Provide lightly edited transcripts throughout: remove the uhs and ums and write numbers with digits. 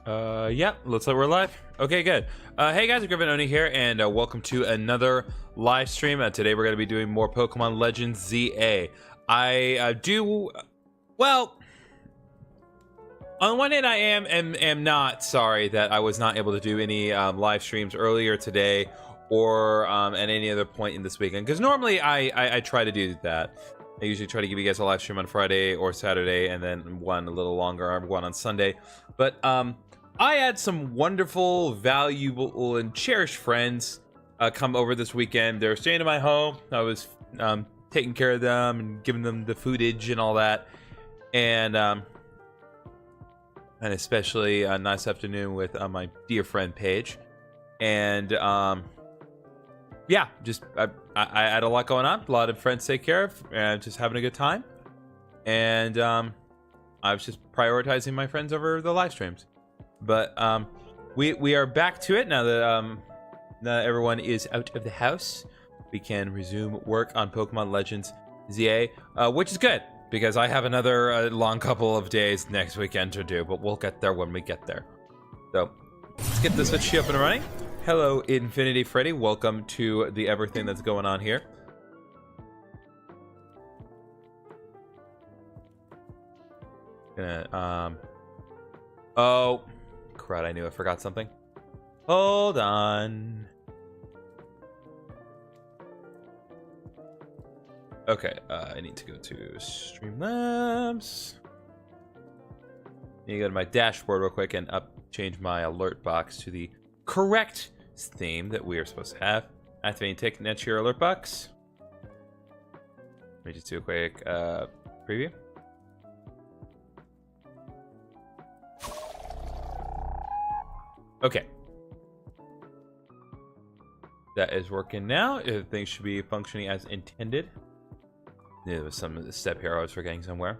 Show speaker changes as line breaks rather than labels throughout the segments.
Yeah, looks like we're live. Okay, good. Hey guys, GriffinOni here, and welcome to another live stream. Today we're going to be doing more Pokemon Legends ZA. Well, on one hand I am not sorry that I was not able to do any live streams earlier today or at any other point in this weekend, because normally I try to do that. I usually try to give you guys a live stream on Friday or Saturday, and then one a little longer, or one on Sunday. But I had some wonderful, valuable, and cherished friends come over this weekend. They were staying in my home. I was taking care of them and giving them the foodage and all that. And especially a nice afternoon with my dear friend Paige. And yeah, just I had a lot going on, a lot of friends to take care of, and just having a good time. And I was just prioritizing my friends over the live streams. But we are back to it now that everyone is out of the house. We can resume work on Pokemon Legends ZA, which is good because I have another long couple of days next weekend to do, but we'll get there when we get there. So let's get this Switch up and running. Hello, Infinity Freddy. Welcome to the everything that's going on here. Gonna oh crud, I knew I forgot something. Hold on. Okay, I need to go to Streamlabs. Need to go to my dashboard real quick and change my alert box to the correct theme that we are supposed to have. Activating tick next to your alert box. Let me just do a quick preview. Okay. That is working now. Things should be functioning as intended. Yeah, there was some step here I was forgetting somewhere.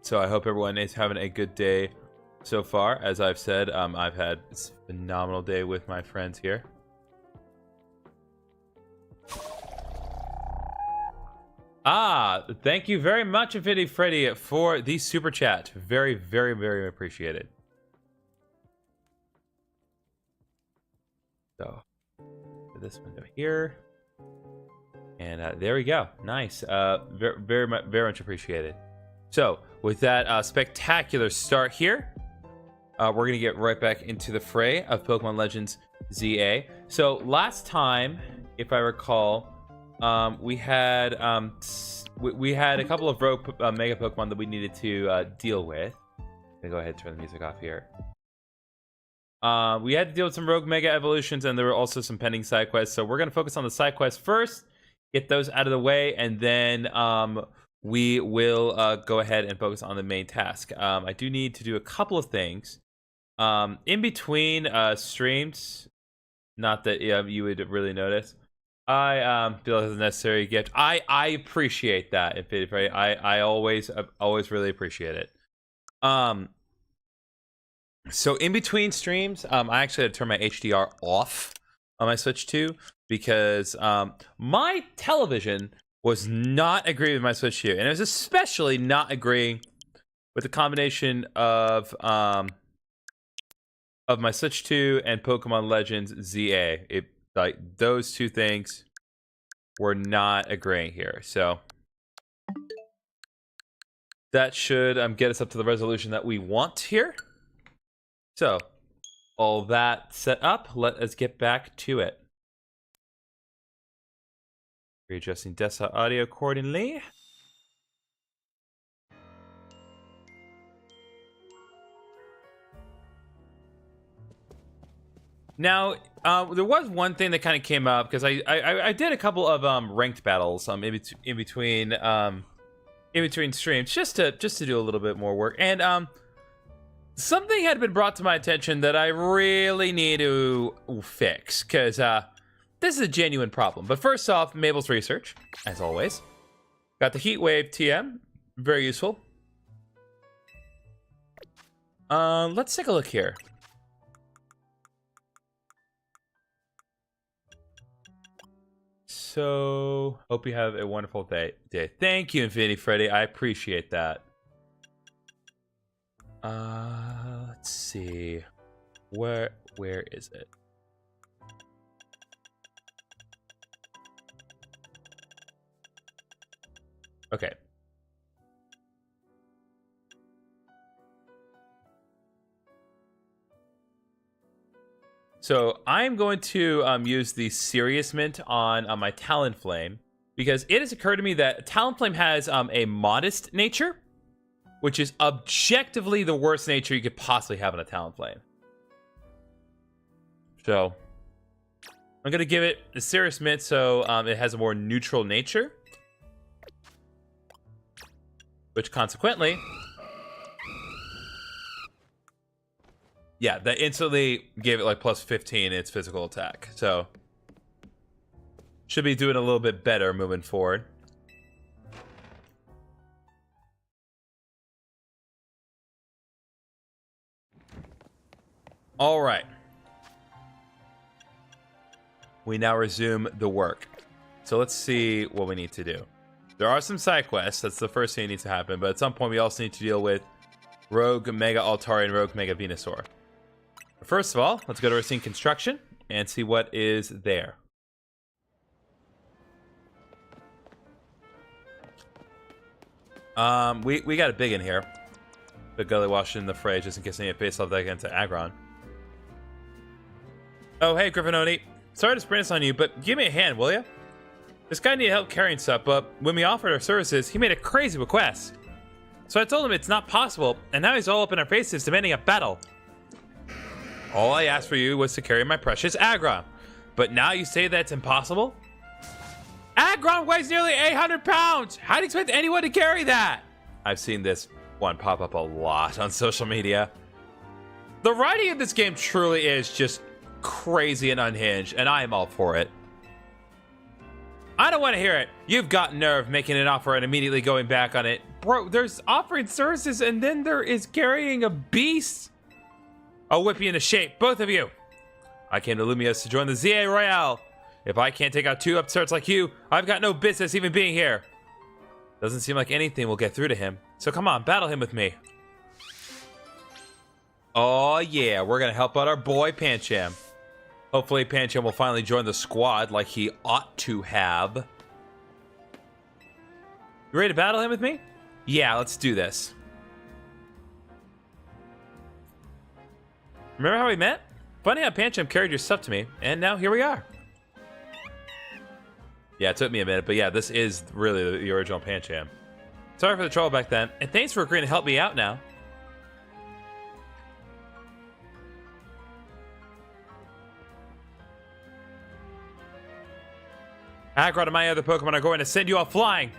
So I hope everyone is having a good day so far. As I've said, I've had a phenomenal day with my friends here. Thank you very much, Infinity Freddy, for the super chat. Very, very, very appreciated. So, this window here, and there we go. Nice. Very, very much appreciated. So, with that spectacular start here, we're gonna get right back into the fray of Pokemon Legends ZA. So, last time, if I recall, we had a couple of rogue Mega Pokemon that we needed to deal with. Let me go ahead and turn the music off here. We had to deal with some rogue mega evolutions, and there were also some pending side quests. So we're going to focus on the side quests first, get those out of the way, and then we will go ahead and focus on the main task. I do need to do a couple of things in between streams. Not that you would really notice. I feel it's a necessary gift. I appreciate that. I always really appreciate it. So in between streams, I actually had to turn my HDR off on my Switch 2 because my television was not agreeing with my Switch 2, and it was especially not agreeing with the combination of my Switch 2 and Pokemon Legends ZA. Like those two things were not agreeing here, so that should get us up to the resolution that we want here. So, all that set up, let us get back to it. Readjusting desktop audio accordingly. Now, there was one thing that kind of came up because I did a couple of ranked battles in between streams just to do a little bit more work, and something had been brought to my attention that I really need to fix, because this is a genuine problem. But first off, Mabel's research, as always. Got the Heat Wave TM, very useful. Let's take a look here. So, hope you have a wonderful day. Thank you, Infinity Freddy. I appreciate that. Let's see. Where is it? Okay. So I'm going to use the Serious Mint on my Talonflame, because it has occurred to me that Talonflame has a modest nature, which is objectively the worst nature you could possibly have on a Talonflame. So I'm going to give it the Serious Mint so it has a more neutral nature, which consequently... Yeah, that instantly gave it like plus 15 in its physical attack. So should be doing a little bit better moving forward. All right. We now resume the work. So let's see what we need to do. There are some side quests. That's the first thing that needs to happen. But at some point, we also need to deal with Rogue Mega Altari and Rogue Mega Venusaur. First of all, let's go to our scene construction and see what is there. We got a big in here. Big Gully Wash in the fray just in case I need to face off that against Aggron. Oh, hey, GriffinOni. Sorry to spring this on you, but give me a hand, will you? This guy needed help carrying stuff, but when we offered our services, he made a crazy request. So I told him it's not possible, and now he's all up in our faces demanding a battle. All I asked for you was to carry my precious Aggron. But now you say that's impossible? Aggron weighs nearly 800 pounds! How do you expect anyone to carry that? I've seen this one pop up a lot on social media. The writing in this game truly is just crazy and unhinged, and I am all for it. I don't want to hear it. You've got nerve making an offer and immediately going back on it. Bro, there's offering services and then there is carrying a beast. I'll whip you into shape, both of you. I came to Lumiose to join the ZA Royale. If I can't take out two upstarts like you, I've got no business even being here. Doesn't seem like anything will get through to him. So come on, battle him with me. Oh yeah, we're gonna help out our boy Pancham. Hopefully Pancham will finally join the squad like he ought to have. You ready to battle him with me? Yeah, let's do this. Remember how we met? Funny how Pancham carried your stuff to me, and now here we are. Yeah, it took me a minute, but yeah, this is really the original Pancham. Sorry for the trouble back then, and thanks for agreeing to help me out now. Aggron and my other Pokemon are going to send you all flying.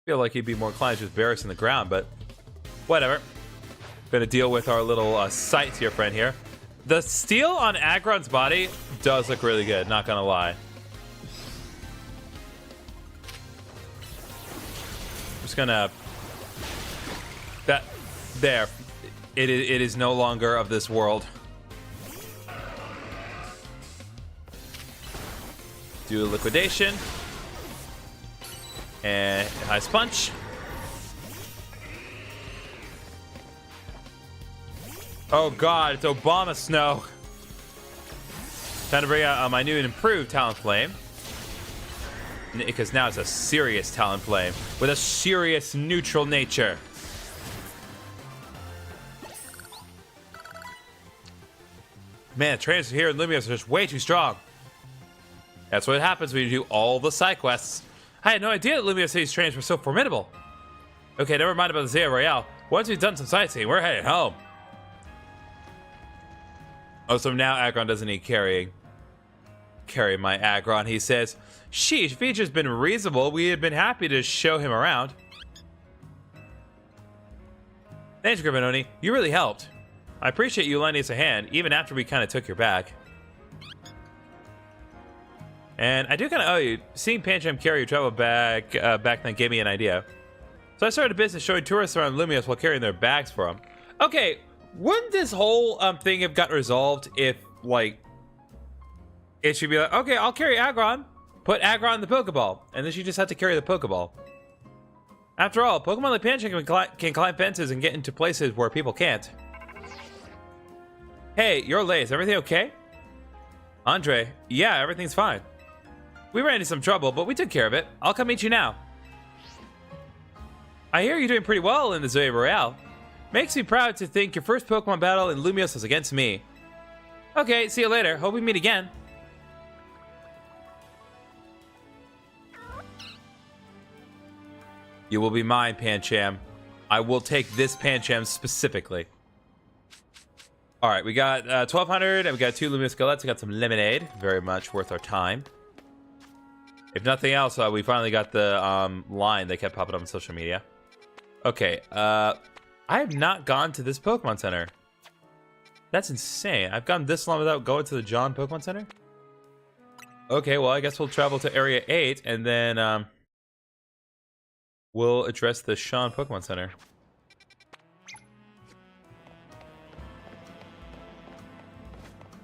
I feel like he'd be more inclined to just bury us in the ground, but whatever. Gonna deal with our little sights here, friend here. The steel on Aggron's body does look really good, not gonna lie. Just gonna... There. It is no longer of this world. Do a liquidation. And Ice Punch. Oh god, it's Obama Snow. Time to bring out my new and improved Talonflame. Because now it's a serious Talonflame with a serious neutral nature. Man, trainers here in Lumiose are just way too strong. That's what happens when you do all the side quests. I had no idea that Lumiose City's trainers were so formidable. Okay, never mind about the Zia Royale. Once we've done some sightseeing, we're headed home. Oh, so now Aggron doesn't need carrying. Carry my Aggron, he says. Sheesh, if he'd just been reasonable, we had been happy to show him around. Thanks, GriffinOni. You really helped. I appreciate you lending us a hand, even after we kind of took your bag. And I do kind of owe you. Seeing Pancham carry your travel bag back then gave me an idea. So I started a business showing tourists around Lumiose while carrying their bags for them. Okay, wouldn't this whole thing have gotten resolved if, like, it should be like, okay, I'll carry Aggron. Put Aggron in the Pokeball. And then she just had to carry the Pokeball. After all, Pokemon like Pancham can climb fences and get into places where people can't. Hey, you're late. Is everything okay? Andre, yeah, everything's fine. We ran into some trouble, but we took care of it. I'll come meet you now. I hear you're doing pretty well in the Zoe Royale. Makes me proud to think your first Pokemon battle in Lumiose was against me. Okay, see you later. Hope we meet again. You will be mine, Pancham. I will take this Pancham specifically. Alright, we got 1,200, and we got 2 Lumiose Skeletons. We got some lemonade. Very much worth our time. If nothing else, we finally got the line that kept popping up on social media. Okay, I have not gone to this Pokemon Center. That's insane. I've gone this long without going to the John Pokemon Center? Okay, well, I guess we'll travel to Area 8, and then we'll address the Sean Pokemon Center.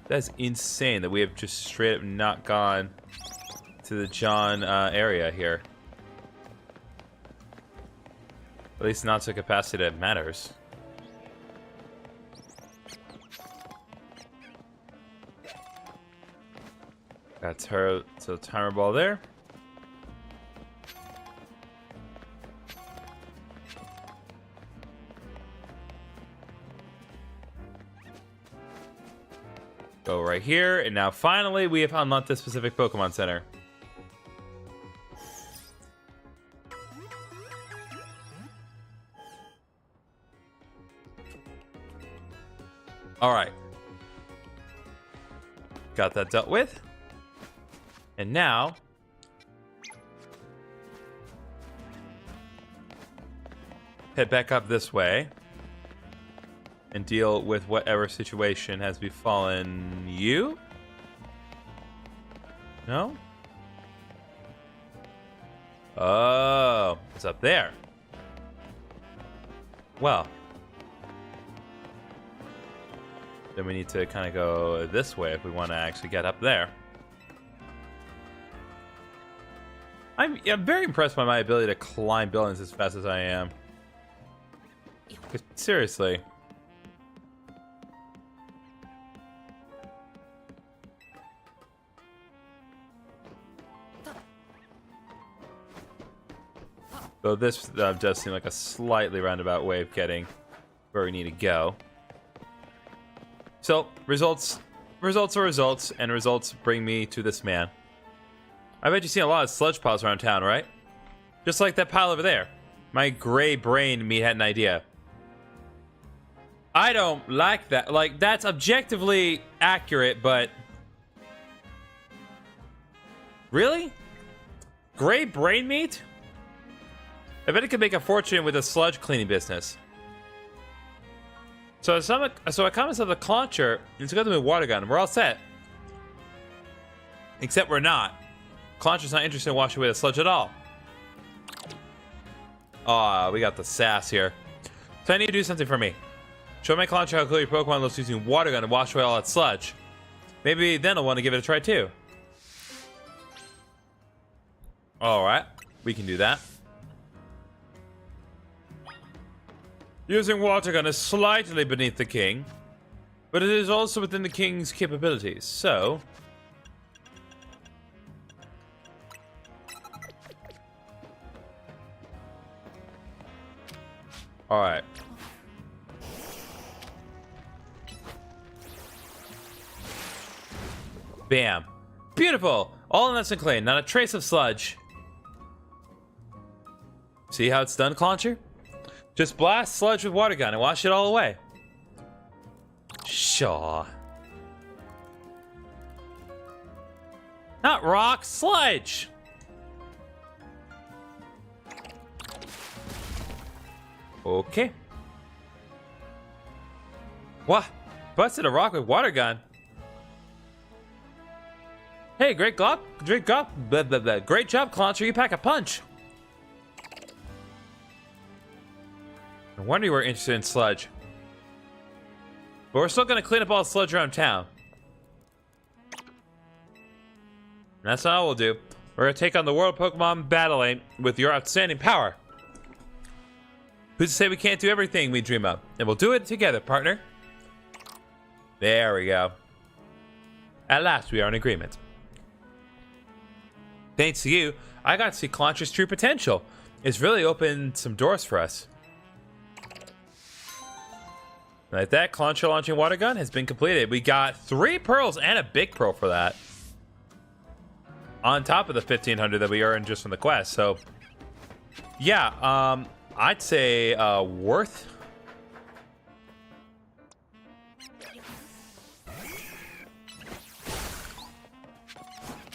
That's insane that we have just straight up not gone to the John area here. At least not to a capacity that matters. That's her. So timer ball there. Go right here, and now finally we have unlocked this specific Pokemon Center. Alright. Got that dealt with. And now head back up this way and deal with whatever situation has befallen you? No? Oh, it's up there. Well, then we need to kind of go this way if we want to actually get up there. I'm very impressed by my ability to climb buildings as fast as I am. Seriously. Though this does seem like a slightly roundabout way of getting where we need to go. So, results are results, and results bring me to this man. I bet you've seen a lot of sludge piles around town, right? Just like that pile over there. My gray brain me had an idea. I don't like that. Like, that's objectively accurate, but... Really? Gray brain meat? I bet it could make a fortune with a sludge cleaning business. So I commented on the Clauncher, and together with water gun, we're all set. Except we're not. Clauncher's not interested in washing away the sludge at all. Aw, we got the sass here. So I need to do something for me. Show my Clauncher how cool your Pokemon looks using water gun to wash away all that sludge. Maybe then I'll want to give it a try too. Alright, we can do that. Using water gun is slightly beneath the king, but it is also within the king's capabilities, so... Alright. Bam. Beautiful! All nice and clean, not a trace of sludge. See how it's done, Clauncher? Just blast sludge with water gun and wash it all away. Shaw. Not rock, sludge! Okay. What? Busted a rock with water gun? Hey, great job, great job, Clauncher, you pack a punch. No wonder you were interested in sludge. But we're still gonna clean up all the sludge around town. And that's not all we'll do. We're gonna take on the World Pokemon Battle Lane with your outstanding power. Who's to say we can't do everything we dream up? And we'll do it together, partner. There we go. At last, we are in agreement. Thanks to you, I got to see Clantra's true potential. It's really opened some doors for us. Like that, Clantra launching water gun has been completed. We got 3 pearls and a big pearl for that. On top of the 1,500 that we earned just from the quest. So, yeah, I'd say worth.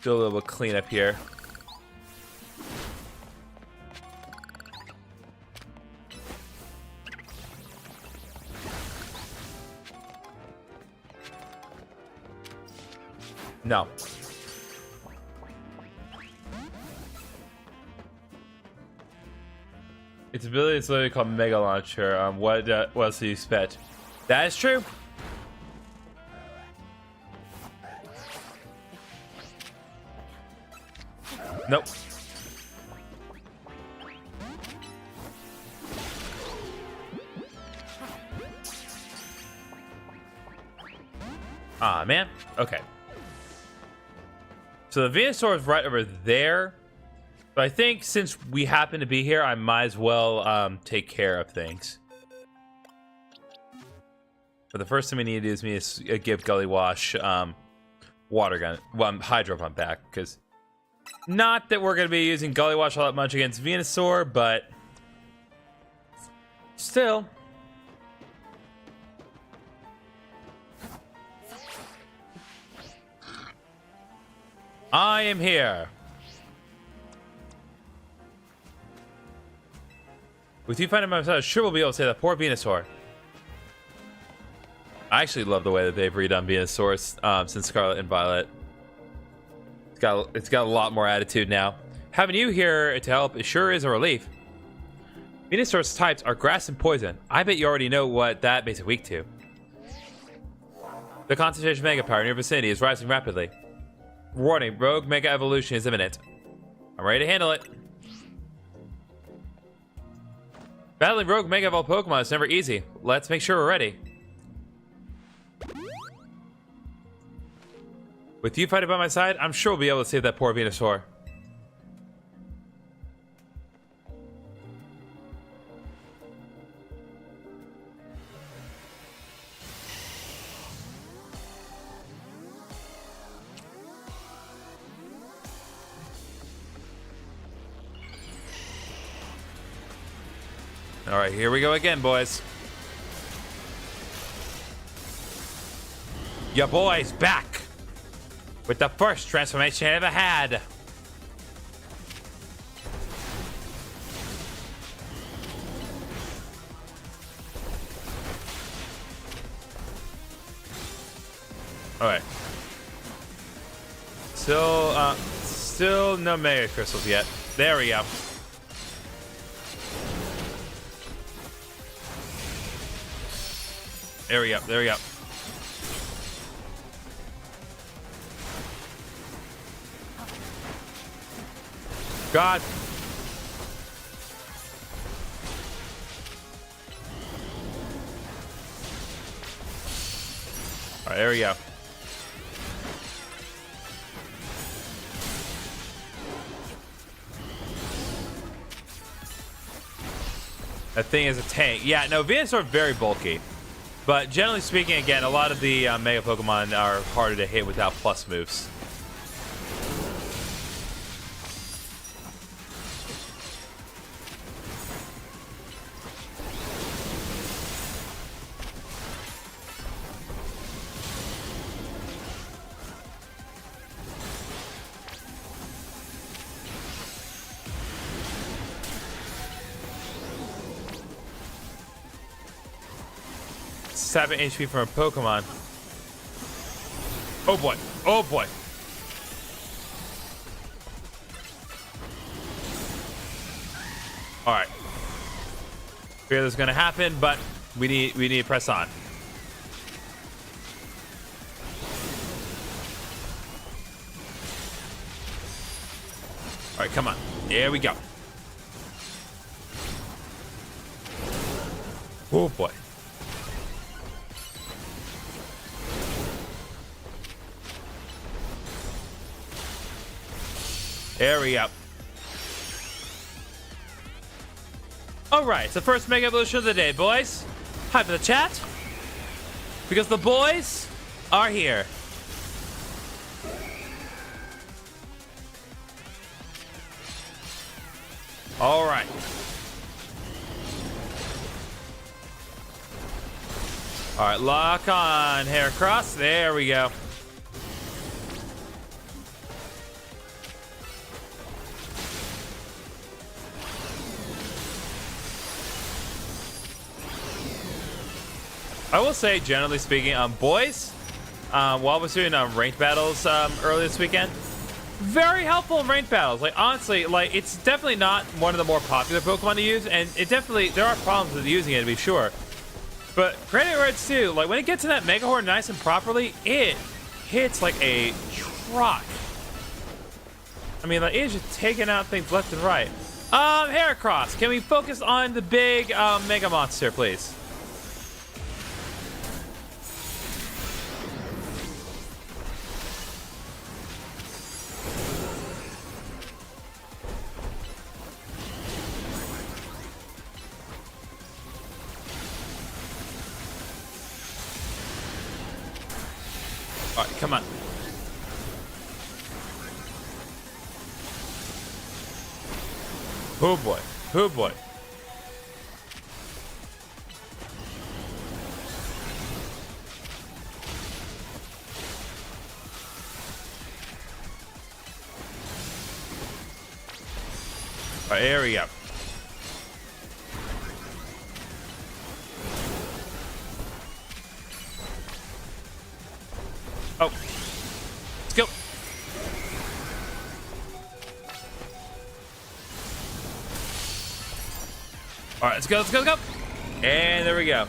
Do a little cleanup here. No. Its ability is literally called Mega Launcher. What else do you expect? That is true. Nope. Ah, man. Okay. So the Venusaur is right over there. But I think since we happen to be here, I might as well take care of things. But the first thing we need to do is give Gully Wash water gun, Hydro Pump back. Because not that we're going to be using Gully Wash all that much against Venusaur, but still. I am here. With you finding myself, sure we'll be able to say that poor Venusaur. I actually love the way that they've redone Venusaur since Scarlet and Violet. It's got a lot more attitude now. Having you here to help sure is a relief. Venusaur's types are grass and poison. I bet you already know what that makes it weak to. The concentration of Mega Power in your vicinity is rising rapidly. Warning, Rogue Mega Evolution is imminent. I'm ready to handle it. Battling Rogue Mega Evolved Pokemon is never easy. Let's make sure we're ready. With you fighting by my side, I'm sure we'll be able to save that poor Venusaur. All right, here we go again, boys. Your boy's back with the first transformation I ever had. All right. Still no Mega Crystals yet. There we go. There we go. There we go. God. All right, there we go. That thing is a tank. Yeah, no, Venusaur very bulky. But generally speaking, again, a lot of the Mega Pokemon are harder to hit without plus moves. Seven HP from a Pokemon. Oh boy. Oh boy. All right. Fear this is gonna happen, but we need to press on. All right, come on. There we go. Oh boy. There we go. Alright, it's the first Mega Evolution of the day, boys. Hi for the chat. Because the boys are here. Alright. Alright, lock on, hair cross. There we go. I will say, generally speaking, boys, while I was doing ranked battles earlier this weekend, very helpful in ranked battles. Like, honestly, like, it's definitely not one of the more popular Pokemon to use, and it definitely, there are problems with using it, to be sure. But Granite Reds too, like, when it gets in that Mega Horn nice and properly, it hits like a truck. I mean, like, it's just taking out things left and right. Heracross, can we focus on the big Mega Monster, please? All right, come on. Oh boy. Oh boy. All right, here we go. Oh, let's go. All right, let's go, let's go, let's go. And there we go.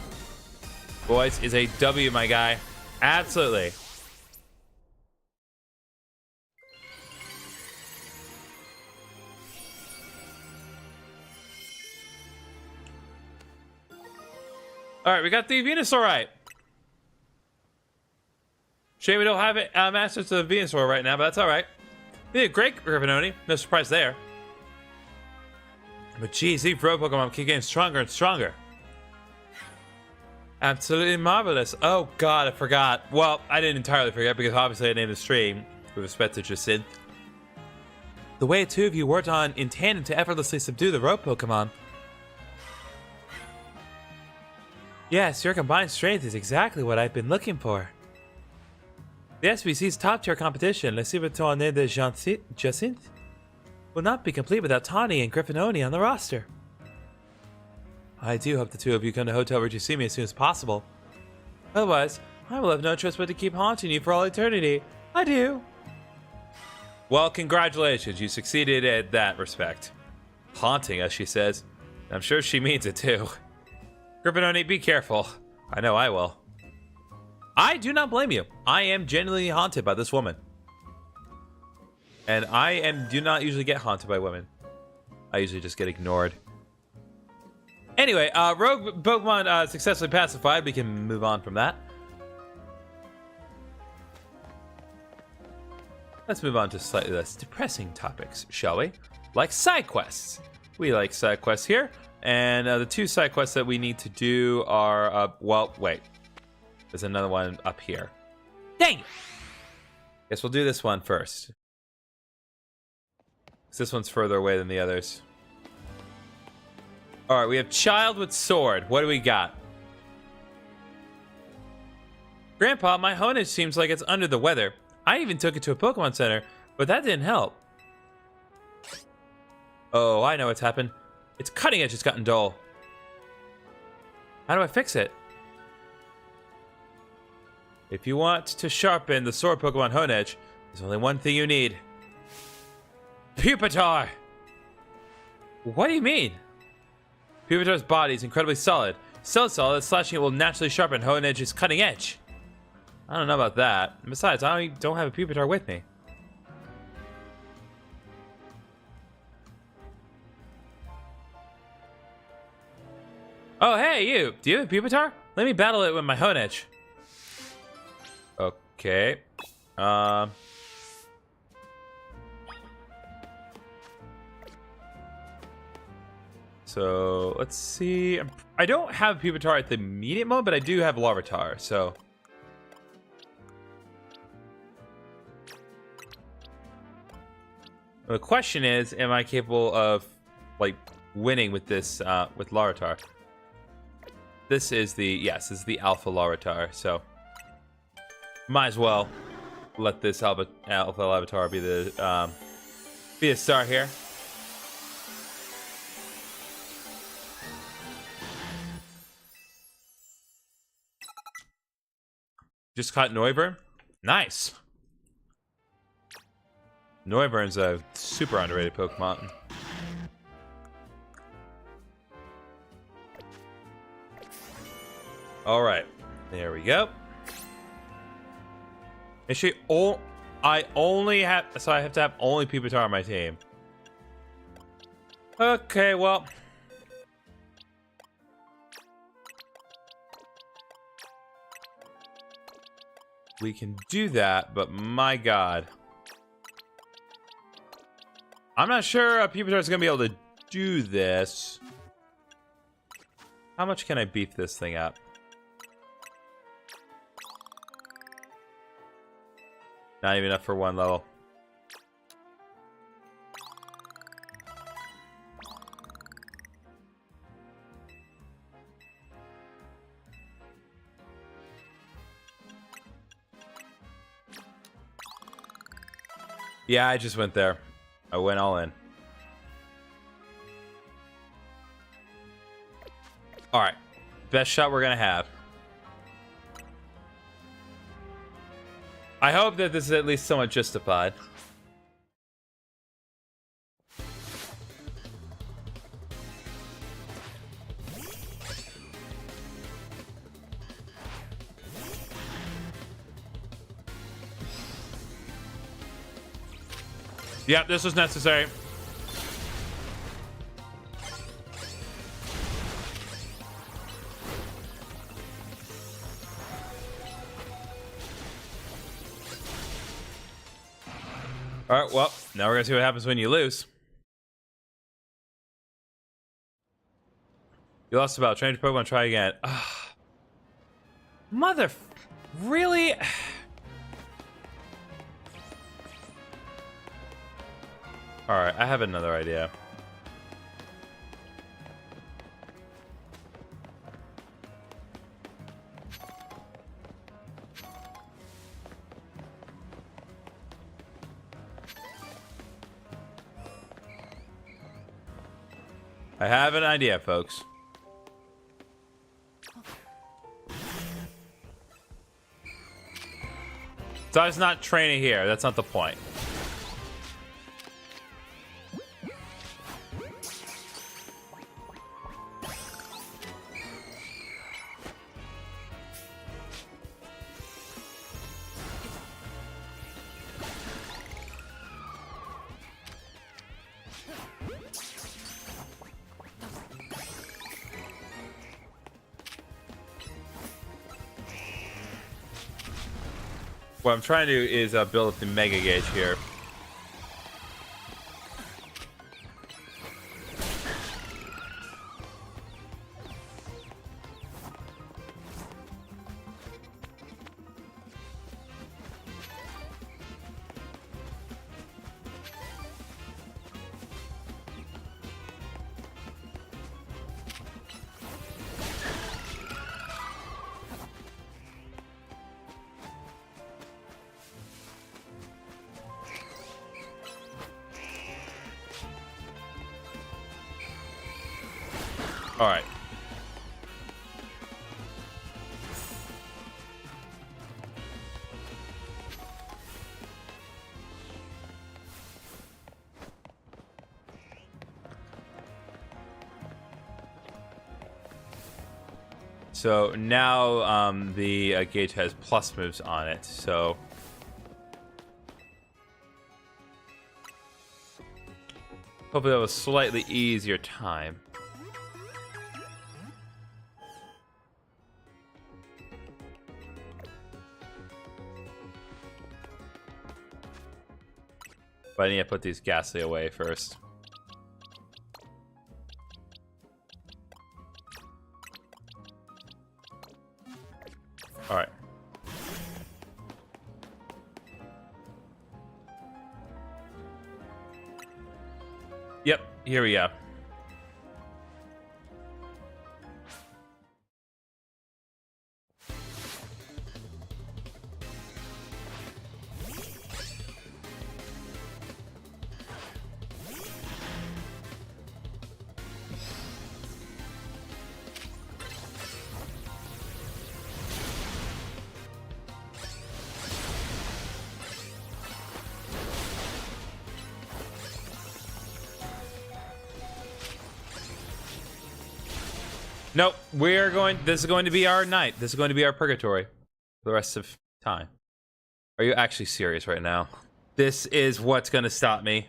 Boys, is a W, my guy. Absolutely. All right, we got the Venusaur right. Shame we don't have it masters to the Venusaur right now, but that's all right. We did great, GriffinOni. No surprise there. But geez, these pro Pokemon keep getting stronger and stronger. Absolutely marvelous. Oh god, I forgot. Well, I didn't entirely forget because obviously I named the stream with respect to Jacinth. The way two of you worked on in tandem to effortlessly subdue the rogue Pokemon. Yes, your combined strength is exactly what I've been looking for. The SBC's top-tier competition, Le Civitorne de Jacinthe, will not be complete without Tawny and GriffinOni on the roster. I do hope the two of you come to Hotel Regicimi as soon as possible. Otherwise, I will have no choice but to keep haunting you for all eternity. I do. Well, congratulations. You succeeded at that respect. Haunting us, she says. I'm sure she means it too. GriffinOni, be careful. I know I will. I do not blame you. I am genuinely haunted by this woman. And do not usually get haunted by women. I usually just get ignored. Anyway, rogue Pokemon successfully pacified. We can move on from that. Let's move on to slightly less depressing topics, shall we? Like side quests. We like side quests here. And the two side quests that we need to do are, well, wait. There's another one up here. Dang it! Guess we'll do this one first. This one's further away than the others. Alright, we have Child with Sword. What do we got? Grandpa, my Honedge seems like it's under the weather. I even took it to a Pokemon Center, but that didn't help. Oh, I know what's happened. Its cutting edge has gotten dull. How do I fix it? If you want to sharpen the sword Pokemon Honedge, there's only one thing you need. Pupitar! What do you mean? Pupitar's body is incredibly solid. So solid that slashing it will naturally sharpen Honedge's cutting edge. I don't know about that. Besides, I don't have a Pupitar with me. Oh, hey, you. Do you have a Pupitar? Let me battle it with my Honedge. Okay. So, let's see. I don't have Pupitar at the immediate moment, but I do have Larvitar, so... The question is, am I capable of, like, winning with this, with Larvitar? This is the, yes, this is the Alpha Larvitar, so... Might as well let this Alpha Larvitar be the star here. Just caught Noivern. Nice. Noivern's a super underrated Pokemon. All right, there we go. Actually, I only have, so I have to have only Pupitar on my team. Okay, well. We can do that, but my god. I'm not sure Pupitar is going to be able to do this. How much can I beef this thing up? Not even enough for one level. Yeah, I just went there. I went all in. All right. Best shot we're going to have. I hope that this is at least somewhat justified. Yeah, this was necessary. All right, well, now we're gonna see what happens when you lose. You lost about change Pokemon, try again. Mother, really? All right, I have another idea. I have an idea, folks. So I was not training here. That's not the point. What I'm trying to do is build up the Mega Gauge here. All right. So now the gauge has plus moves on it, so hopefully that was a slightly easier time. But I need to put these ghastly away first. Alright. Yep, here we go. Nope, we're going. This is going to be our night. This is going to be our purgatory for the rest of time. Are you actually serious right now? This is what's going to stop me.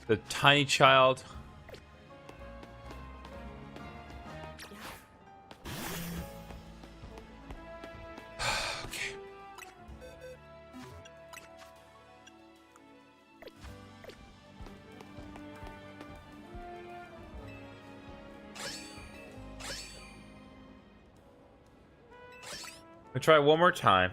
The tiny child. Okay. I'll try one more time.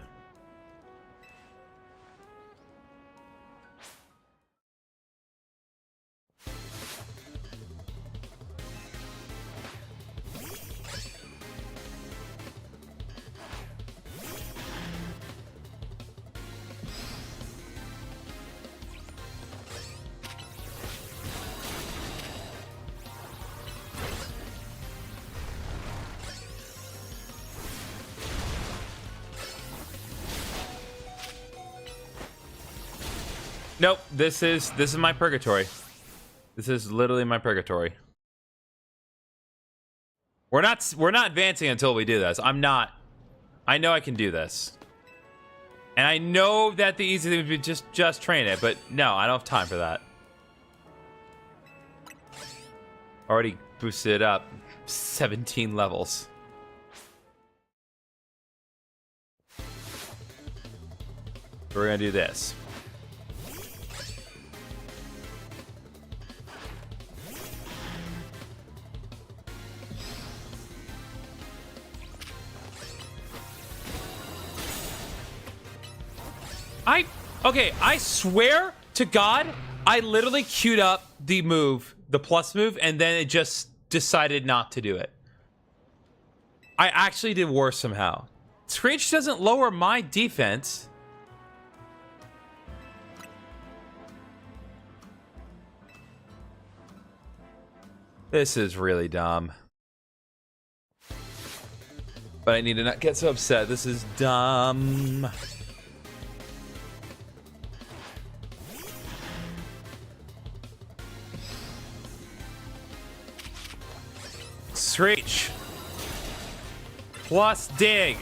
Nope, this is my purgatory. This is literally my purgatory. We're not advancing until we do this. I know I can do this. And I know that the easy thing would be just train it, but no, I don't have time for that. Already boosted it up 17 levels. We're gonna do this. Okay, I swear to God, I literally queued up the move, the plus move, and then it just decided not to do it. I actually did worse somehow. Screech doesn't lower my defense. This is really dumb. But I need to not get so upset. This is dumb. Screech. Plus dig.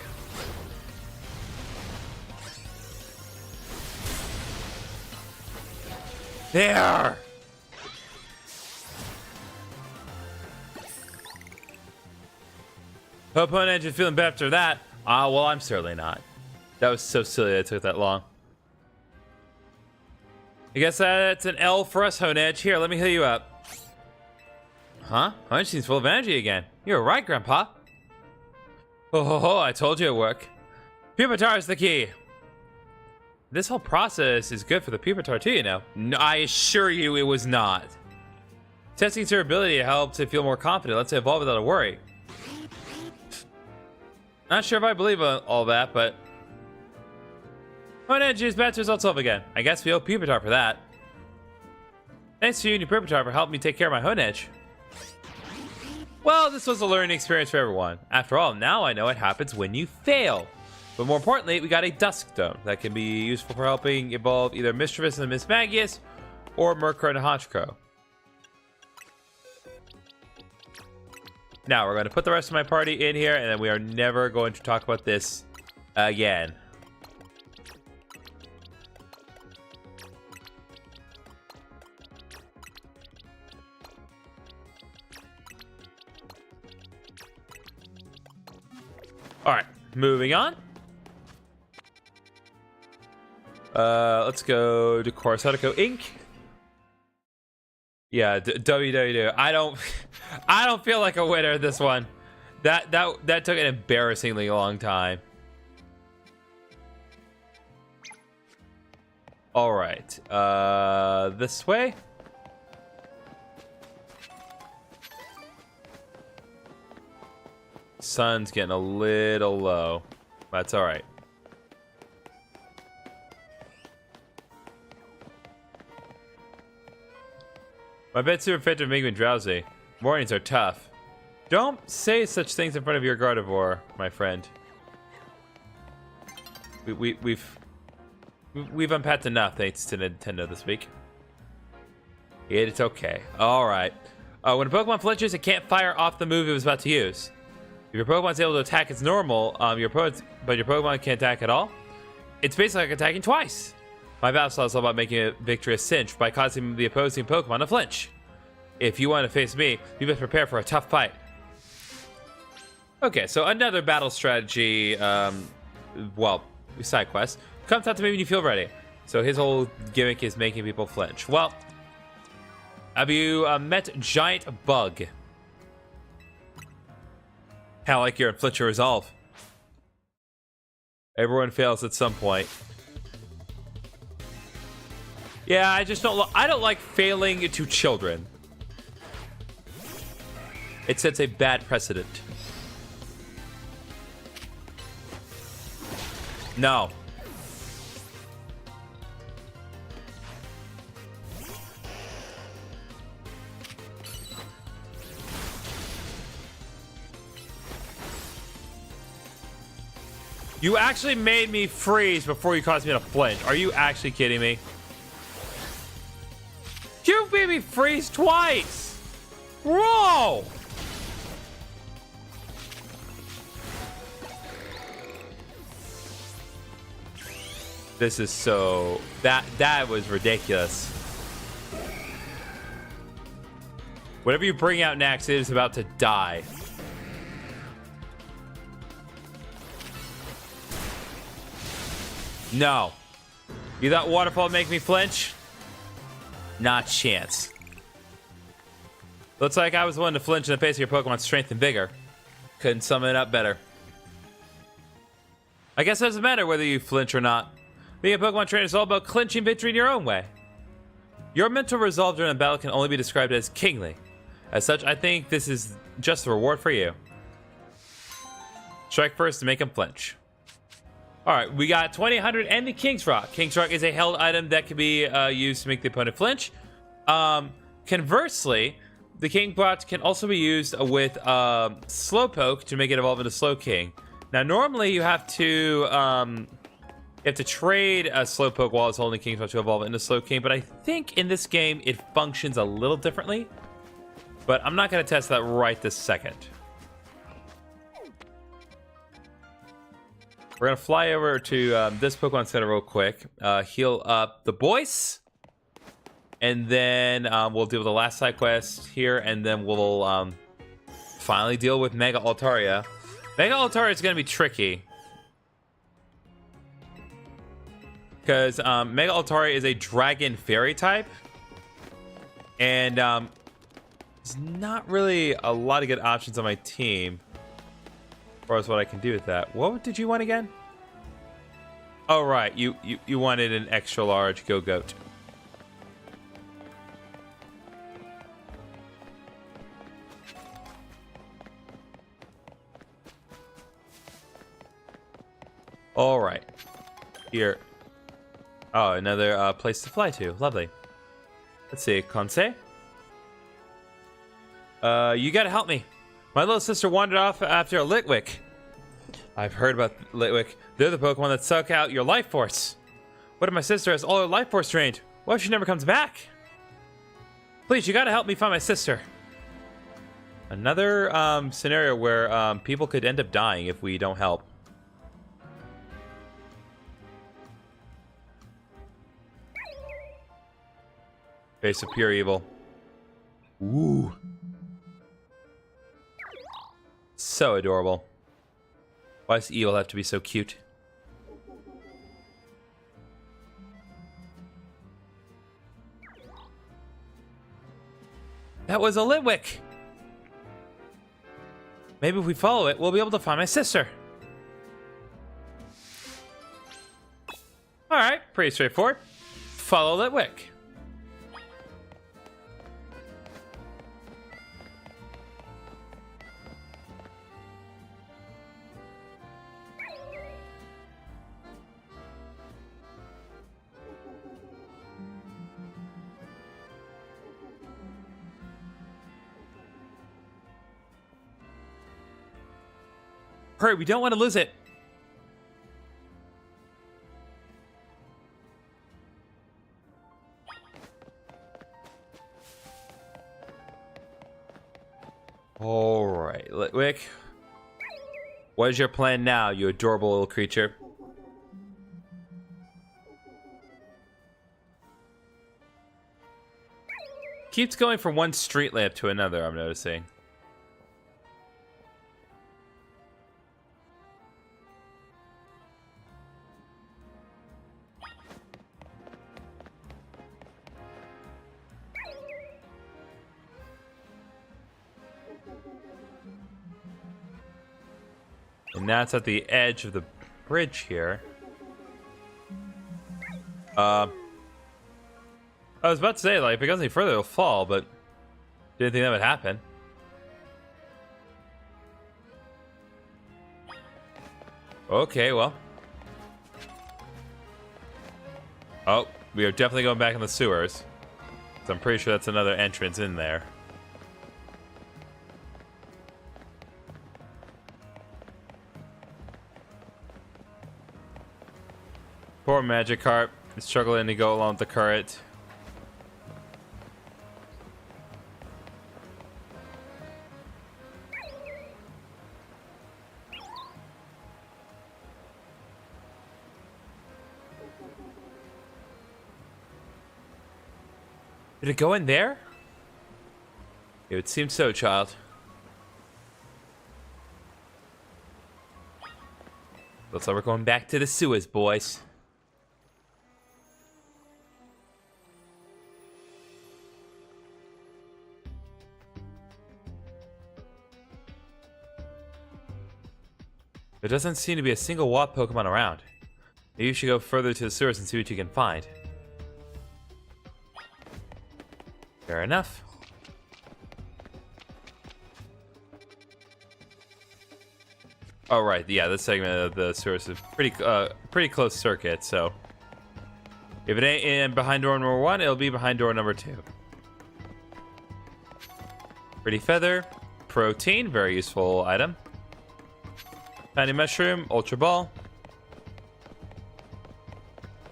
There. Opponent is feeling better after that. Well, I'm certainly not. That was so silly that it took that long. I guess that's an L for us, Honedge. Here, let me heal you up. Huh? Honedge seems full of energy again. You're right, Grandpa. Oh, I told you it would work. Pupitar is the key. This whole process is good for the Pupitar too, you know. No, I assure you it was not. Testing its ability helps it feel more confident. Let's evolve without a worry. Not sure if I believe all that, but... Honedge is bad results up again. I guess we owe Pupitar for that. Thanks to you and your Pupitar for helping me take care of my Honedge. Well, this was a learning experience for everyone. After all, now I know what happens when you fail. But more importantly, we got a Dusk Dome that can be useful for helping evolve either Mischievous and Miss Magius or Murkrow and Honchkrow. Now, we're going to put the rest of my party in here, and then we are never going to talk about this again. All right, moving on. Let's go to Coruscatico Inc. Yeah, WWW. I don't feel like a winner this one. That took an embarrassingly long time. All right. This way. Sun's getting a little low. That's all right. My bed's super fit to make me drowsy. Mornings are tough. Don't say such things in front of your Gardevoir, my friend. We've unpacked enough thanks to Nintendo this week. It's okay. All right. When a Pokemon flinches, it can't fire off the move it was about to use. If your Pokemon's able to attack its normal, but your Pokemon can't attack at all, it's basically like attacking twice. My battle style is all about making a victory a cinch by causing the opposing Pokemon to flinch. If you want to face me, you must prepare for a tough fight. Okay, so another battle strategy, well, side quest, comes out to me when you feel ready. So his whole gimmick is making people flinch. Well, have you met Giant Bug? How like you're in Flinch or Resolve. Everyone fails at some point. Yeah, I just I don't like failing to children. It sets a bad precedent. No. You actually made me freeze before you caused me to flinch. Are you actually kidding me? You made me freeze twice! Whoa! This is so... That was ridiculous. Whatever you bring out next, it is about to die. No. You thought Waterfall would make me flinch? Not a chance. Looks like I was the one to flinch in the face of your Pokemon's strength and vigor. Couldn't sum it up better. I guess it doesn't matter whether you flinch or not. Being a Pokemon trainer is all about clinching victory in your own way. Your mental resolve during a battle can only be described as kingly. As such, I think this is just the reward for you. Strike first to make him flinch. Alright, we got 2000 and the King's Rock. King's Rock is a held item that can be used to make the opponent flinch. Conversely, the King Rock can also be used with Slowpoke to make it evolve into Slowking. Now, normally you have to trade a Slowpoke while it's holding King's Rock to evolve it into Slowking, but I think in this game it functions a little differently. But I'm not going to test that right this second. We're going to fly over to this Pokemon Center real quick. Heal up the boys. And then we'll deal with the last side quest here. And then we'll finally deal with Mega Altaria. Mega Altaria is going to be tricky. Because Mega Altaria is a Dragon Fairy type. And there's not really a lot of good options on my team. As far as what I can do with that. What did you want again? Oh, right. You wanted an extra large Go-Goat. All right. Here. Oh, another place to fly to. Lovely. Let's see. Conseil? You gotta help me. My little sister wandered off after a Litwick. I've heard about Litwick. They're the Pokemon that suck out your life force. What if my sister has all her life force drained? What if she never comes back? Please, you gotta help me find my sister. Another scenario where people could end up dying if we don't help. Face of pure evil. Ooh. So adorable. Why does evil have to be so cute? That was a Litwick. Maybe if we follow it, we'll be able to find my sister. Alright, pretty straightforward. Follow Litwick. Hurry, we don't want to lose it. All right, Litwick. What is your plan now, you adorable little creature? Keeps going from one street lamp to another, I'm noticing. And that's at the edge of the bridge here. I was about to say, like, if it goes any further, it'll fall, but didn't think that would happen. Okay, well. Oh, we are definitely going back in the sewers. So I'm pretty sure that's another entrance in there. Poor Magikarp is struggling to go along with the current. Did it go in there? It would seem so, child. Looks like we're going back to the sewers, boys. There doesn't seem to be a single wild Pokemon around. Maybe you should go further to the sewers and see what you can find. Fair enough. Oh, right. Yeah, this segment of the sewers is pretty close circuit, so if it ain't in behind door number 1, it'll be behind door number 2. Pretty feather, protein, very useful item. Tiny mushroom, ultra ball.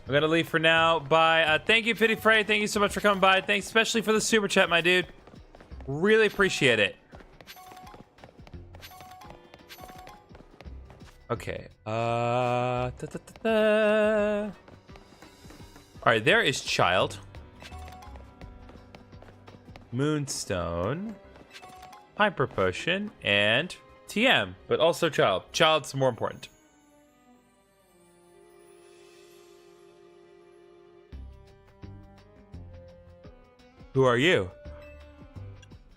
I'm gonna leave for now. Bye. Thank you, Fitty Frey. Thank you so much for coming by. Thanks especially for the super chat, my dude. Really appreciate it. Okay. All right, there is Child. Moonstone. Hyper Potion. And TM. But also Child. Child's more important. Who are you?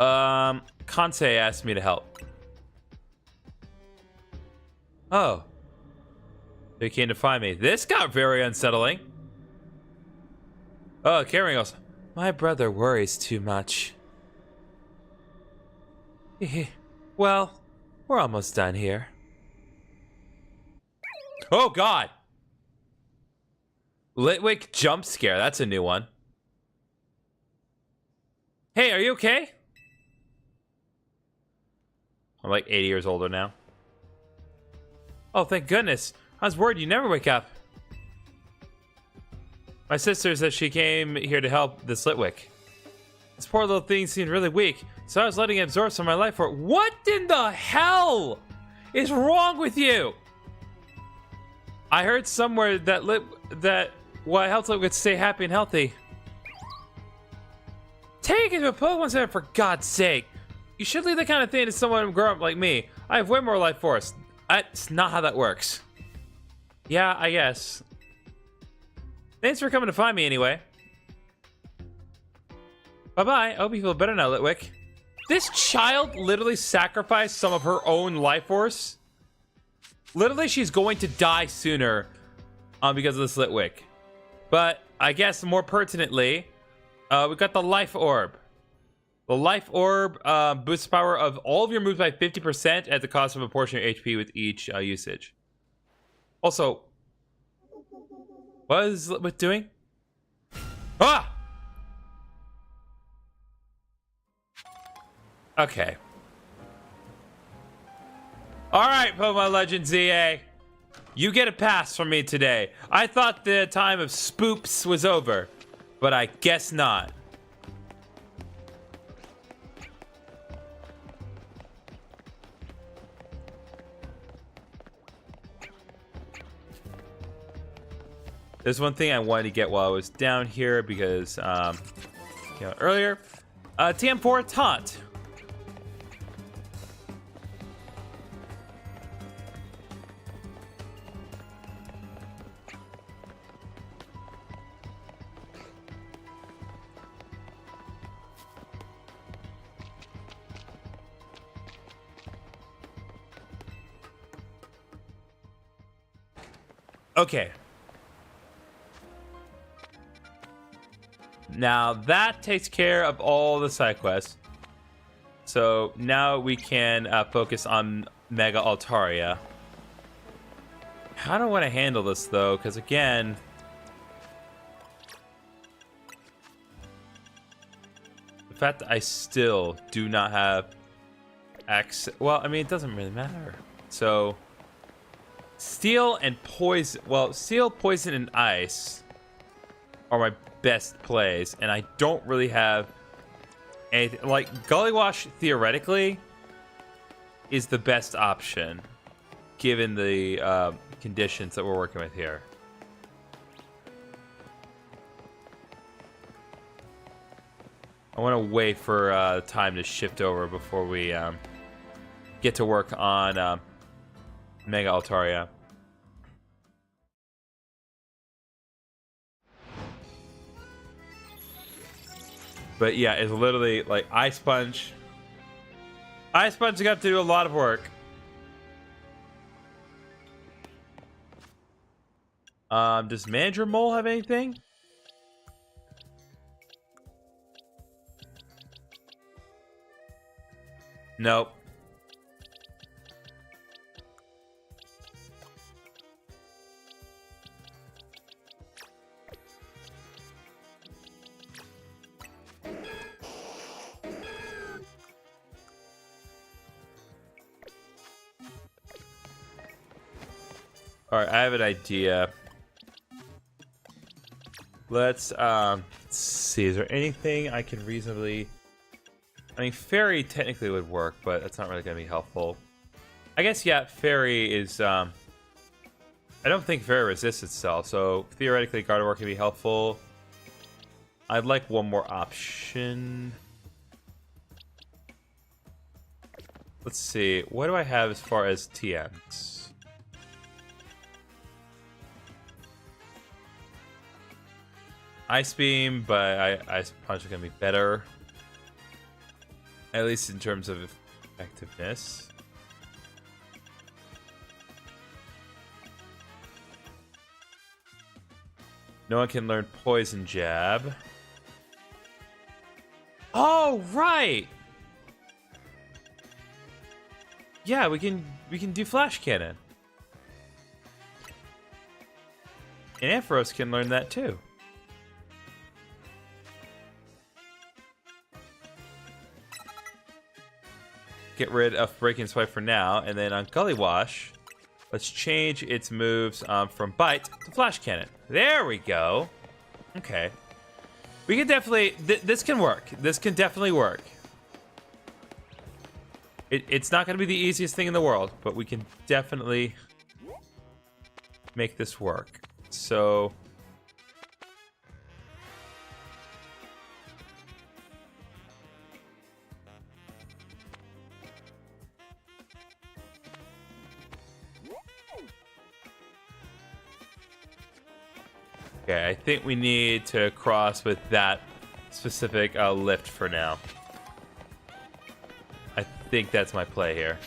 Kansei asked me to help. Oh. They came to find me. This got very unsettling. Oh, Karen goes, my brother worries too much. Well, we're almost done here. Oh, God. Litwick jump scare. That's a new one. Hey, are you okay? I'm like 80 years older now. Oh, thank goodness. I was worried you never wake up. My sister said she came here to help this Litwick. This poor little thing seemed really weak, so I was letting it absorb some of my life for it. What in the hell is wrong with you? I heard somewhere that what helped Litwick stay happy and healthy. Take it to a Pokemon Center, for God's sake. You should leave that kind of thing to someone grown up like me. I have way more life force. That's not how that works. Yeah, I guess. Thanks for coming to find me anyway. Bye-bye. I hope you feel better now, Litwick. This child literally sacrificed some of her own life force. Literally, she's going to die sooner because of this Litwick. But I guess more pertinently, we got the Life Orb. The Life Orb boosts the power of all of your moves by 50% at the cost of a portion of HP with each usage. Also, what is Litwick doing? Ah! Okay. Alright, Pokemon Legends EA. You get a pass from me today. I thought the time of spoops was over, but I guess not. There's one thing I wanted to get while I was down here because, earlier. TM4 Taunt. Okay. Now that takes care of all the side quests. So now we can focus on Mega Altaria. How do I want to handle this though? Because again, the fact that I still do not have access. Well, I mean, it doesn't really matter. So Steel and Poison. Well, Steel, Poison, and Ice are my best plays, and I don't really have anything. Like, Gullywash, theoretically, is the best option, given the conditions that we're working with here. I want to wait for time to shift over before we get to work on Mega Altaria. But yeah, it's literally like Ice Punch. Ice Punch got to do a lot of work. Does Manager Mole have anything? Nope. Alright, I have an idea. Let's see. Is there anything I can reasonably... I mean, Fairy technically would work, but that's not really going to be helpful. I guess, yeah, Fairy is... I don't think Fairy resists itself, so theoretically Gardevoir can be helpful. I'd like one more option. Let's see. What do I have as far as TMs? Ice Beam, but Ice Punch is going to be better. At least in terms of effectiveness. No one can learn Poison Jab. Oh, right! Yeah, we can do Flash Cannon. And Ampharos can learn that too. Get rid of Breaking Swipe for now, and then on Gullywash, let's change its moves from Bite to Flash Cannon. There we go. Okay. We can definitely... this can work. This can definitely work. It's not going to be the easiest thing in the world, but we can definitely make this work. So... okay, I think we need to cross with that specific lift for now. I think that's my play here.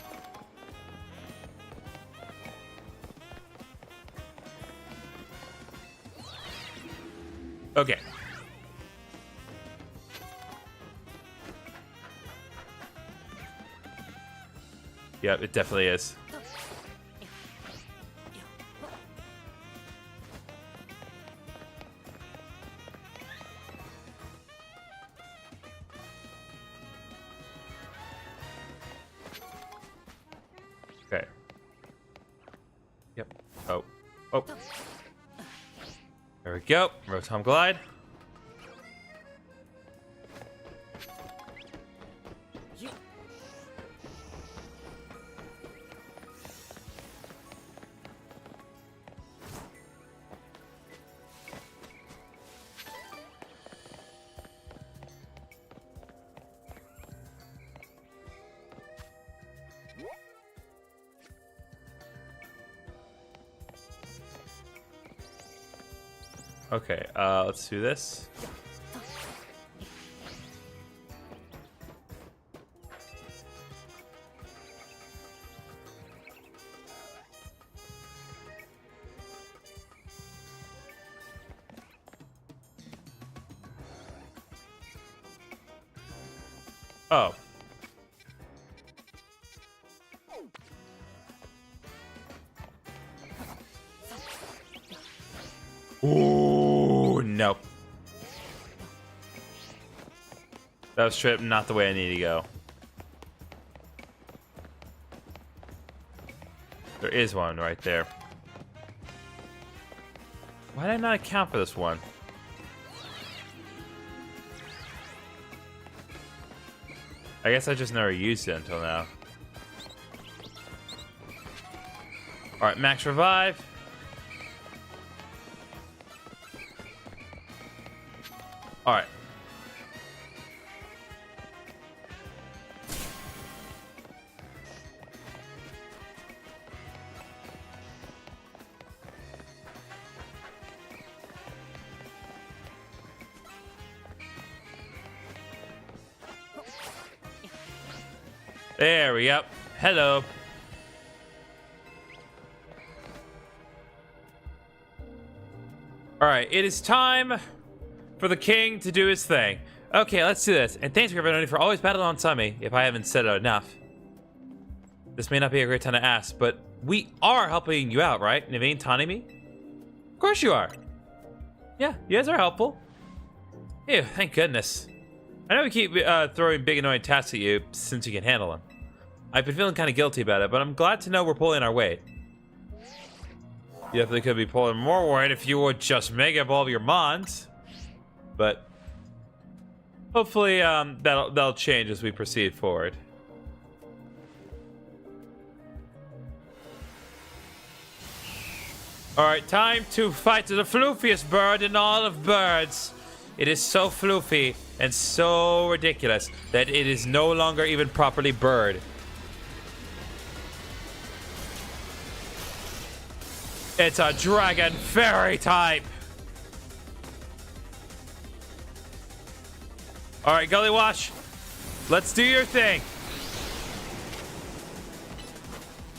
Okay. Yep, it definitely is. Okay. Yep. Oh. Oh. There we go. Rotom Glide. Okay, let's do this. Oh. Ooh, nope. That was straight up not the way I need to go. There is one right there. Why did I not account for this one? I guess I just never used it until now. Alright, max revive. Alright. There we go. Hello. Alright, it is time for the king to do his thing. Okay, let's do this. And thanks, GriffinOni, for always battling on Sami, if I haven't said it enough. This may not be a great time to ask, but we are helping you out, right? Naveen, Tanimi? Of course you are. Yeah, you guys are helpful. Ew, thank goodness. I know we keep throwing big annoying tasks at you since you can handle them. I've been feeling kind of guilty about it, but I'm glad to know we're pulling our weight. You definitely could be pulling more weight if you would just Mega Evolve your Mons. But hopefully that'll change as we proceed forward. Alright, time to fight the floofiest bird in all of birds. It is so floofy and so ridiculous that it is no longer even properly bird. It's a dragon fairy type. Alright, Gully Wash. Let's do your thing.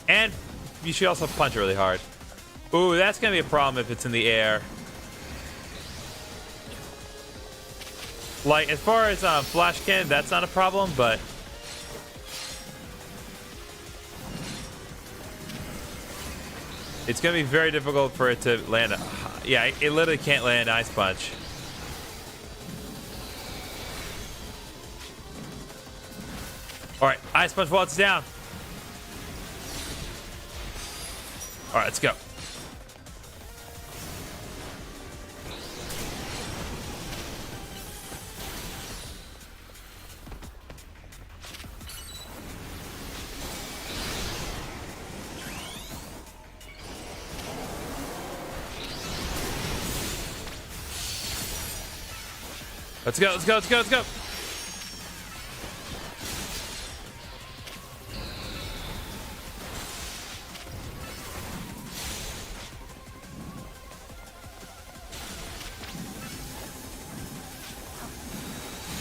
And you should also punch it really hard. Ooh, that's gonna be a problem if it's in the air. Like, as far as Flash Cannon, that's not a problem, but it's gonna be very difficult for it to land. Yeah, it literally can't land Ice Punch. Alright, Ice Punch while it's down. Alright, let's go. Let's go, let's go, let's go, let's go.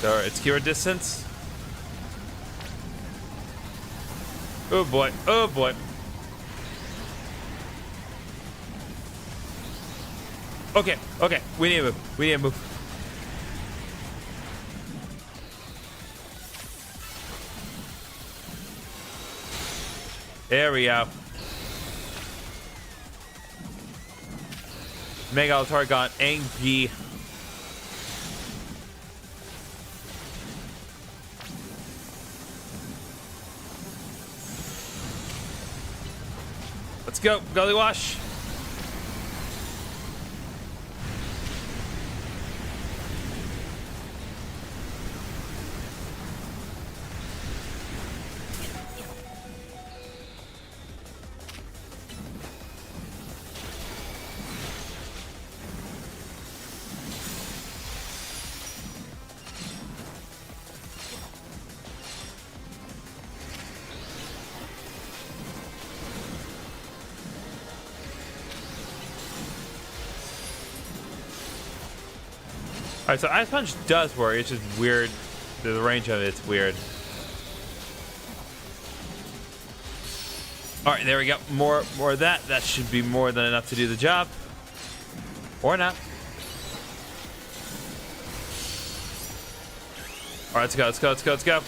Or it's keyword distance. Oh boy. Oh boy. Okay. Okay. We need to move. We need to move. There we go. Mega Altar got angry. Let's go, Gully Wash. Alright, so Ice Punch does work. It's just weird. The range of it's weird. Alright, there we go. More of that. That should be more than enough to do the job. Or not. Alright, let's go, let's go, let's go, let's go.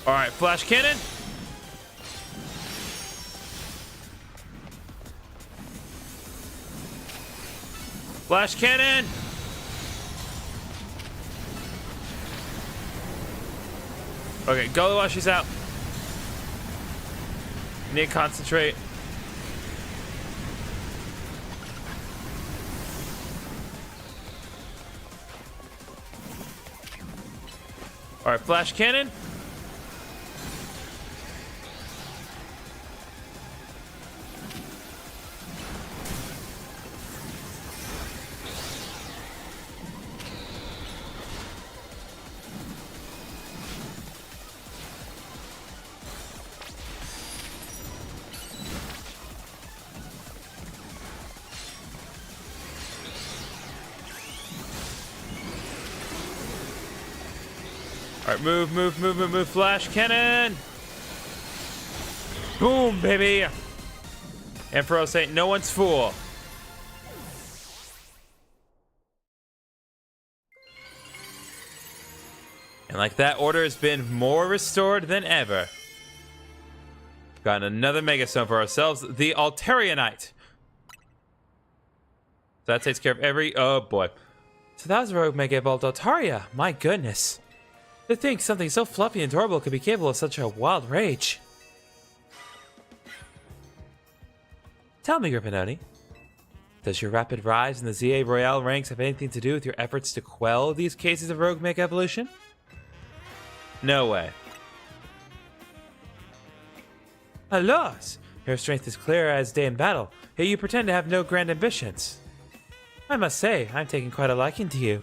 Alright, Flash Cannon. Flash Cannon! Okay, Gully Wash is out. Need to concentrate. Alright, Flash Cannon. Alright, move, Flash Cannon! Boom, baby! Ampharos ain't no one's fool. And like that, order has been more restored than ever. Got another Mega Stone for ourselves, the Altarionite. So that takes care of every... Oh, boy. So that was a rogue Mega Evolved Altaria. My goodness. To think something so fluffy and adorable could be capable of such a wild rage. Tell me, GriffinOni, does your rapid rise in the ZA Royale ranks have anything to do with your efforts to quell these cases of rogue Mega Evolution? No way. Alas, your strength is clear as day in battle, yet you pretend to have no grand ambitions. I must say, I'm taking quite a liking to you.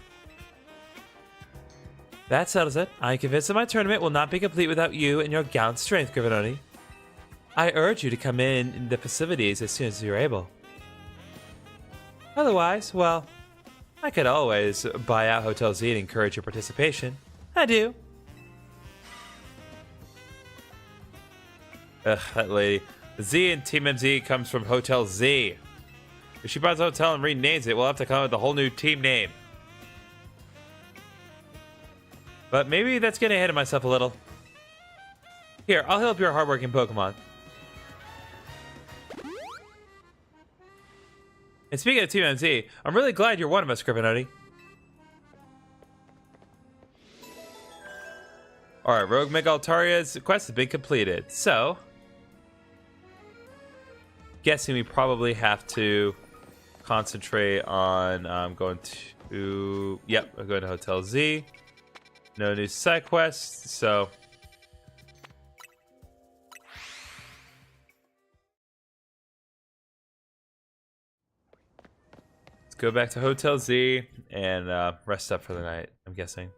That settles it. I'm convinced that my tournament will not be complete without you and your gallant strength, GriffinOni. I urge you to come in the facilities as soon as you're able. Otherwise, well, I could always buy out Hotel Z and encourage your participation. I do. Ugh, that lady. The Z in Team MZ comes from Hotel Z. If she buys a hotel and renames it, we'll have to come up with a whole new team name. But maybe that's getting ahead of myself a little. Here, I'll help your hardworking Pokemon. And speaking of Team MZ, I'm really glad you're one of us, GriffinOni. Alright, Rogue Mega Altaria's quest has been completed. So, guessing we probably have to concentrate on going to... Yep, I'm going to Hotel Z. No new side quests, so... Let's go back to Hotel Z and rest up for the night, I'm guessing.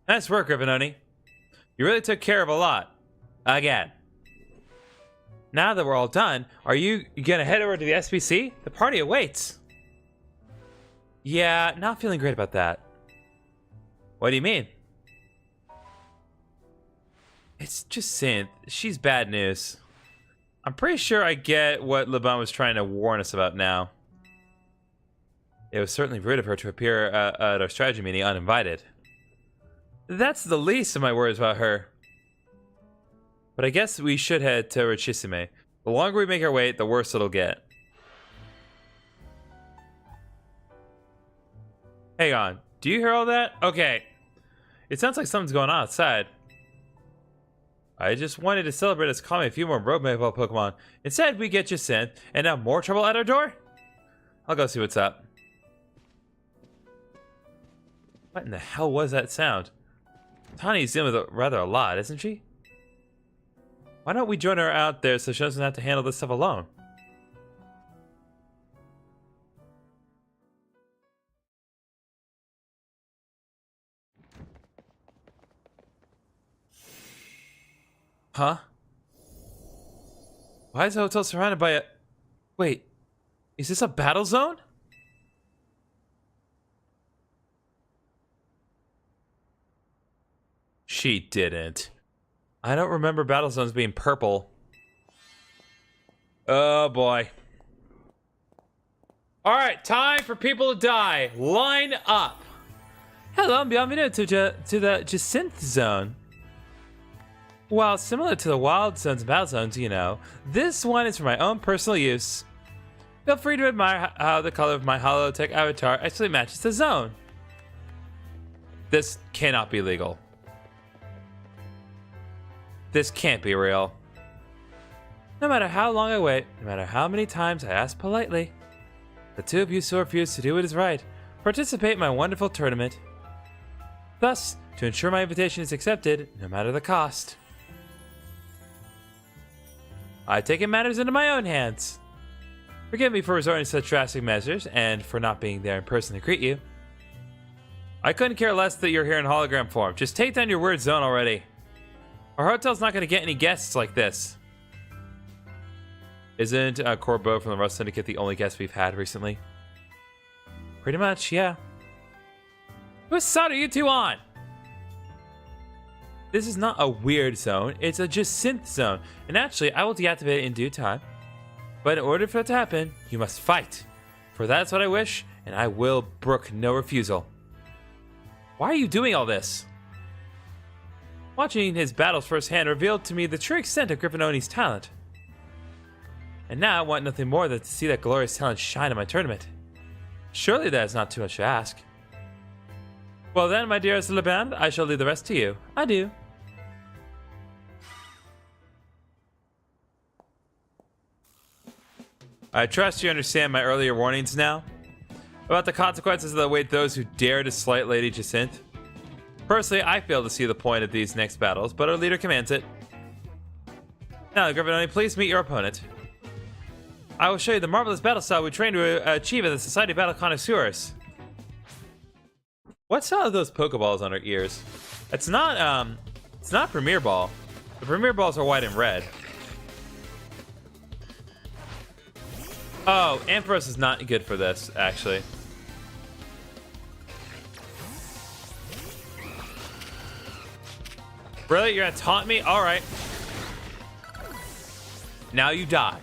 Nice work, GriffinOni. You really took care of a lot. Again. Now that we're all done, are you gonna head over to the SBC? The party awaits. Yeah, not feeling great about that. What do you mean? It's just Synth. She's bad news. I'm pretty sure I get what LeBon was trying to warn us about now. It was certainly rude of her to appear at our strategy meeting uninvited. That's the least of my worries about her. But I guess we should head to Richisime. The longer we make our wait, the worse it'll get. Hang on. Do you hear all that? Okay. It sounds like something's going on outside. I just wanted to celebrate us calming a few more road maple Pokemon. Instead, we get Jacinthe, and now more trouble at our door? I'll go see what's up. What in the hell was that sound? Tani's dealing with it rather a lot, isn't she? Why don't we join her out there so she doesn't have to handle this stuff alone? Huh? Why is the hotel surrounded by a... Wait, is this a battle zone? She didn't. I don't remember battle zones being purple. Oh boy. Alright, time for people to die. Line up. Hello and bienvenue to the Jacinthe zone. While similar to the wild zones and battle zones, you know, this one is for my own personal use. Feel free to admire how the color of my holotech avatar actually matches the zone. This cannot be legal. This can't be real. No matter how long I wait, no matter how many times I ask politely, the two of you still refuse to do what is right, participate in my wonderful tournament. Thus, to ensure my invitation is accepted, no matter the cost, I've taken matters into my own hands. Forgive me for resorting to such drastic measures, and for not being there in person to greet you. I couldn't care less that you're here in hologram form. Just take down your word zone already. Our hotel's not going to get any guests like this. Isn't Corbeau from the Rust Syndicate the only guest we've had recently? Pretty much, yeah. Whose side are you two on? This is not a weird zone, it's a Jacinthe zone. And actually, I will deactivate it in due time. But in order for that to happen, you must fight. For that's what I wish, and I will brook no refusal. Why are you doing all this? Watching his battles firsthand revealed to me the true extent of GriffinOni's talent. And now I want nothing more than to see that glorious talent shine in my tournament. Surely that is not too much to ask. Well then, my dearest LeBand, I shall leave the rest to you. Adieu. I trust you understand my earlier warnings now about the consequences that await those who dare to slight Lady Jacinthe. Personally, I fail to see the point of these next battles, but our leader commands it. Now, GriffinOni, please meet your opponent. I will show you the marvelous battle style we trained to achieve at the Society of Battle Connoisseurs. What's all of those Pokeballs on our ears? It's not Premier Ball. The Premier Balls are white and red. Oh, Ampharos is not good for this, actually. Really? You're gonna taunt me? Alright. Now you die.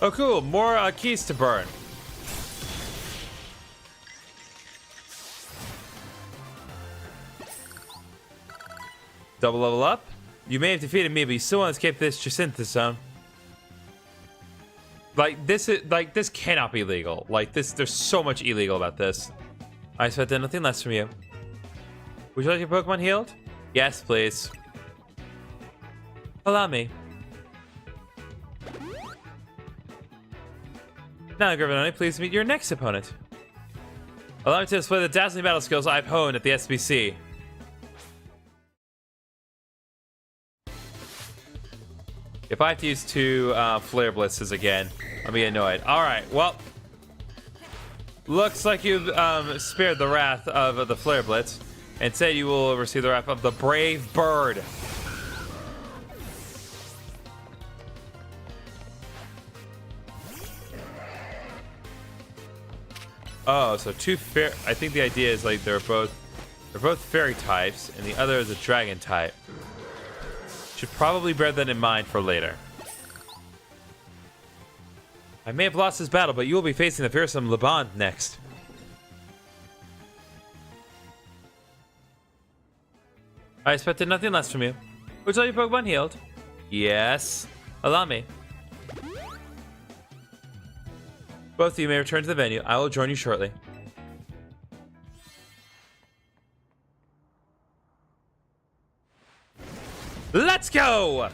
Oh cool, more keys to burn. Double level up. You may have defeated me, but you still want to escape this Jacinthe zone. This cannot be legal. Like this, there's so much illegal about this. I expected nothing less from you. Would you like your Pokemon healed? Yes, please. Allow me. Now, GriffinOni, please meet your next opponent. Allow me to display the dazzling battle skills I've honed at the SBC. If I have to use two Flare Blitzes again, I'll be annoyed. Alright, well. Looks like you've spared the wrath of the Flare Blitz. And said you will receive the wrath of the Brave Bird. Oh, so two fair. I think the idea is like they're both fairy types, and the other is a dragon type. Should probably bear that in mind for later. I may have lost this battle, but you will be facing the fearsome Laban next. I expected nothing less from you. Was all your Pokemon healed? Yes. Allow me. Both of you may return to the venue. I will join you shortly. Let's go!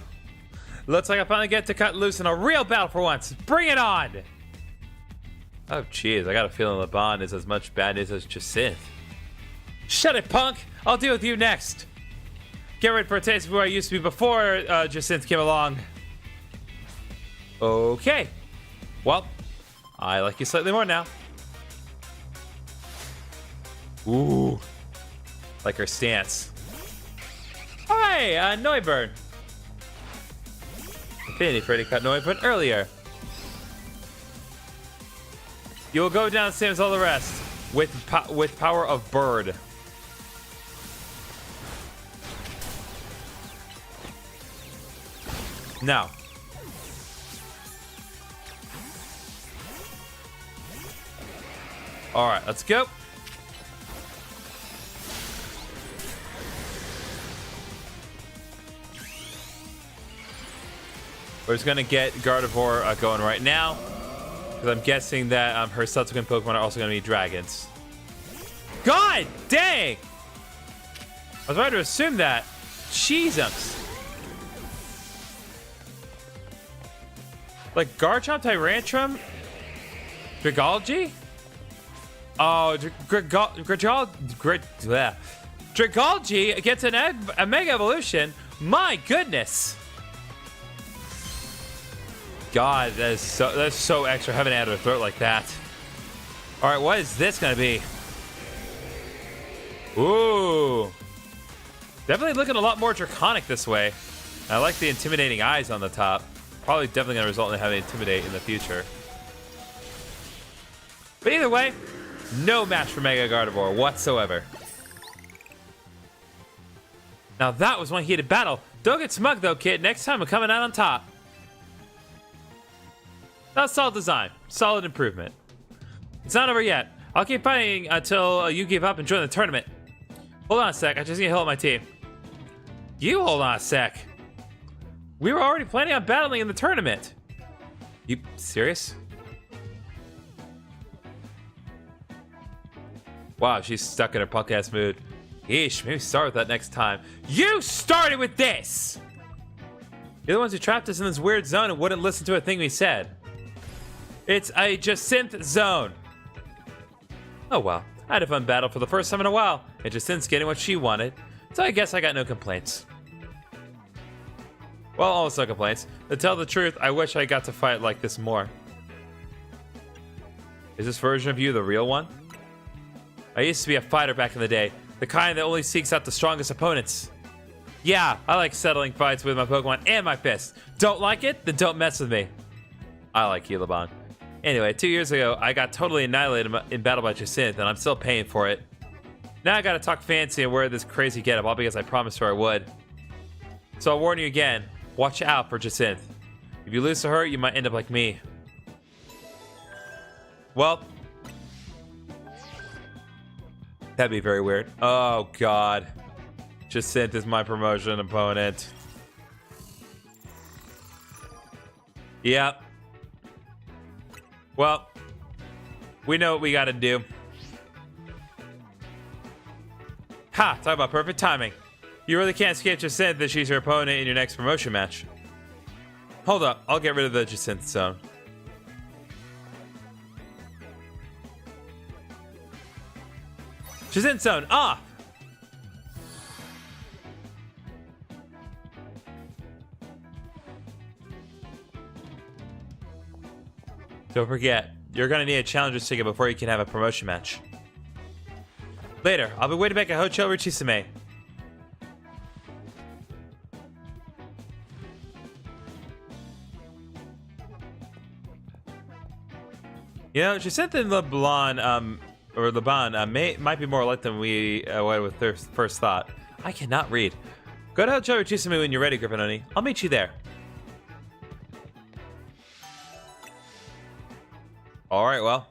Looks like I finally get to cut loose in a real battle for once. Bring it on! Oh, jeez. I got a feeling Laban is as much bad news as Jacinth. Shut it, punk! I'll deal with you next. Get ready for a taste of who I used to be before Jacinth came along. Okay. Well, I like you slightly more now. Ooh. Like her stance. Hey, Noiburn. Infinity Freddy cut Noiburn earlier. You will go down the same as all the rest, with power of bird. Now. All right, let's go. We're just gonna get Gardevoir going right now, because I'm guessing that her subsequent Pokemon are also gonna be dragons. God dang! I was about to assume that. Jesus. Like Garchomp, Tyrantrum, Dragalge? Oh, Dragalge gets a Mega Evolution. My goodness. God, that's so extra. Having it out of her throat like that. All right, what is this gonna be? Ooh, definitely looking a lot more draconic this way. I like the intimidating eyes on the top. Probably definitely gonna result in having Intimidate in the future. But either way, no match for Mega Gardevoir whatsoever. Now that was one heated battle. Don't get smug though, kid. Next time I'm coming out on top. That's solid design. Solid improvement. It's not over yet. I'll keep fighting until you give up and join the tournament. Hold on a sec. I just need to heal up my team. You hold on a sec. We were already planning on battling in the tournament. You serious? Wow, she's stuck in her punk-ass mood. Yeesh, maybe start with that next time. You started with this! You're the ones who trapped us in this weird zone and wouldn't listen to a thing we said. It's a Jacinth zone. Oh well, I had a fun battle for the first time in a while, and Jacinth's getting what she wanted, so I guess I got no complaints. Well, almost no complaints. To tell the truth, I wish I got to fight like this more. Is this version of you the real one? I used to be a fighter back in the day, the kind that only seeks out the strongest opponents. Yeah, I like settling fights with my Pokemon and my fists. Don't like it? Then don't mess with me. I like you, Laban. Anyway, 2 years ago, I got totally annihilated in battle by Jacinth, and I'm still paying for it. Now I gotta talk fancy and wear this crazy getup, all because I promised her I would. So I'll warn you again, watch out for Jacinth. If you lose to her, you might end up like me. Well, that'd be very weird. Oh, God. Jacinth is my promotion opponent. Yep. Well, we know what we gotta do. Ha! Talk about perfect timing. You really can't skip Jacinth if she's your opponent in your next promotion match. Hold up, I'll get rid of the Jacinth zone. Jacinth zone, off! Don't forget, you're gonna need a challenger's ticket before you can have a promotion match. Later, I'll be waiting back at Hotel Richisime. You know, she said that LeBlanc, or Laban, might be more alike than we were with first thought. I cannot read. Go to Joe Chisame when you're ready, GriffinOni. I'll meet you there. Alright, well.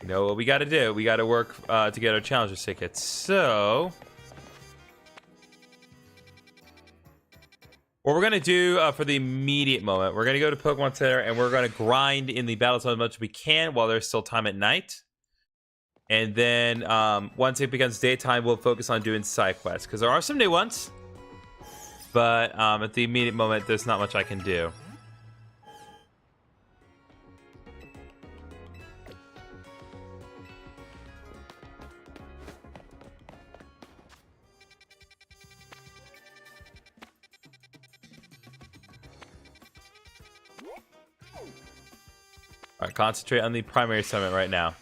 You know what we gotta do. We gotta work to get our Challenger's tickets. So... what we're going to do for the immediate moment, we're going to go to Pokemon Center and we're going to grind in the battles as much as we can while there's still time at night. And then once it becomes daytime, we'll focus on doing side quests. Because there are some new ones. But at the immediate moment, there's not much I can do. All right, concentrate on the primary summit right now.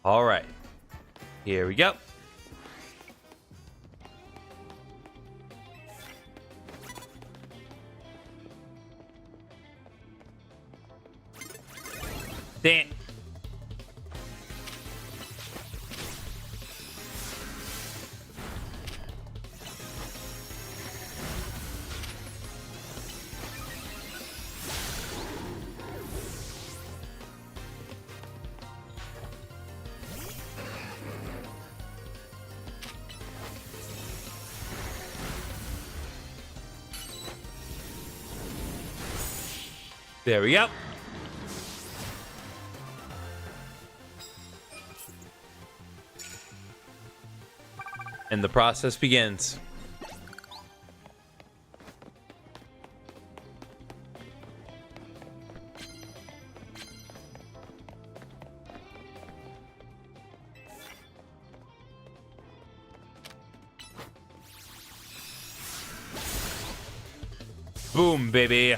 All right, here we go. Damn. There we go. And the process begins. Boom, baby.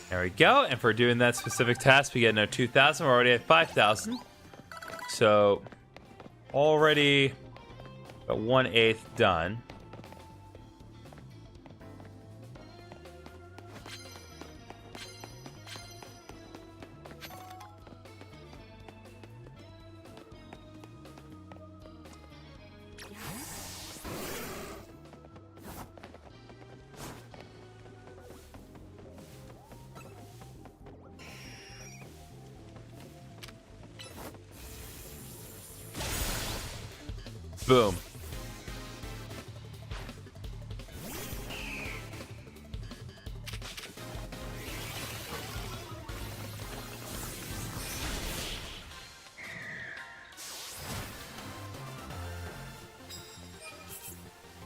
There we go, and for doing that specific task, we get another 2,000. We're already at 5,000. So, already about 1/8 done. Boom.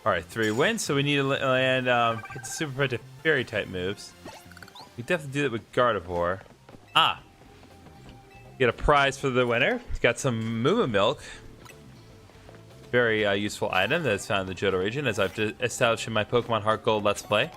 All right, 3 wins, so we need to land hit the super effective fairy type moves. We definitely do that with Gardevoir. Ah, get a prize for the winner. Got some Moo Milk. Very useful item that's found in the Johto region, as I've established in my Pokemon Heart Gold Let's Play.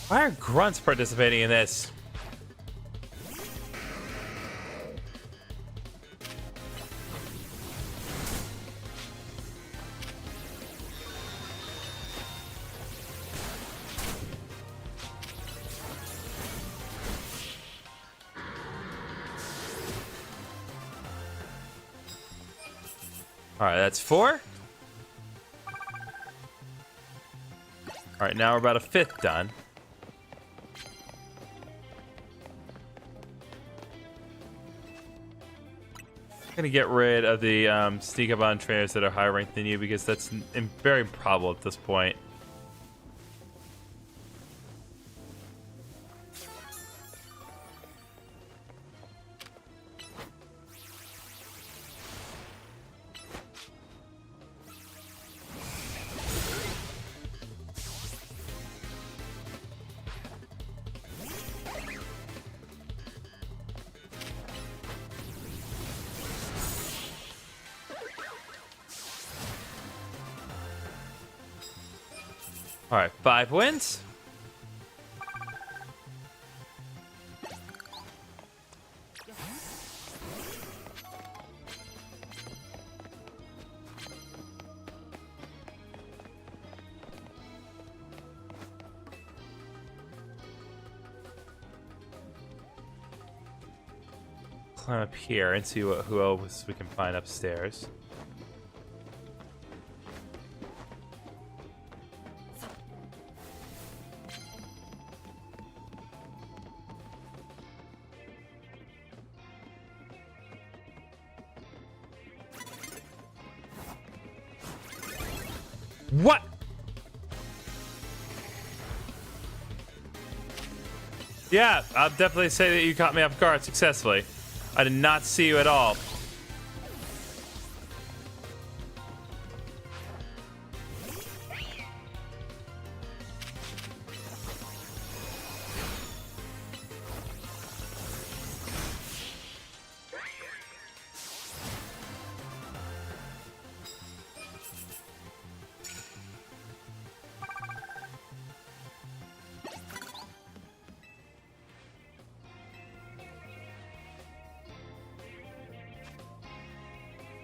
Why are grunts participating in this? All right, that's 4. All right, now we're about a 5th done. gonna get rid of the sneak up on trainers that are higher ranked than you because that's very improbable at this point. All right, 5 wins. Climb up here and see who else we can find upstairs. What? Yeah, I'll definitely say that you caught me off guard successfully. I did not see you at all.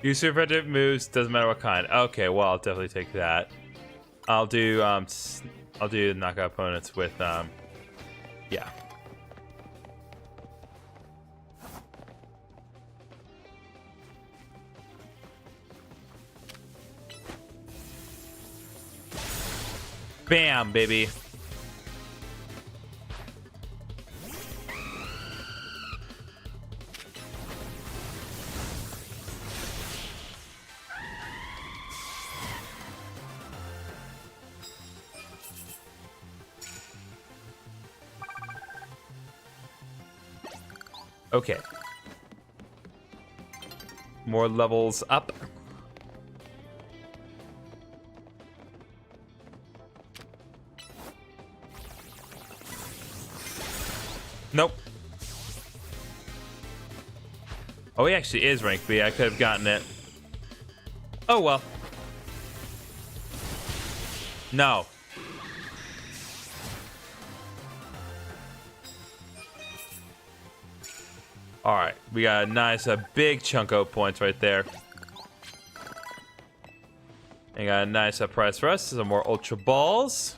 Use superficial moves, doesn't matter what kind. Okay, well, I'll definitely take that. I'll do knockout opponents with yeah. Bam, baby. Okay. More levels up. Nope. Oh, he actually is rank B. I could have gotten it. Oh, well. No. All right, we got a nice, big chunk of points right there. And got a nice prize for us. Some more Ultra Balls.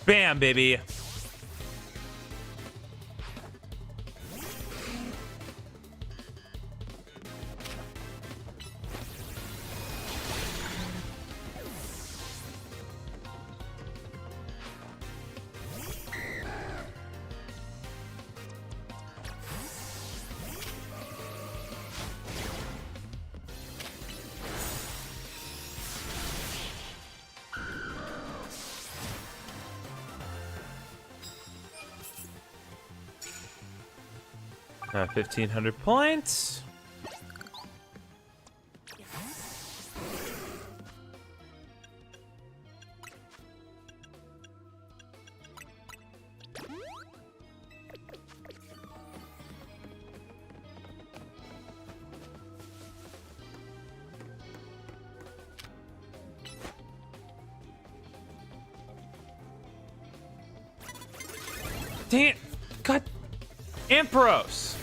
Bam, baby. Now 1,500 points. Dang it! God, Ampharos!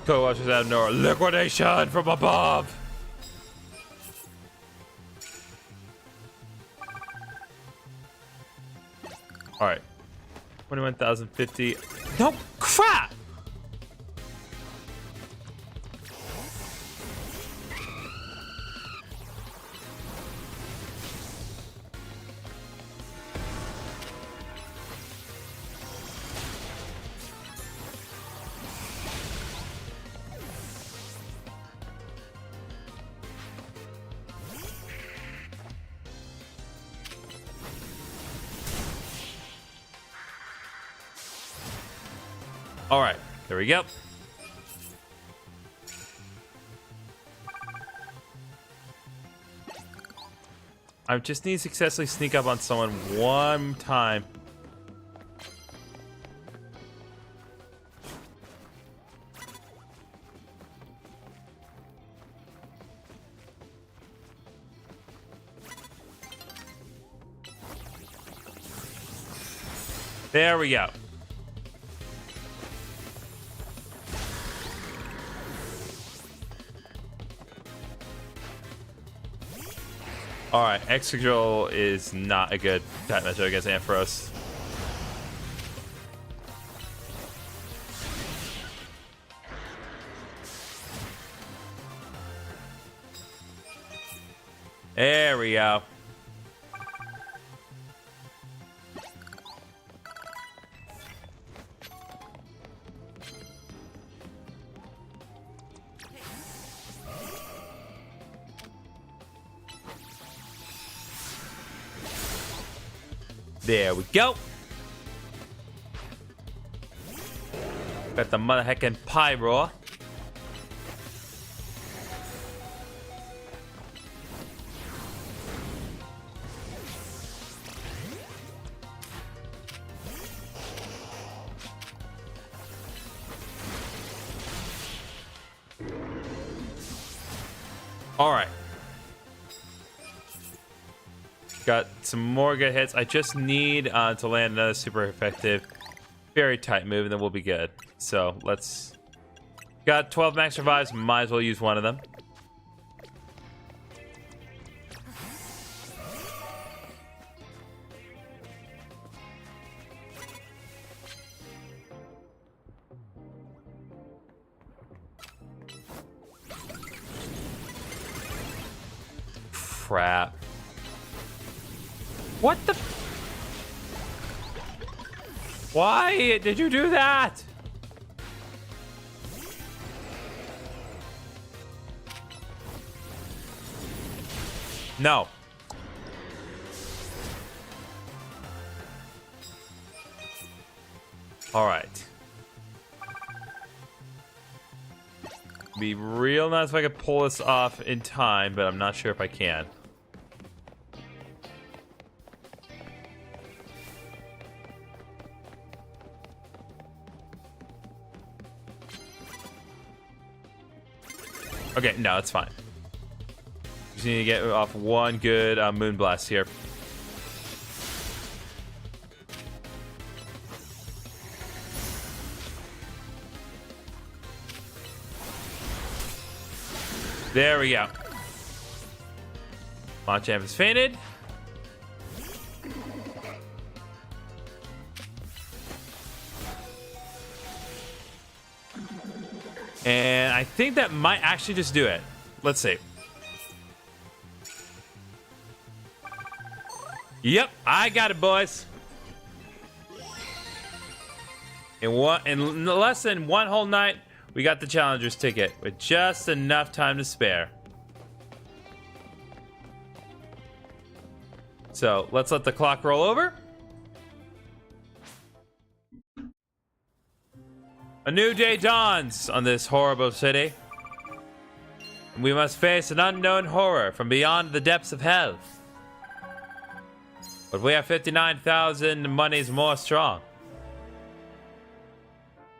Co-watchers out of nowhere. Liquidation from above. All right. 21,050. No crap. All right, there we go. I just need to successfully sneak up on someone one time. There we go. Alright, Excadrill is not a good type matchup against Ampharos. There we go. There we go. Got the mother heckin' Pyro. All right. Got some more good hits. I just need to land another super effective, very tight move, and then we'll be good. So let's... Got 12 max revives. Might as well use one of them. Crap. What the? Why did you do that? No. All right. Be real nice if I could pull this off in time, but I'm not sure if I can. Okay, no, it's fine. Just need to get off one good Moonblast here. There we go. Machamp has fainted. And I think that might actually just do it. Let's see. Yep, I got it, boys. In less than one whole night, we got the Challenger's ticket with just enough time to spare. So let's let the clock roll over. A new day dawns on this horrible city. We must face an unknown horror from beyond the depths of hell. But we have 59,000 monies more strong.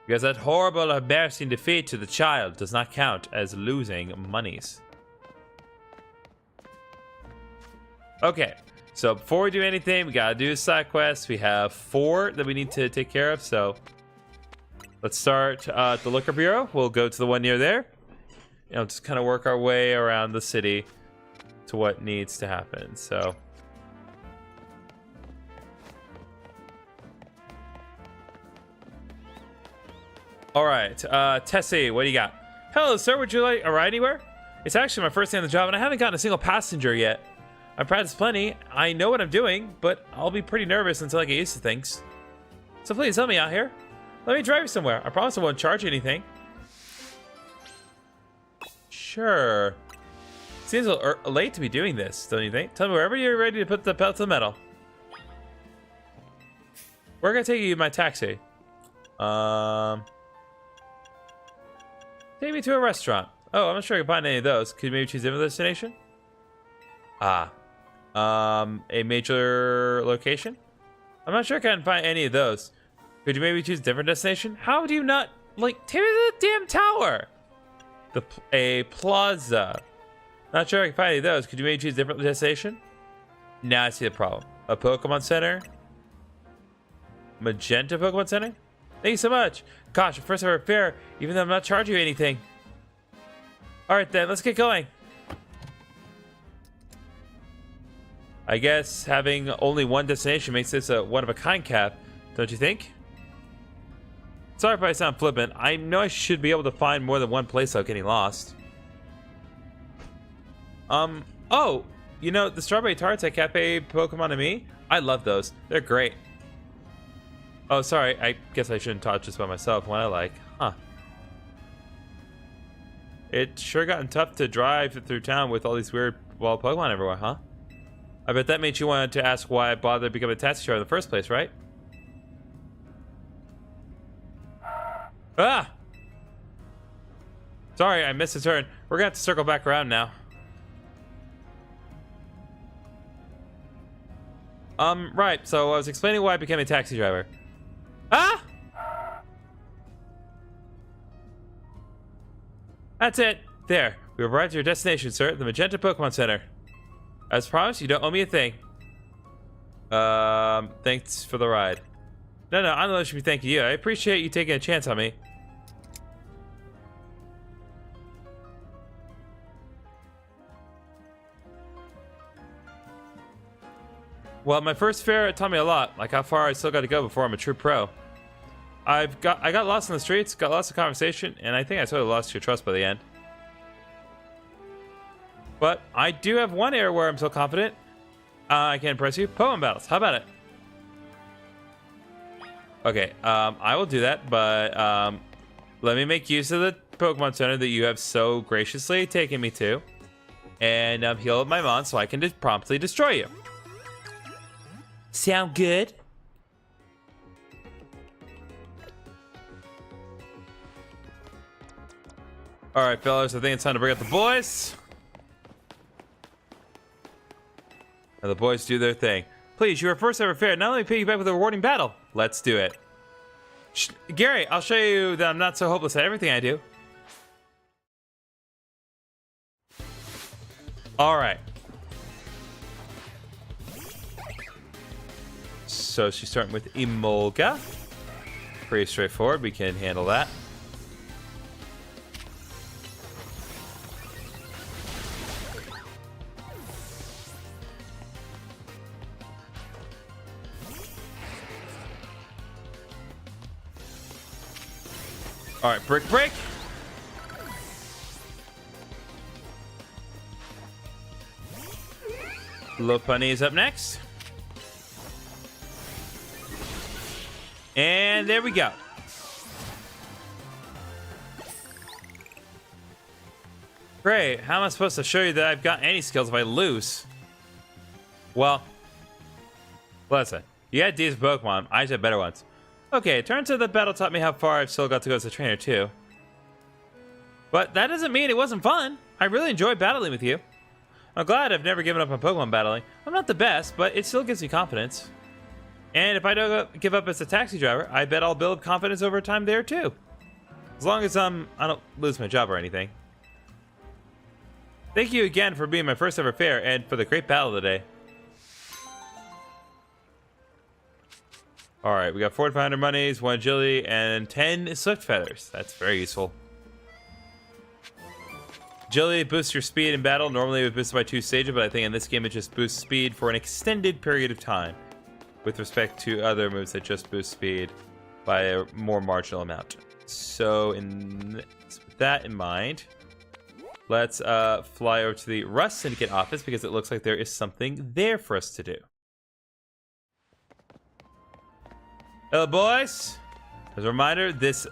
Because that horrible, embarrassing defeat to the child does not count as losing monies. Okay, so before we do anything, we gotta do a side quest. We have 4 that we need to take care of, so Let's start at the Liquor Bureau. We'll go to the one near there. You know, just kind of work our way around the city to what needs to happen. So, all right, Tessie, what do you got? Hello, sir. Would you like a ride anywhere? It's actually my first day on the job, and I haven't gotten a single passenger yet. I practiced plenty. I know what I'm doing, but I'll be pretty nervous until I get used to things. So please help me out here. Let me drive you somewhere. I promise I won't charge you anything. Sure. Seems a little late to be doing this, don't you think? Tell me wherever you're ready to put the pedal to the metal. Where can I take you in my taxi? Take me to a restaurant. Oh, I'm not sure I can find any of those. Could you maybe choose a different destination? A major location? I'm not sure I can find any of those. Could you maybe choose a different destination? How do you not, like, take me to the damn tower? A plaza. Not sure I can find any of those. Could you maybe choose a different destination? Now I see the problem. A Pokemon Center? Magenta Pokemon Center? Thank you so much. Gosh, first ever fare, even though I'm not charging you anything. Alright then, let's get going. I guess having only one destination makes this a one-of-a-kind cab, don't you think? Sorry if I sound flippant. I know I should be able to find more than one place without getting lost. Oh, you know, the strawberry tarts at Cafe Pokemon and Me? I love those. They're great. Oh, sorry. I guess I shouldn't talk just about myself when I like. Huh. It's sure gotten tough to drive through town with all these weird wild Pokemon everywhere, huh? I bet that made you want to ask why I bothered becoming a taxi driver in the first place, right? Ah! Sorry, I missed a turn. We're gonna have to circle back around now. Right, so I was explaining why I became a taxi driver. Ah! That's it. There. We arrived at your destination, sir, the Magenta Pokemon Center. As promised, you don't owe me a thing. Thanks for the ride. No, I'm the one who should be thanking you. I appreciate you taking a chance on me. Well, my first fare taught me a lot, like how far I still got to go before I'm a true pro. I got lost in the streets, got lots of conversation, and I think I sort of lost your trust by the end. But I do have one area where I'm so confident I can impress you. Pokemon battles. How about it? Okay, I will do that, but let me make use of the Pokemon Center that you have so graciously taken me to, and heal up my mon so I can just promptly destroy you. Sound good? All right, fellas, I think it's time to bring out the boys. And the boys do their thing. Please, you were first ever fair. Now let me pay you back with a rewarding battle. Let's do it. Gary, I'll show you that I'm not so hopeless at everything I do. All right. So she's starting with Emolga. Pretty straightforward. We can handle that. All right, break. Lopunny is up next. And there we go. Great. How am I supposed to show you that I've got any skills if I lose? Well, listen. You had decent Pokemon. I just had better ones. Okay, it turns out the battle taught me how far I've still got to go as a trainer, too. But that doesn't mean it wasn't fun. I really enjoyed battling with you. I'm glad I've never given up on Pokemon battling. I'm not the best, but it still gives me confidence. And if I don't give up as a taxi driver, I bet I'll build confidence over time there, too. As long as I don't lose my job or anything. Thank you again for being my first ever fare and for the great battle today. All right, we got 4,500 monies, 1 agility, and 10 swift feathers. That's very useful. Agility boosts your speed in battle. Normally it would boost by 2 stages, but I think in this game it just boosts speed for an extended period of time, with respect to other moves that just boost speed by a more marginal amount. So with that in mind, let's fly over to the Rust Syndicate office because it looks like there is something there for us to do. Hello, boys. As a reminder, this...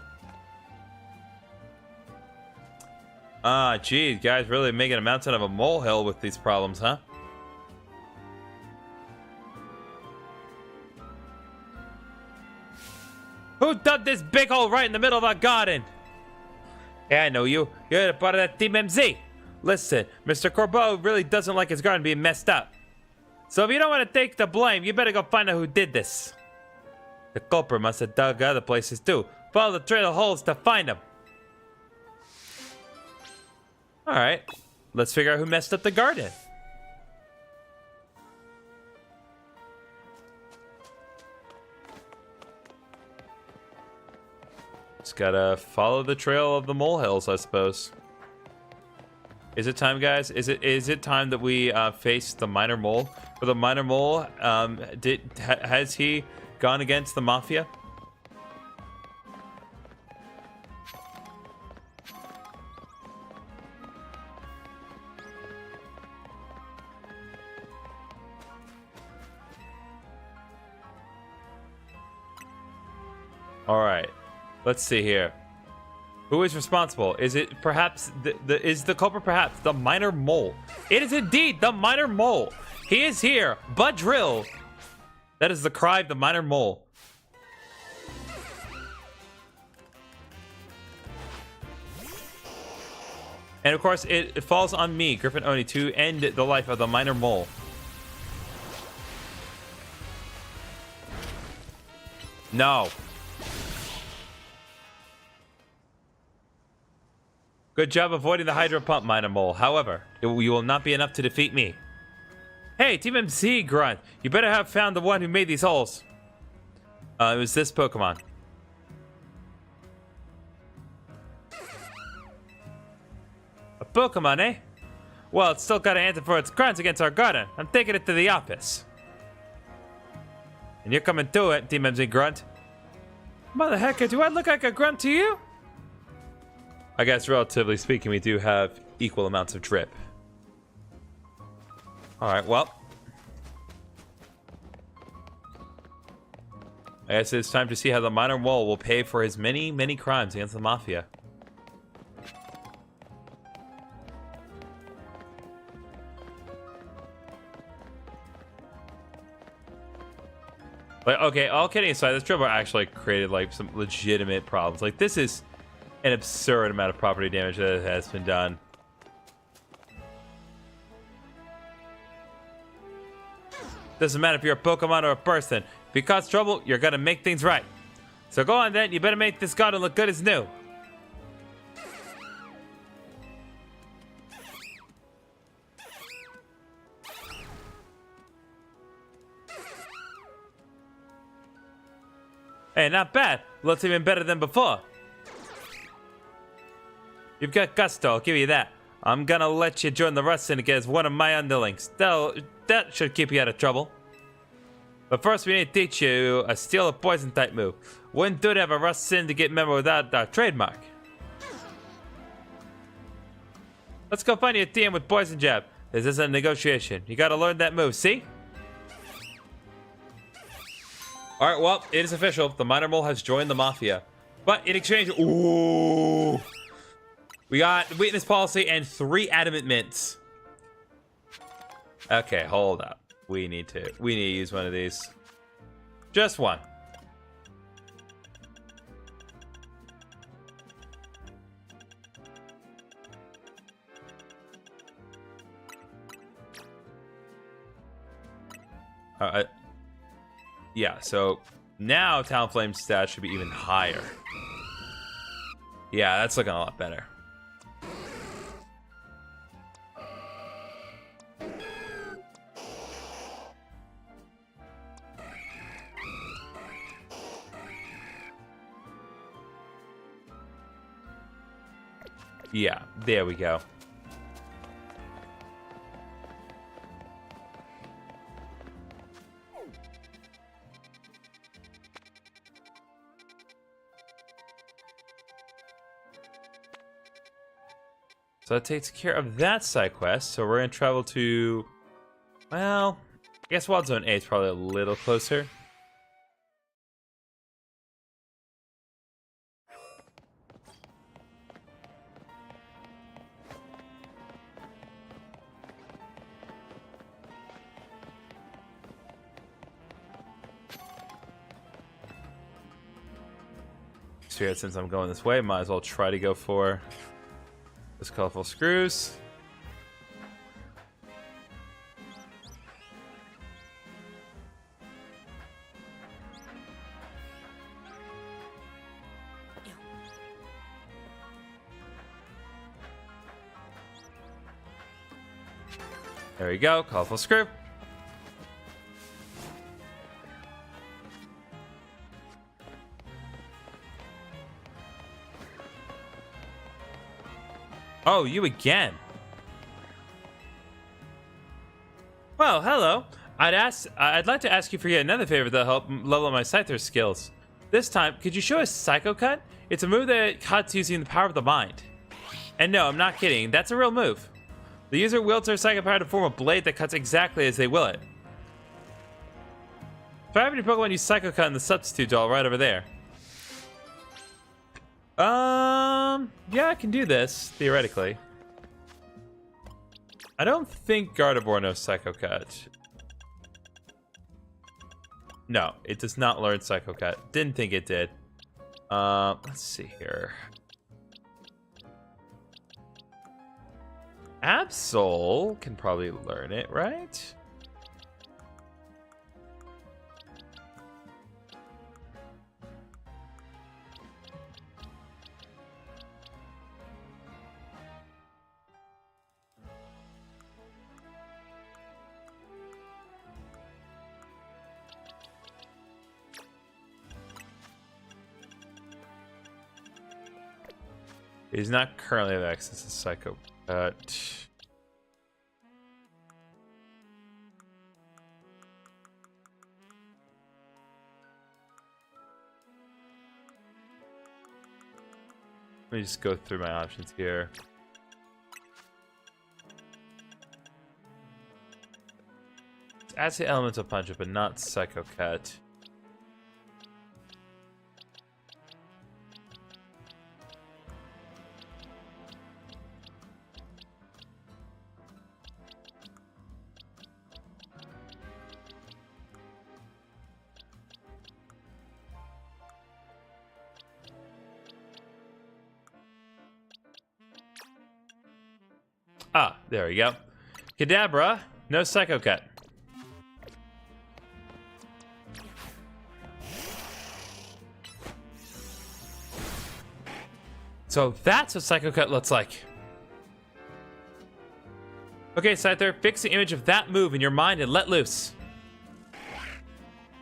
geez, guys, really making a mountain of a molehill with these problems, huh? Who dug this big hole right in the middle of our garden? Yeah, I know you. You're a part of that Team MZ. Listen, Mr. Corbeau really doesn't like his garden being messed up. So if you don't want to take the blame, you better go find out who did this. The culprit must have dug other places too. Follow the trail of holes to find him. Alright, let's figure out who messed up the garden. Just gotta follow the trail of the molehills, I suppose. Is it time, guys? Is it time that we face the minor mole? For the minor mole, has he gone against the mafia? All right, let's see here. Who is responsible? Is it perhaps is the culprit perhaps the minor mole? It is indeed the minor mole. He is here, but drill. That is the cry of the minor mole. And of course, it falls on me, GriffinOni, to end the life of the minor mole. No. Good job avoiding the hydro pump, minor mole. However, you will not be enough to defeat me. Hey, Team MC Grunt, you better have found the one who made these holes. It was this Pokemon. A Pokemon, eh? Well, it's still got to answer for its crimes against our garden. I'm taking it to the office. And you're coming to it, Team MC Grunt. Mother hecker, do I look like a grunt to you? I guess, relatively speaking, we do have equal amounts of drip. Alright, well. I guess it's time to see how the minor mole will pay for his many, many crimes against the mafia. Like, okay, all kidding aside, this dribble actually created, like, some legitimate problems. Like, this is an absurd amount of property damage that has been done. Doesn't matter if you're a Pokemon or a person. If you cause trouble, you're gonna make things right. So go on then, you better make this garden look good as new. Hey, not bad. Looks even better than before. You've got gusto, I'll give you that. I'm gonna let you join the Rust Syndicate as one of my underlings. That should keep you out of trouble. But first we need to teach you a Steel or Poison type move. Wouldn't do to have a Rust Syndicate member without our trademark. Let's go find you a team with Poison Jab. This isn't a negotiation. You gotta learn that move, see? Alright, well, it is official. The minor mole has joined the mafia. But in exchange... Ooh! We got witness policy and 3 adamant mints. Okay, hold up. We need to use one of these. Just one. Yeah, so now Talonflame's stats should be even higher. Yeah, that's looking a lot better. Yeah, there we go. So that takes care of that side quest. So we're going to travel to... Well, I guess Wild Zone 8 is probably a little closer. So since I'm going this way, might as well try to go for those colorful screws. There we go, colorful screw. Oh, you again. Well, hello. I'd like to ask you for yet another favor that'll help level my Scyther skills. This time, could you show us Psycho Cut? It's a move that cuts using the power of the mind. And no, I'm not kidding. That's a real move. The user wields their psychic power to form a blade that cuts exactly as they will it. So I have any Pokemon use Psycho Cut in the substitute doll right over there. Yeah, I can do this, theoretically. I don't think Gardevoir knows Psycho Cut. No, it does not learn Psycho Cut. Didn't think it did. Let's see here. Absol can probably learn it, right? He's not currently have access to Psycho Cut. Let me just go through my options here. It's actually Elemental Punch, but not Psycho Cut. Ah, there we go. Kadabra, no Psycho Cut. So that's what Psycho Cut looks like. Okay, Scyther, fix the image of that move in your mind and let loose.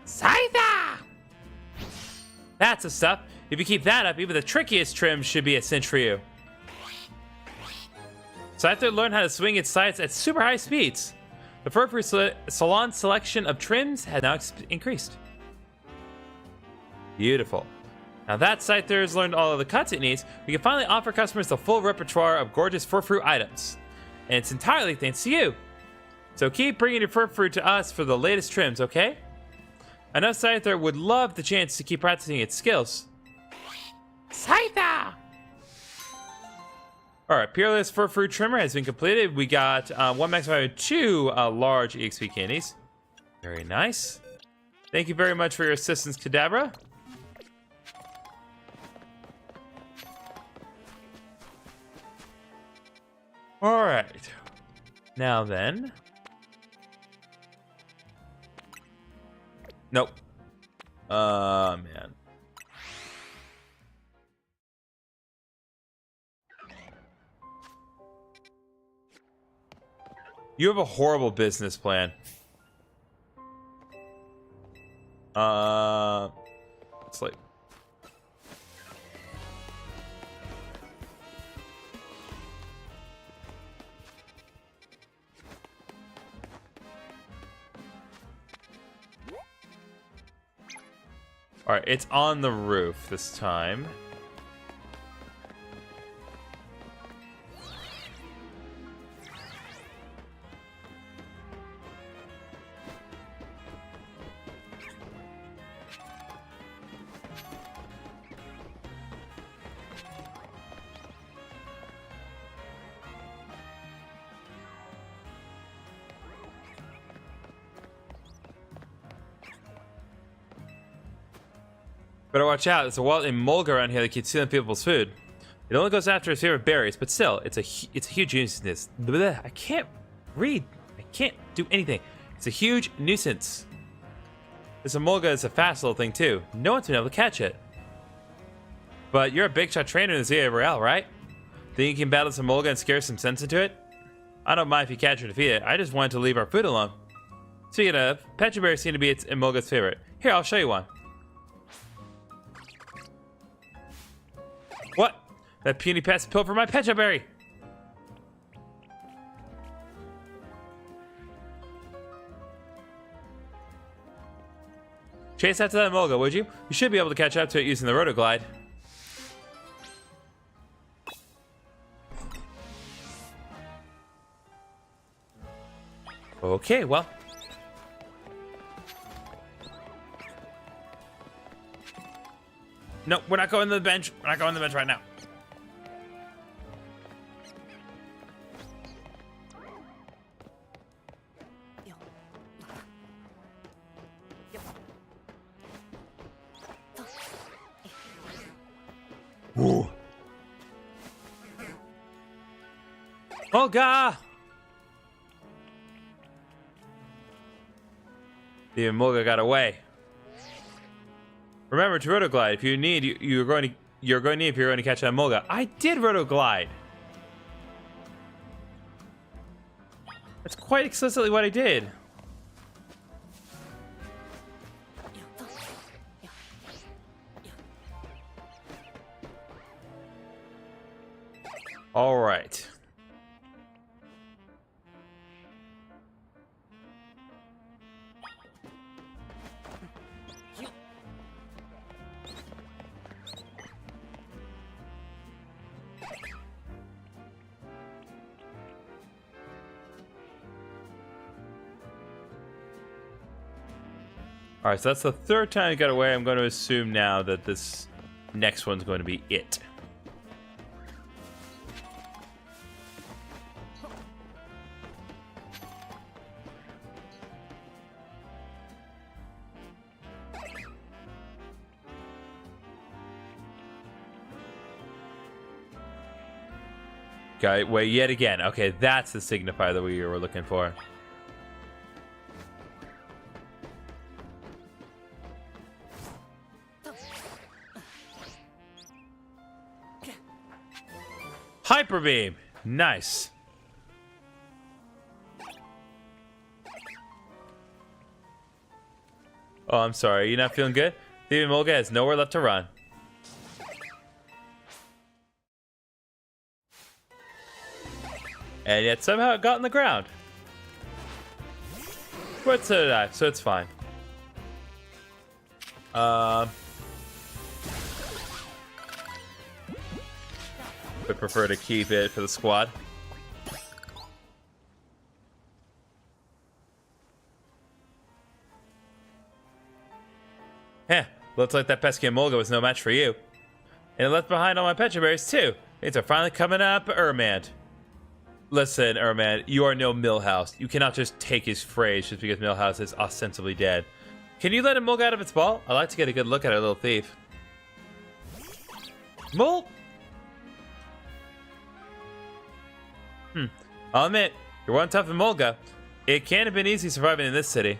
Scyther! That's the stuff. If you keep that up, even the trickiest trims should be a cinch for you. Scyther learned how to swing its sights at super high speeds. The Furfrou Salon selection of trims has now increased. Beautiful. Now that Scyther has learned all of the cuts it needs, we can finally offer customers the full repertoire of gorgeous Furfrou items. And it's entirely thanks to you. So keep bringing your Furfrou to us for the latest trims, okay? I know Scyther would love the chance to keep practicing its skills. Scyther! Alright, Peerless Furfrou Trimmer has been completed. We got one maximum of 2 large EXP candies. Very nice. Thank you very much for your assistance, Kadabra. Alright. Now then. Nope. Man. You have a horrible business plan. It's like... Alright, it's on the roof this time. Better watch out. There's a wild emolga around here that keeps stealing people's food. It only goes after his favorite berries, but still, it's a huge nuisance. Blech, I can't read. I can't do anything. It's a huge nuisance. This emolga is a fast little thing too. No one's been able to catch it. But you're a big shot trainer in the Zia Real, right? Think you can battle this emolga and scare some sense into it? I don't mind if you catch or defeat it. I just wanted to leave our food alone. Speaking of, Petra berries seem to be its emolga's favorite. Here, I'll show you one. What? That puny pest pilfered my Petra berry. Chase after that emolga, would you? You should be able to catch up to it using the rotoglide. Okay, well. No, we're not going to the bench. We're not going to the bench right now. Ooh. Olga! The emolga got away. Remember to rotoglide if you need. You're going to need if you're going to catch an emolga. I did rotoglide. That's quite explicitly what I did. All right. All right, so that's the third time it got away. I'm going to assume now that this next one's going to be it. Got away yet again. Okay, that's the signifier that we were looking for. Hyper beam, nice. Oh, I'm sorry. You're not feeling good? The emolga has nowhere left to run. And yet somehow it got on the ground. But so did I, so it's fine. Would prefer to keep it for the squad. Heh, looks like that pesky emolga was no match for you. And it left behind all my Petra berries too. Things are finally coming up, Ermand. Listen, Ermand, you are no Millhouse. You cannot just take his phrase just because Millhouse is ostensibly dead. Can you let a emolga out of its ball? I'd like to get a good look at our little thief. Mole? I'll admit, you're one tough emolga. It can't have been easy surviving in this city.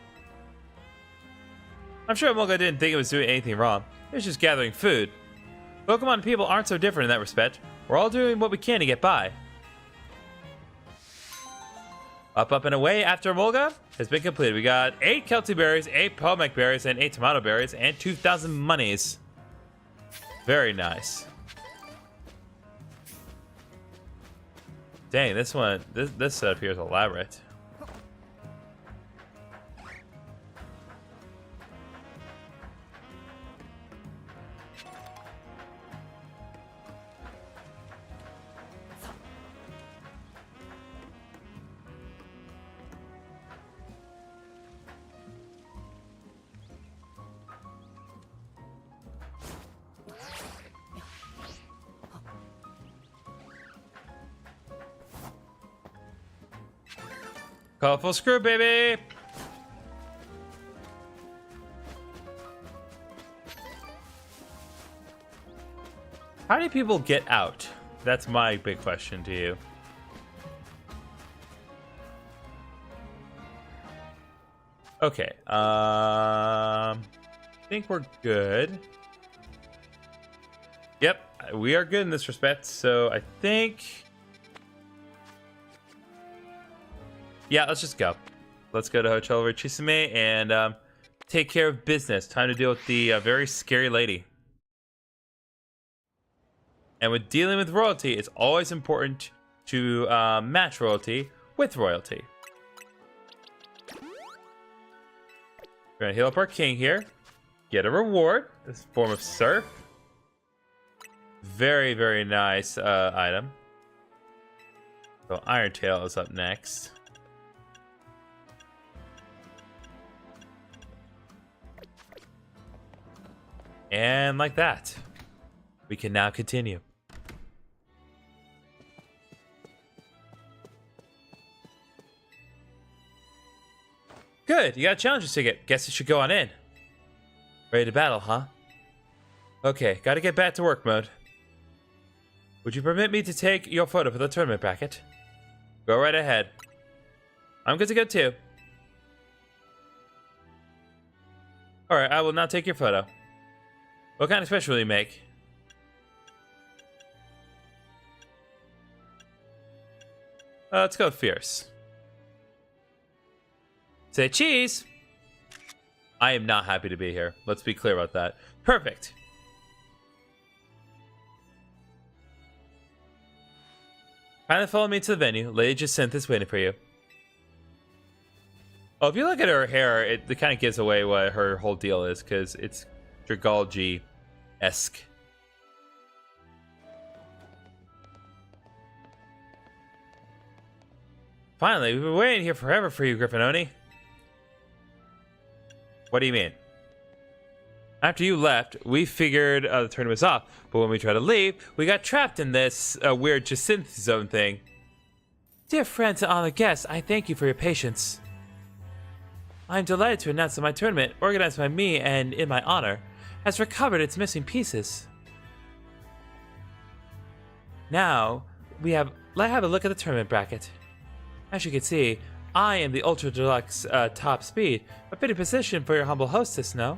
I'm sure emolga didn't think it was doing anything wrong. It was just gathering food. Pokemon and people aren't so different in that respect. We're all doing what we can to get by. Up, and away after emolga has been completed. We got 8 Kelty berries, 8 Pomek berries, and 8 tomato berries, and 2,000 monies. Very nice. Dang, this one, this setup here is elaborate. Colorful screw, baby. How do people get out? That's my big question to you. Okay. I think we're good. Yep, we are good in this respect. So I think, yeah, let's just go. Let's go to Hotel Chisame and take care of business. Time to deal with the very scary lady. And with dealing with royalty, it's always important to match royalty with royalty. We're gonna heal up our king here. Get a reward. This form of surf. Very, very nice item. So Iron Tail is up next. And like that, we can now continue. Good, you got a challenges ticket. Guess you should go on in. Ready to battle, huh? Okay, gotta get back to work mode. Would you permit me to take your photo for the tournament bracket? Go right ahead. I'm good to go too. Alright, I will now take your photo. What kind of special will you make? Let's go fierce. Say cheese! I am not happy to be here. Let's be clear about that. Perfect. Kindly follow me to the venue. Lady Jacinth is waiting for you. Oh, if you look at her hair, it kind of gives away what her whole deal is, because it's Dragalji-esque. Finally, we've been waiting here forever for you, GriffinOni. What do you mean? After you left, we figured the tournament was off, but when we tried to leave, we got trapped in this weird Jacinth zone thing. Dear friends and honored guests, I thank you for your patience. I'm delighted to announce that my tournament, organized by me and in my honor, has recovered its missing pieces. Now, let's have a look at the tournament bracket. As you can see, I am the Ultra Deluxe top speed, a fitting position for your humble hostess, no?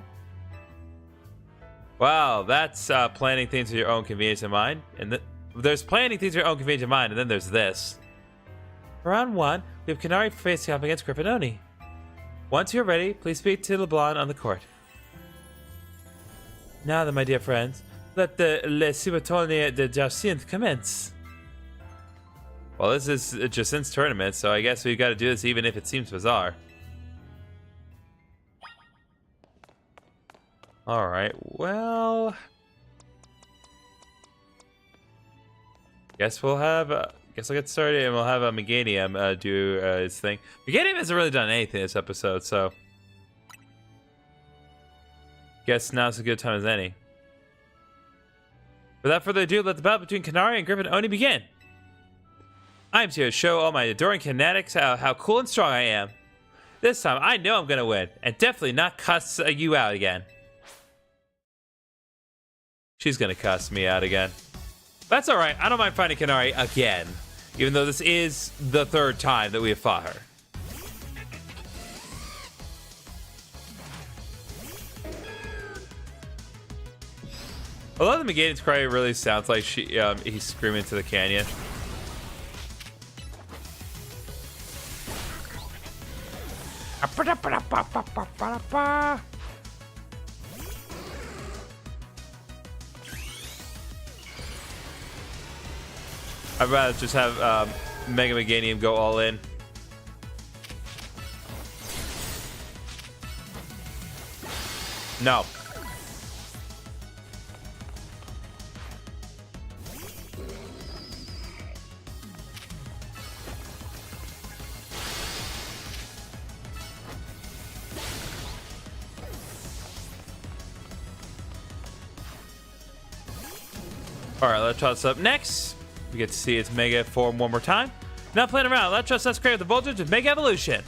Wow, that's planning things for your own convenience in mind. And there's planning things for your own convenience in mind, and then there's this. For round 1, we have Kanari facing off against GriffinOni. Once you're ready, please speak to LeBlanc on the court. Now then, my dear friends, let the Le Cibatone de Jacinthe commence. Well, this is Jacinthe's tournament, so I guess we've got to do this even if it seems bizarre. Alright, well... Guess we'll have... guess I'll get started and we'll have Meganium do his thing. Meganium hasn't really done anything this episode, so... Guess now's as good a time as any. Without further ado, let the battle between Kanari and GriffinOni begin! I'm here to show all my adoring fanatics how cool and strong I am. This time, I know I'm gonna win, and definitely not cuss you out again. She's gonna cuss me out again. That's alright, I don't mind fighting Kanari again, even though this is the 3rd time that we have fought her. Although the Meganium's cry really sounds like he's screaming to the canyon. I'd rather just have Mega Meganium go all in. No. Alright, let's toss up next. We get to see its Mega form one more time. Not playing around. Let's create the voltage with Mega Evolution.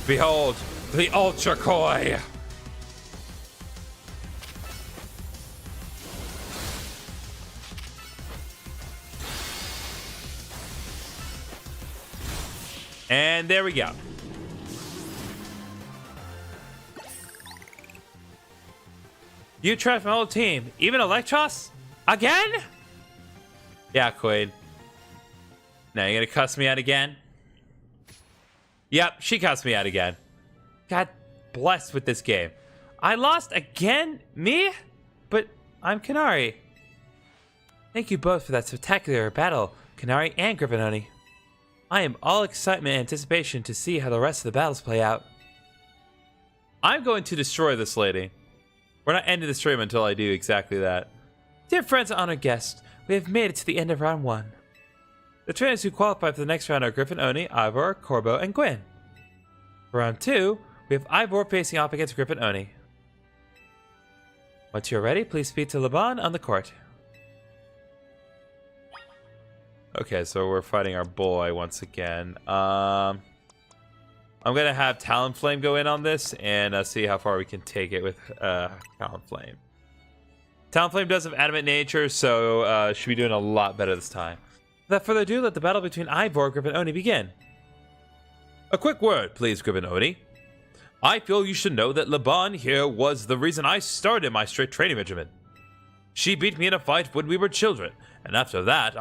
Behold, the Ultra Koi. And there we go. You trashed my whole team. Even Electros? Again? Yeah, Quaid. Now you're gonna cuss me out again? Yep, she cussed me out again. God bless with this game. I lost again? Me? But I'm Kanari. Thank you both for that spectacular battle, Kanari and GriffinOni. I am all excitement and anticipation to see how the rest of the battles play out. I'm going to destroy this lady. We're not ending the stream until I do exactly that. Dear friends and honored guests, we have made it to the end of round 1. The trainers who qualify for the next round are GriffinOni, Ivor, Corbo, and Gwyn. For round 2, we have Ivor facing off against GriffinOni. Once you're ready, please speak to Laban on the court. Okay, so we're fighting our boy once again. I'm gonna have Talonflame go in on this and see how far we can take it with Talonflame. Talonflame does have adamant nature, so should be doing a lot better this time. Without further ado, let the battle between Ivor and GriffinOni begin. A quick word, please, GriffinOni. I feel you should know that Laban here was the reason I started my strict training regimen. She beat me in a fight when we were children, and after that,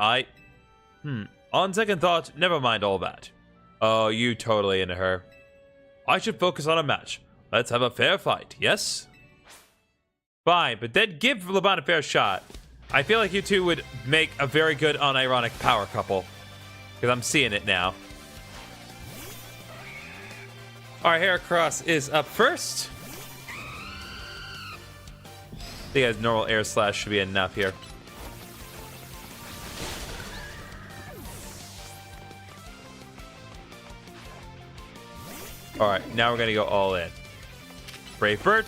on second thought, never mind all that. Oh, you totally into her. I should focus on a match. Let's have a fair fight, yes? Fine, but then give Laban a fair shot. I feel like you two would make a very good unironic power couple. Because I'm seeing it now. Alright, Heracross is up first. I think a normal air slash should be enough here. Alright, now we're going to go all in. Brave Bird.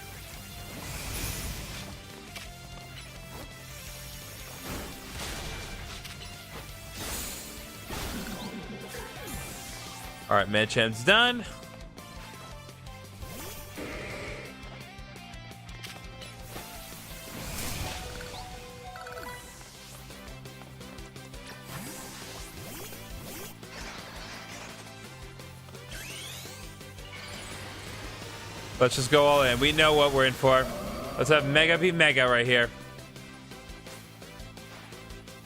Alright, Mancham's done. Let's just go all in. We know what we're in for. Let's have Mega be Mega right here.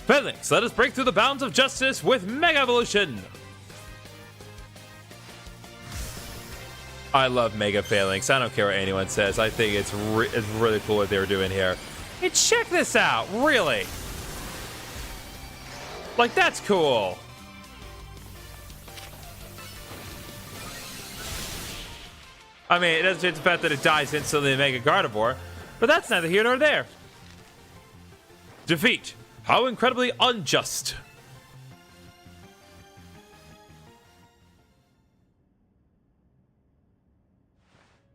Phalanx, let us break through the bounds of justice with Mega Evolution. I love Mega Phalanx. I don't care what anyone says. I think it's really cool what they were doing here. Hey, check this out. Really? Like, that's cool. I mean, it doesn't change the fact that it dies instantly in Mega Gardevoir, but that's neither here nor there. Defeat. How incredibly unjust.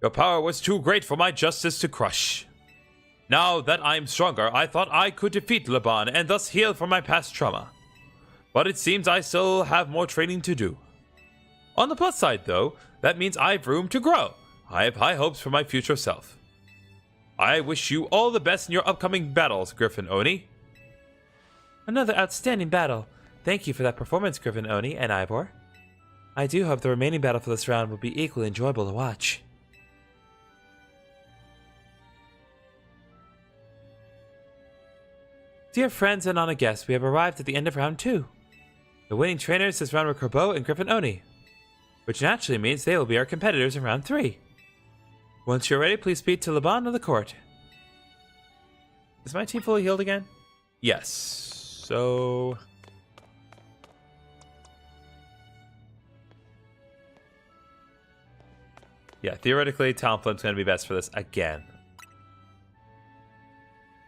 Your power was too great for my justice to crush. Now that I am stronger, I thought I could defeat Laban and thus heal from my past trauma. But it seems I still have more training to do. On the plus side, though, that means I have room to grow. I have high hopes for my future self. I wish you all the best in your upcoming battles, GriffinOni. Another outstanding battle. Thank you for that performance, GriffinOni and Ivor. I do hope the remaining battle for this round will be equally enjoyable to watch. Dear friends and honored guests, we have arrived at the end of round 2. The winning trainers this round were Corbo and GriffinOni, which naturally means they will be our competitors in round 3. Once you're ready, please speak to Laban on the court. Is my team fully healed again? Yes. So... yeah, theoretically, Talonflame's going to be best for this again.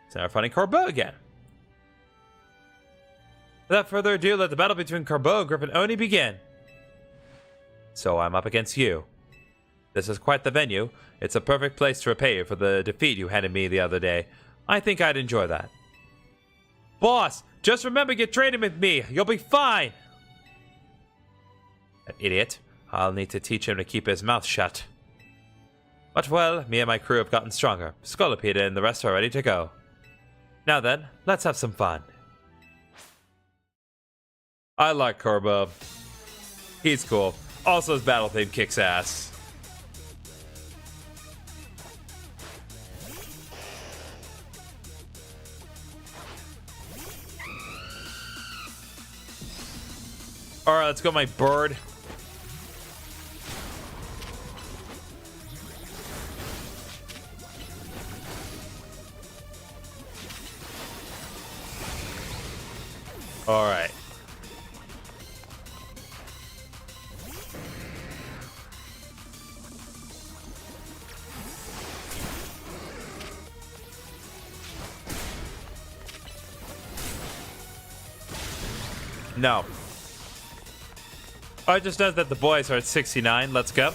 So now we're fighting Corbo again. Without further ado, let the battle between Corbo and GriffinOni begin. So I'm up against you. This is quite the venue. It's a perfect place to repay you for the defeat you handed me the other day. I think I'd enjoy that. Boss, just remember you're training with me. You'll be fine. That idiot. I'll need to teach him to keep his mouth shut. But well, me and my crew have gotten stronger. Scolopeda and the rest are ready to go. Now then, let's have some fun. I like Corbo. He's cool. Also, his battle theme kicks ass. Alright, let's go, my bird. Alright. No. I just noticed that the boys are at 69. Let's go.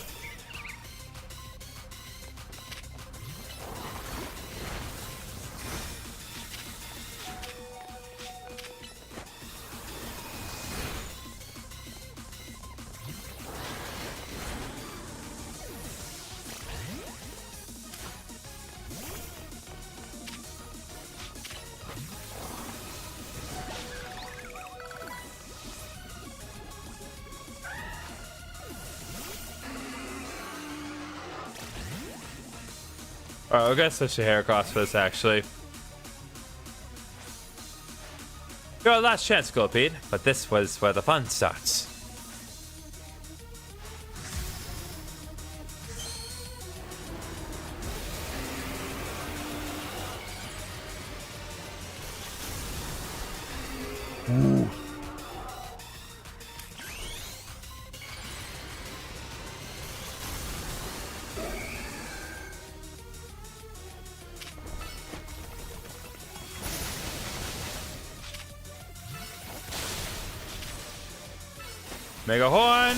Alright, we're gonna switch to Heracross for this, actually. Your last chance, Scolopede, but this was where the fun starts. Ooh. Mega Horn.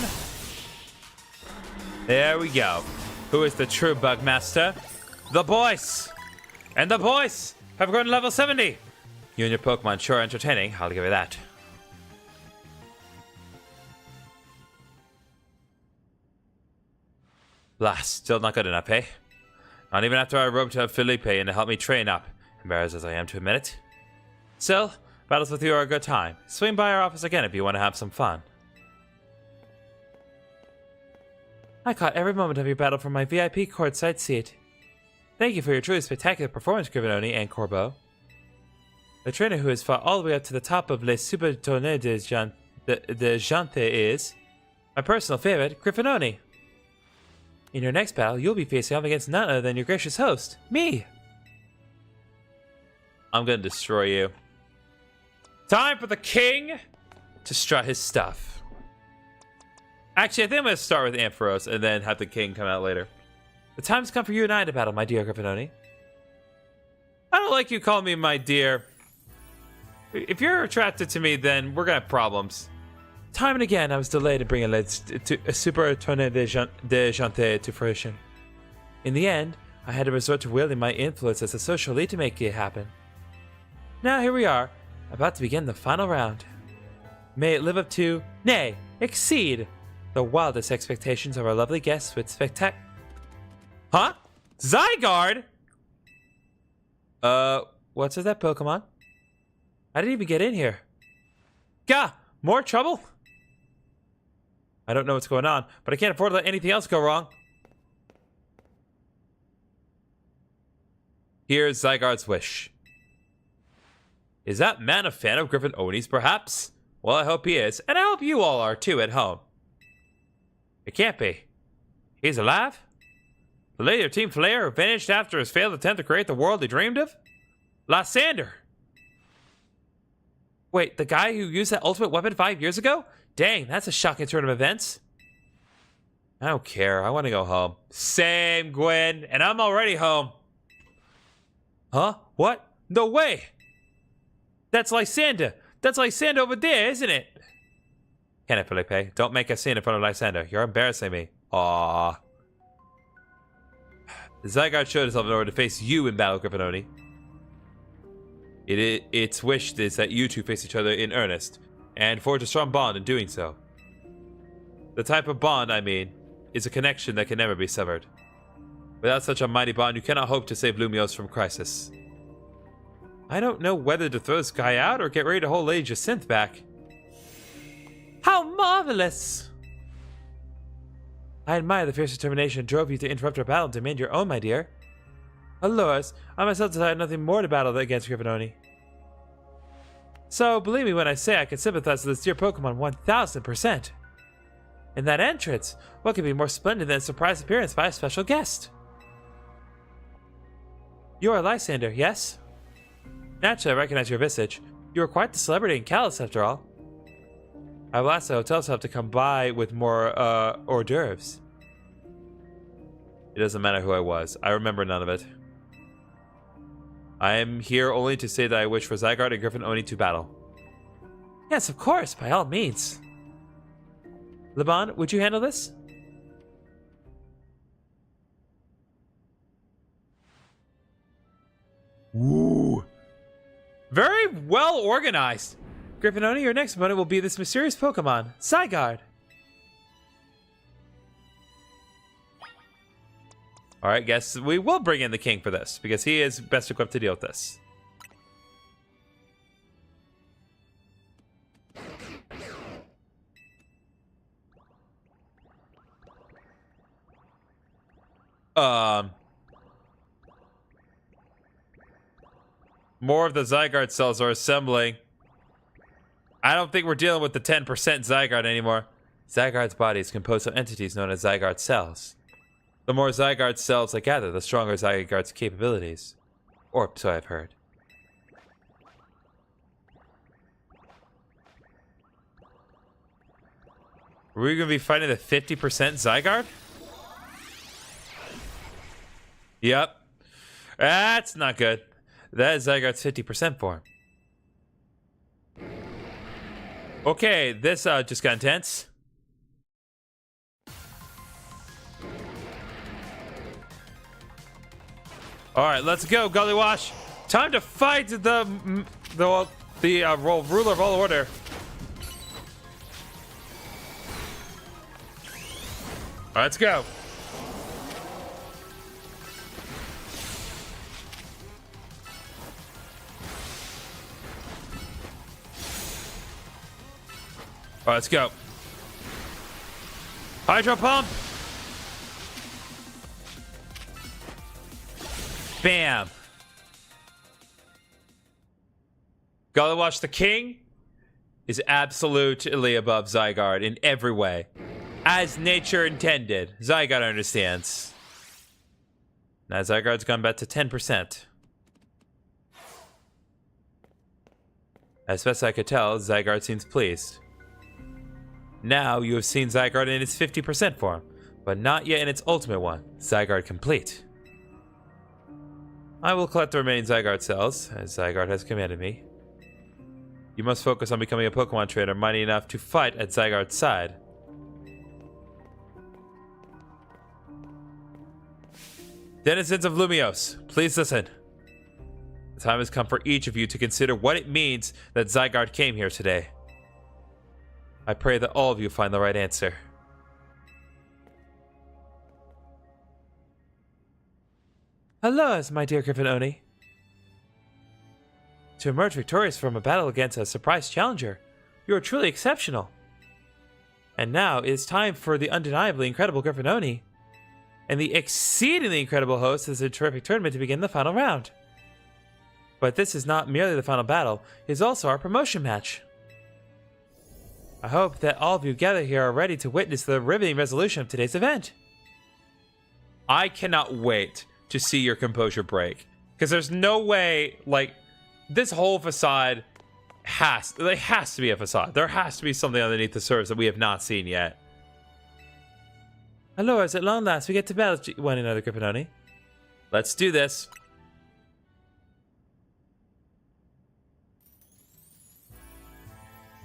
There we go. Who is the true bug master? The boys. And the boys have grown to level 70. You and your Pokemon sure are entertaining. I'll give you that. Blast. Still not good enough, eh? Not even after I roped up Felipe in to help me train up. Embarrassed as I am to admit it. Still, battles with you are a good time. Swing by our office again if you want to have some fun. I caught every moment of your battle from my VIP courtside seat. Thank you for your truly spectacular performance, GriffinOni and Corbo. The trainer who has fought all the way up to the top of Les Super Tournées de Jante is my personal favorite, GriffinOni. In your next battle, you'll be facing off against none other than your gracious host, me. I'm gonna destroy you. Time for the king to strut his stuff. Actually, I think I'm going to start with Ampharos and then have the king come out later. The time's come for you and I to battle, my dear GriffinOni. I don't like you calling me my dear. If you're attracted to me, then we're going to have problems. Time and again, I was delayed in bringing a Super Tournée de Jante to fruition. In the end, I had to resort to wielding my influence as a social lead to make it happen. Now here we are, about to begin the final round. May it live up to, nay, exceed the wildest expectations of our lovely guests with Huh? Zygarde? What's with that Pokemon? I didn't even get in here. Gah! More trouble? I don't know what's going on, but I can't afford to let anything else go wrong. Here's Zygarde's wish. Is that man a fan of GriffinOni's, perhaps? Well, I hope he is, and I hope you all are too at home. It can't be. He's alive? The leader of Team Flare who vanished after his failed attempt to create the world he dreamed of? Lysander! Wait, the guy who used that ultimate weapon 5 years ago? Dang, that's a shocking turn of events. I don't care. I want to go home. Same, Gwen. And I'm already home. Huh? What? No way! That's Lysander. That's Lysander over there, isn't it? Can it, Felipe? Don't make a scene in front of Lysander. You're embarrassing me. Aww. Zygarde showed itself in order to face you in battle, GriffinOni. Its wish is that you two face each other in earnest, and forge a strong bond in doing so. The type of bond, I mean, is a connection that can never be severed. Without such a mighty bond, you cannot hope to save Lumiose from crisis. I don't know whether to throw this guy out or get ready to hold Lady Jacinthe back. How marvelous! I admire the fierce determination that drove you to interrupt our battle and demand your own, my dear. Alas, I myself decided nothing more to battle against GriffinOni. So, believe me when I say I can sympathize with this dear Pokemon 1000%. In that entrance, what could be more splendid than a surprise appearance by a special guest? You are Lysander, yes? Naturally, I recognize your visage. You are quite the celebrity in Kalos, after all. I will ask the hotel staff to come by with more, hors d'oeuvres. It doesn't matter who I was. I remember none of it. I am here only to say that I wish for Zygarde and GriffinOni to battle. Yes, of course, by all means. Laban, would you handle this? Ooh. Very well organized. GriffinOni, your next opponent will be this mysterious Pokemon, Zygarde. Alright, guess we will bring in the king for this, because he is best equipped to deal with this. More of the Zygarde cells are assembling. I don't think we're dealing with the 10% Zygarde anymore. Zygarde's body is composed of entities known as Zygarde cells. The more Zygarde cells I gather, the stronger Zygarde's capabilities. Or so I've heard. Are we going to be fighting the 50% Zygarde? Yep. That's not good. That is Zygarde's 50% form. Okay, this just got intense. Alright, let's go, Gullywash. Time to fight the ruler of all order. Alright, let's go. Alright, let's go. Hydro Pump. Bam. Gullywash the King is absolutely above Zygarde in every way. As nature intended. Zygarde understands. Now Zygarde's gone back to 10%. As best I could tell, Zygarde seems pleased. Now you have seen Zygarde in its 50% form, but not yet in its ultimate one, Zygarde Complete. I will collect the remaining Zygarde cells, as Zygarde has commanded me. You must focus on becoming a Pokemon trainer mighty enough to fight at Zygarde's side. Denizens of Lumiose, please listen. The time has come for each of you to consider what it means that Zygarde came here today. I pray that all of you find the right answer. Hello, my dear GriffinOni. To emerge victorious from a battle against a surprise challenger, you are truly exceptional. And now it is time for the undeniably incredible GriffinOni and the exceedingly incredible host of this terrific tournament to begin the final round. But this is not merely the final battle, it is also our promotion match. I hope that all of you gathered here are ready to witness the riveting resolution of today's event. I cannot wait to see your composure break. Because there's no way, like, this whole facade has to be a facade. There has to be something underneath the surface that we have not seen yet. Hello, as at long last we get to battle one another, GriffinOni. Let's do this.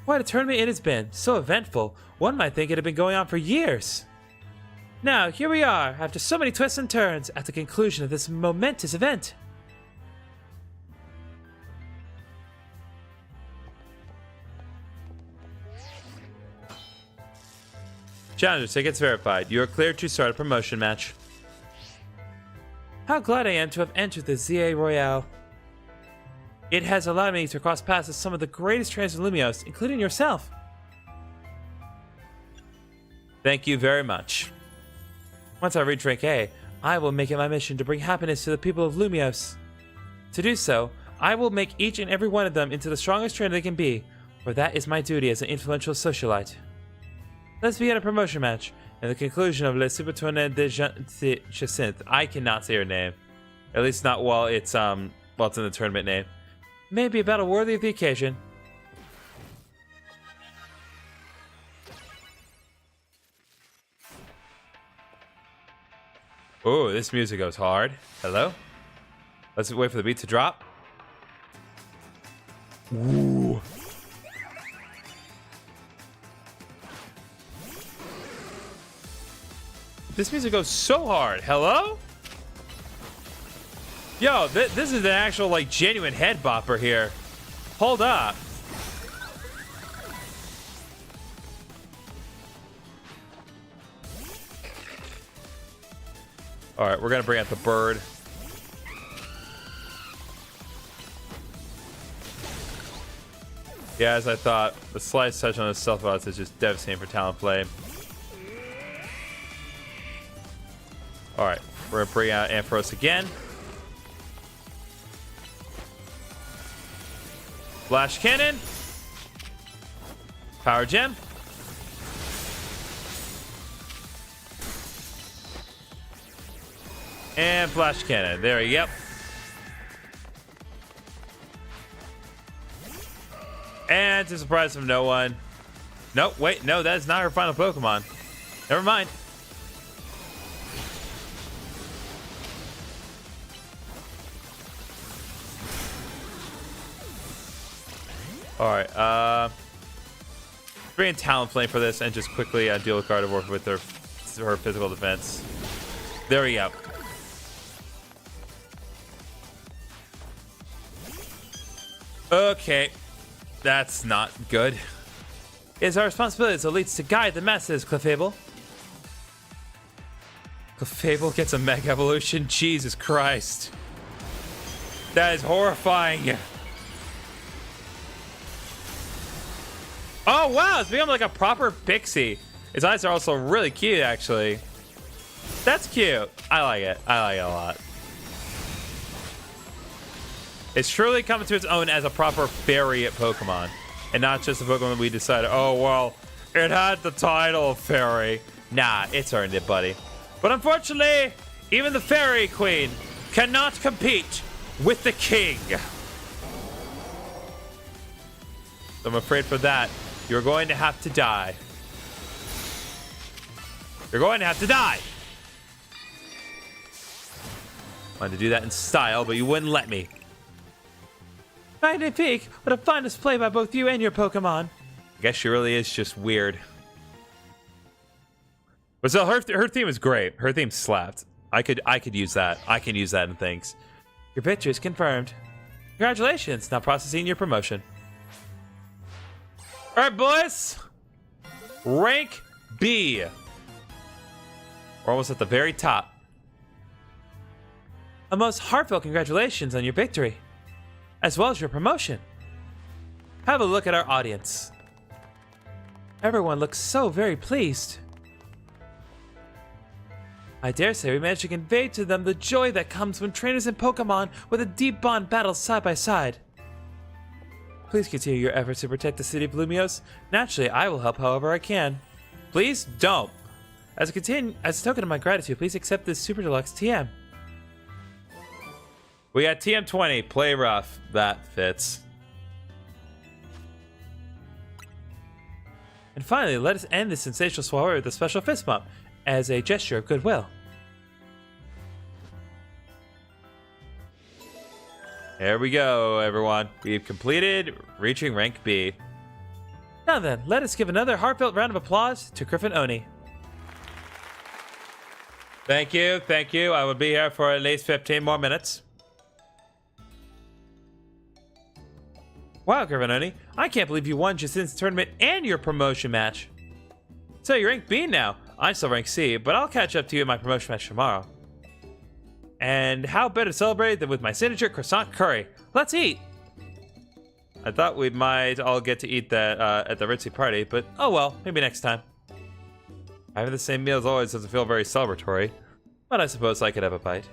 What a tournament it has been. So eventful. One might think it had been going on for years.
Now, here we are, after so many twists and turns, at the conclusion of this momentous event.
Challenger tickets verified. You are cleared to start a promotion match.
How glad I am to have entered the ZA Royale. It has allowed me to cross paths with some of the greatest trainers in Lumiose, including yourself.
Thank you very much.
Once I reach rank A, I will make it my mission to bring happiness to the people of Lumiose. To do so, I will make each and every one of them into the strongest trainer they can be, for that is my duty as an influential socialite. Let's begin a promotion match, and the conclusion of Le Super Tournée de Jacinthe. I cannot say her name. At least not while it's in the tournament name. May be a battle worthy of the occasion.
Oh, this music goes hard. Hello? Let's wait for the beat to drop. Ooh. This music goes so hard. Hello? Yo, this is an actual, like, genuine head bopper here. Hold up. Alright, we're gonna bring out the bird. Yeah, as I thought, the slight touch on the stealth bots is just devastating for Talonflame. Alright, we're gonna bring out Ampharos again. Flash Cannon. Power Gem. And Flash Cannon. There we go. And to the surprise of no one. No, wait, no, that is not her final Pokemon. Never mind. Alright, bring in Talonflame for this and just quickly deal with Gardevoir with her physical defense. There we go. Okay, that's not good.
It is our responsibility as elites to guide the masses, Clefable.
Clefable gets a Mega Evolution? Jesus Christ. That is horrifying. Oh, wow, it's become like a proper pixie. His eyes are also really cute, actually. That's cute. I like it. I like it a lot. It's truly coming to its own as a proper fairy Pokemon. And not just a Pokemon that we decided, oh, well, it had the title of fairy. Nah, it's earned it, buddy. But unfortunately, even the fairy queen cannot compete with the king. So I'm afraid for that, you're going to have to die. You're going to have to die. Wanted to do that in style, but you wouldn't let me.
Magnifique, what a fine display by both you and your Pokemon.
I guess she really is just weird. But still, her theme is great. Her theme slapped. I could use that. I can use that in things.
Your victory is confirmed. Congratulations. Now processing your promotion.
All right, boys. Rank B. We're almost at the very top.
A most heartfelt congratulations on your victory, as well as your promotion. Have a look at our audience. Everyone looks so very pleased. I dare say we managed to convey to them the joy that comes when trainers and Pokemon with a deep bond battle side by side. Please continue your efforts to protect the city of Lumiose. Naturally, I will help however I can.
Please don't.
As a token of my gratitude, please accept this Super Deluxe TM.
We got TM20, play rough. That fits.
And finally, let us end this sensational swallow with a special fist bump as a gesture of goodwill.
There we go, everyone. We've completed reaching rank B.
Now then, let us give another heartfelt round of applause to GriffinOni.
Thank you, thank you. I will be here for at least 15 more minutes.
Wow, GriffinOni, I can't believe you won Jacinth's tournament and your promotion match. So you're rank B now. I'm still rank C, but I'll catch up to you in my promotion match tomorrow. And how better to celebrate than with my signature croissant curry? Let's eat! I thought we might all get to eat that at the ritzy party, but oh well, maybe next time. Having the same meal as always doesn't feel very celebratory, but I suppose I could have a bite.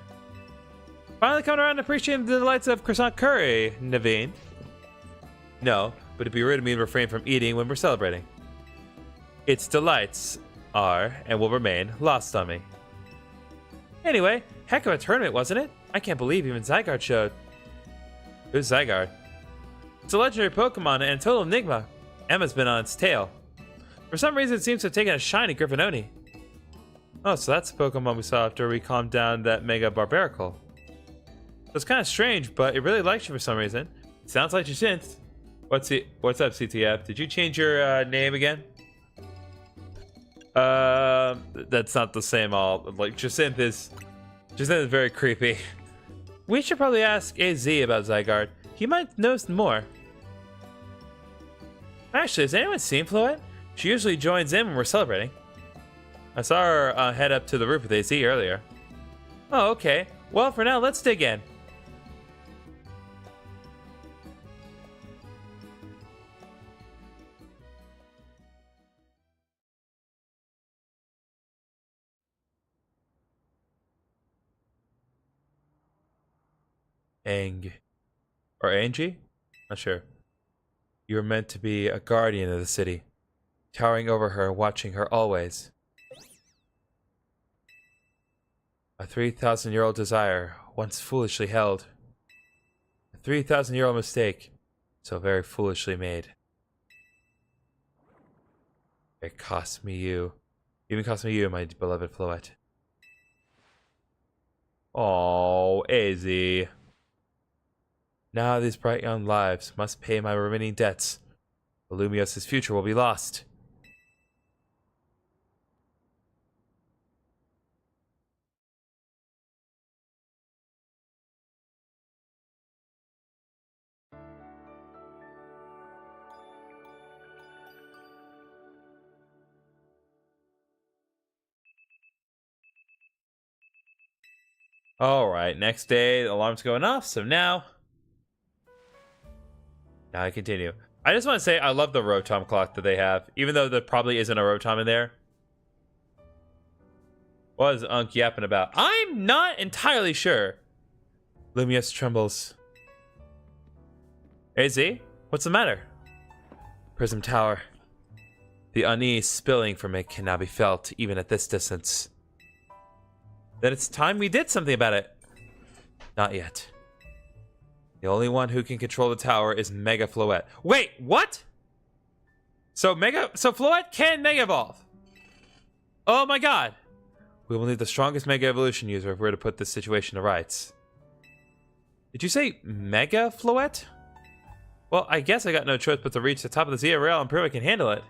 Finally coming around and appreciating the delights of croissant curry, Naveen. No, but it'd be rude of me to refrain from eating when we're celebrating. Its delights are, and will remain, lost on me. Anyway, heck of a tournament, wasn't it? I can't believe even Zygarde showed. Who's Zygarde? It's a legendary Pokemon and a total enigma. Emma's been on its tail. For some reason, it seems to have taken a shine at GriffinOni. Oh, so that's the Pokemon we saw after we calmed down that Mega Barbaracle. It's kind of strange, but it really likes you for some reason. It sounds like Jacinth. What's up, CTF? Did you change your name again? That's not the same. Like Jacinth is very creepy. We should probably ask AZ about Zygarde. He might know more. Actually, has anyone seen Floette? She usually joins in when we're celebrating. I saw her head up to the roof with AZ earlier. Oh, okay. Well, for now, let's dig in. Or Angie? Not sure. You were meant to be a guardian of the city, towering over her, watching her always. A 3,000-year-old desire, once foolishly held. A 3,000-year-old mistake, so very foolishly made. It cost me you. Even cost me you, my beloved Floette. Oh, AZ. Now these bright young lives must pay my remaining debts. Lumiose's future will be lost. Alright, next day, the alarm's going off, so now I continue. I just want to say I love the Rotom clock that they have, even though there probably isn't a Rotom in there. What is Unk yapping about? I'm not entirely sure. Lumiose trembles. AZ, what's the matter? Prism Tower. The unease spilling from it cannot be felt, even at this distance. Then it's time we did something about it. Not yet. The only one who can control the tower is Mega Floette. Wait, what? So Floette can Mega Evolve. Oh my god. We will need the strongest Mega Evolution user if we're to put this situation to rights. Did you say Mega Floette? Well, I guess I got no choice but to reach the top of the Zia rail and prove I can handle it.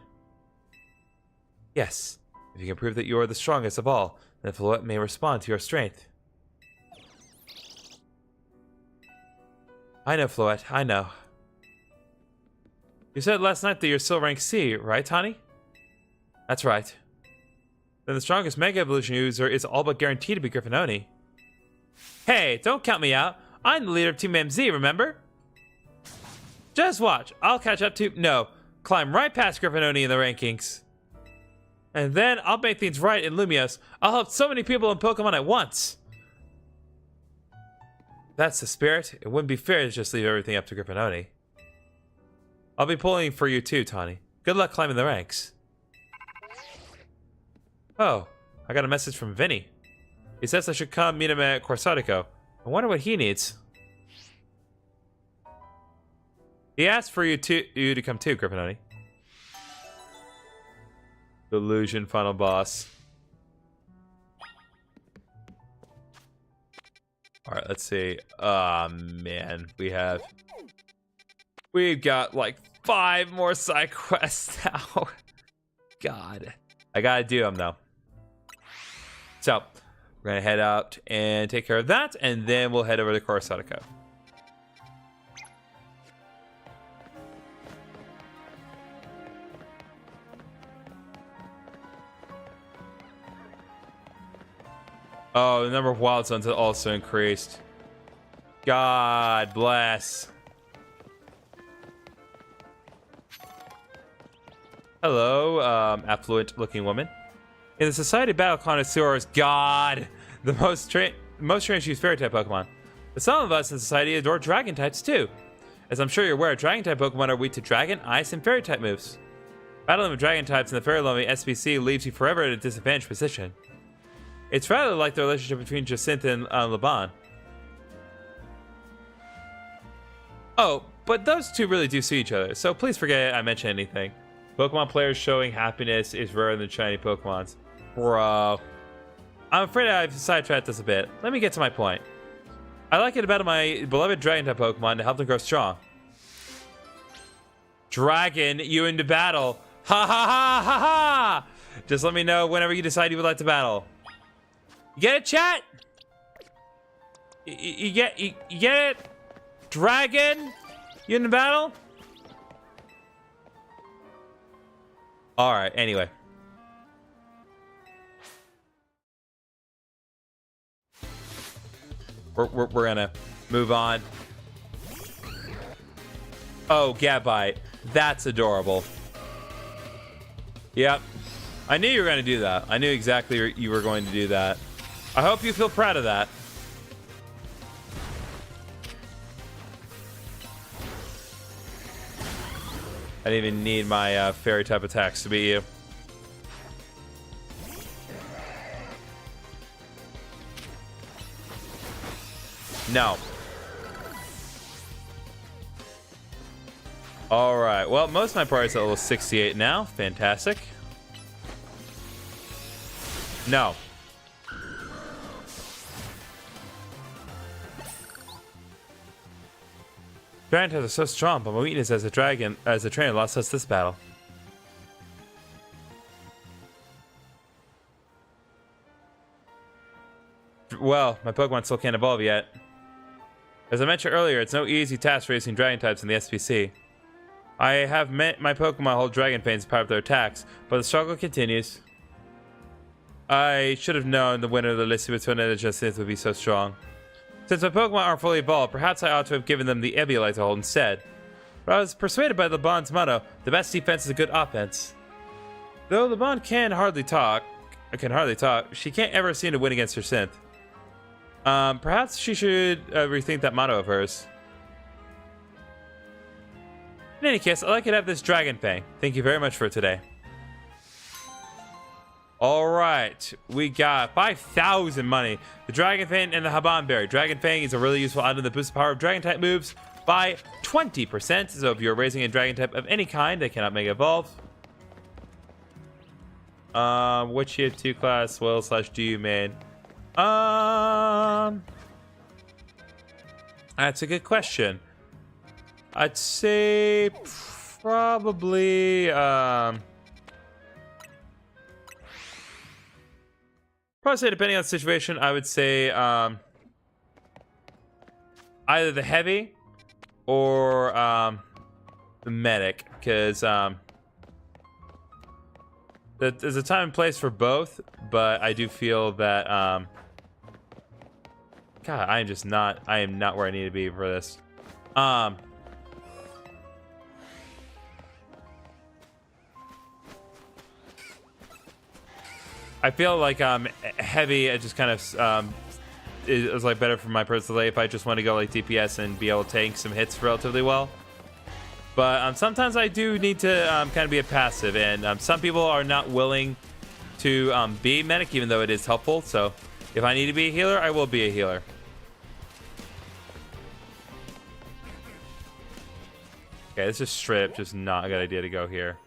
Yes, if you can prove that you are the strongest of all, then Floette may respond to your strength. I know, Floette, I know. You said last night that you're still rank C, right, Tani? That's right. Then the strongest Mega Evolution user is all but guaranteed to be GriffinOni. Hey, don't count me out. I'm the leader of Team MZ, remember? Just watch. I'll catch up to... No, climb right past GriffinOni in the rankings. And then I'll make things right in Lumiose. I'll help so many people in Pokemon at once. That's the spirit. It wouldn't be fair to just leave everything up to GriffinOni. I'll be pulling for you too, Tani. Good luck climbing the ranks. Oh, I got a message from Vinny. He says I should come meet him at Corsatico. I wonder what he needs. He asked for you to come too, GriffinOni. Delusion final boss. Alright, let's see. Oh man, we've got like 5 more side quests now. God. I gotta do them though. So,
We're going to head out and take care of that, and then we'll head over to Coruscatico. Oh, the number of wild zones has also increased. God bless. Hello, affluent-looking woman. In the Society of Battle Connoisseurs, God, the most trained to use fairy-type Pokemon. But some of us in society adore dragon types too. As I'm sure you're aware, dragon-type Pokemon are weak to dragon, ice, and fairy-type moves. Battling with dragon types in the fairy-loving SPC leaves you forever in a disadvantaged position. It's rather like the relationship between Jacinth and Laban. Oh, but those two really do see each other, so please forget I mentioned anything. Pokemon players showing happiness is rarer than shiny Pokemons. Bro. I'm afraid I've sidetracked this a bit. Let me get to my point. I like it about my beloved Dragon-type Pokemon to help them grow strong. Dragon, you into battle. Ha ha ha ha ha! Just let me know whenever you decide you would like to battle. You get it, chat? You get it? Dragon? You in the battle? Alright, anyway. We're gonna move on. Oh, Gabite. That's adorable. Yep. I knew you were gonna do that. I knew exactly you were going to do that. I hope you feel proud of that. I didn't even need my fairy type attacks to beat you. No. Alright, well, most of my party's at level 68 now. Fantastic. No. Dragon types are so strong, but my weakness as a trainer lost us this battle. Well, my Pokemon still can't evolve yet. As I mentioned earlier, it's no easy task raising dragon types in the SPC. I have met my Pokemon hold dragon pains to power up their attacks, but the struggle continues. I should have known the winner of the list between and Jacinth would be so strong. Since my Pokemon aren't fully evolved, perhaps I ought to have given them the Eviolite to hold instead. But I was persuaded by LeBron's motto, the best defense is a good offense. Though LeBron can hardly talk, she can't ever seem to win against her synth. Perhaps she should rethink that motto of hers. In any case, I'd like you to have this Dragon Fang. Thank you very much for today. Alright, we got 5,000 money. The Dragon Fang and the Haban Berry. Dragon Fang is a really useful item that boosts the power of Dragon type moves by 20%. So if you're raising a Dragon type of any kind, they cannot make it evolve. Which you have 2 class, well / do you main? That's a good question. I'd say probably depending on the situation, I would say either the heavy or the medic, because there's a time and place for both, but I do feel that God, I am not where I need to be for this. I feel like heavy. It just kind of is like better for my personality if I just want to go like DPS and be able to tank some hits relatively well. But sometimes I do need to kind of be a passive, and some people are not willing to be medic, even though it is helpful. So if I need to be a healer, I will be a healer. Okay, this is straight up just not a good idea to go here.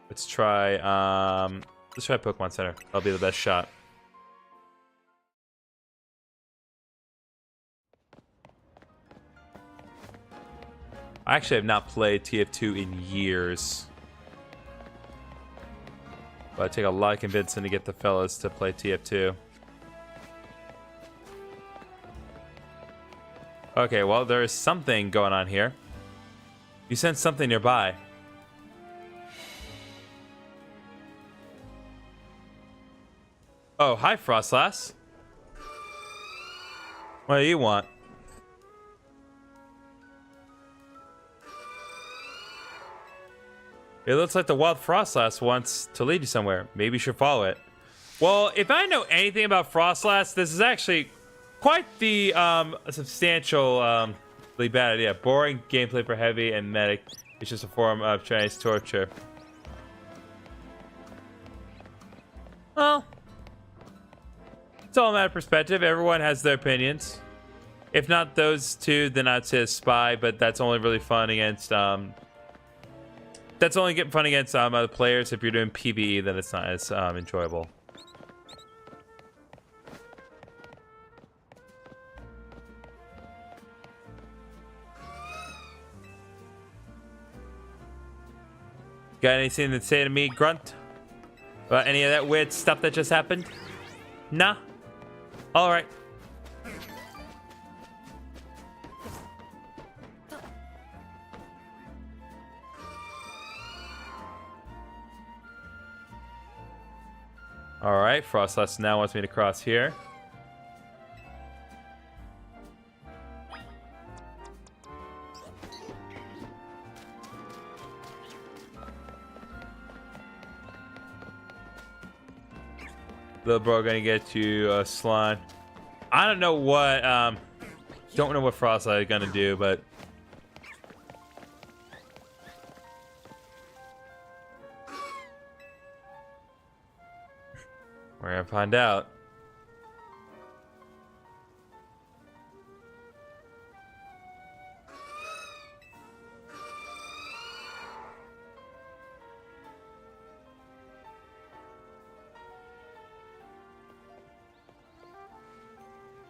Let's try Pokemon Center. That'll be the best shot. I actually have not played TF2 in years. But it take a lot of convincing to get the fellas to play TF2. Okay, well, there is something going on here. You sense something nearby. Oh, hi, Frostlass. What do you want? It looks like the wild Frostlass wants to lead you somewhere. Maybe you should follow it. Well, if I know anything about Frostlass, this is actually quite the substantially bad idea. Boring gameplay for heavy and medic. It's just a form of Chinese torture. Well, it's all a matter of perspective. Everyone has their opinions. If not those two, then I'd say a spy, but that's only really fun against that's only getting fun against other players. If you're doing PvE, then it's not as enjoyable. Got anything to say to me, Grunt? About any of that weird stuff that just happened? Nah. All right. All right, Frostlass now wants me to cross here. Little bro gonna get you slime. I don't know what Frostlass is gonna do, but we're gonna find out.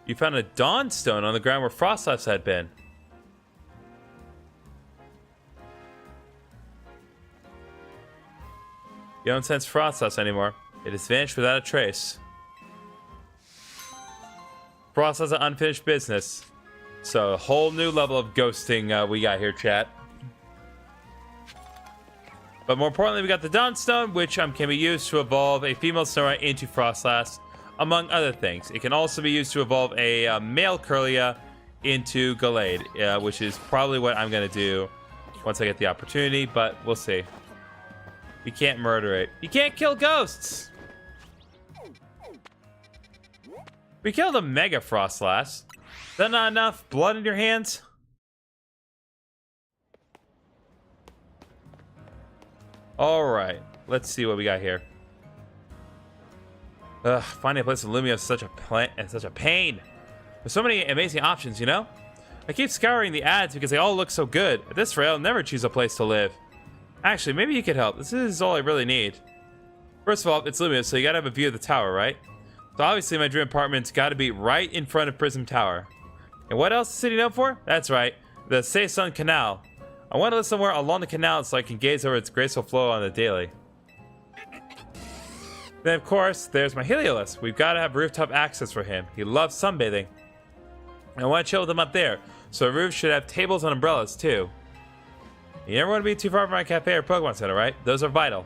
You found a Dawn Stone on the ground where Frostlass had been. You don't sense Frostlass anymore. It has vanished without a trace. Frost has an unfinished business. So a whole new level of ghosting we got here, chat. But more importantly, we got the Dawnstone, which can be used to evolve a female Snow into Frostlass, among other things. It can also be used to evolve a male Curlia into Gallade, which is probably what I'm going to do once I get the opportunity, but we'll see. You can't murder it. You can't kill ghosts! We killed a Mega Frostlass. Is that not enough blood in your hands? Alright, let's see what we got here. Ugh, finding a place in Lumiose is such a pain. There's so many amazing options, you know? I keep scouring the ads because they all look so good. At this rate, I'll never choose a place to live. Actually, maybe you could help. This is all I really need. First of all, it's Lumiose, so you gotta have a view of the tower, right? So obviously my dream apartment's gotta be right in front of Prism Tower. And what else is the city known for? That's right, the Saison Canal. I want to live somewhere along the canal so I can gaze over its graceful flow on the daily. Then of course, there's my Helios. We've gotta have rooftop access for him. He loves sunbathing. I want to chill with him up there, so the roof should have tables and umbrellas too. You never want to be too far from my cafe or Pokemon Center, right? Those are vital.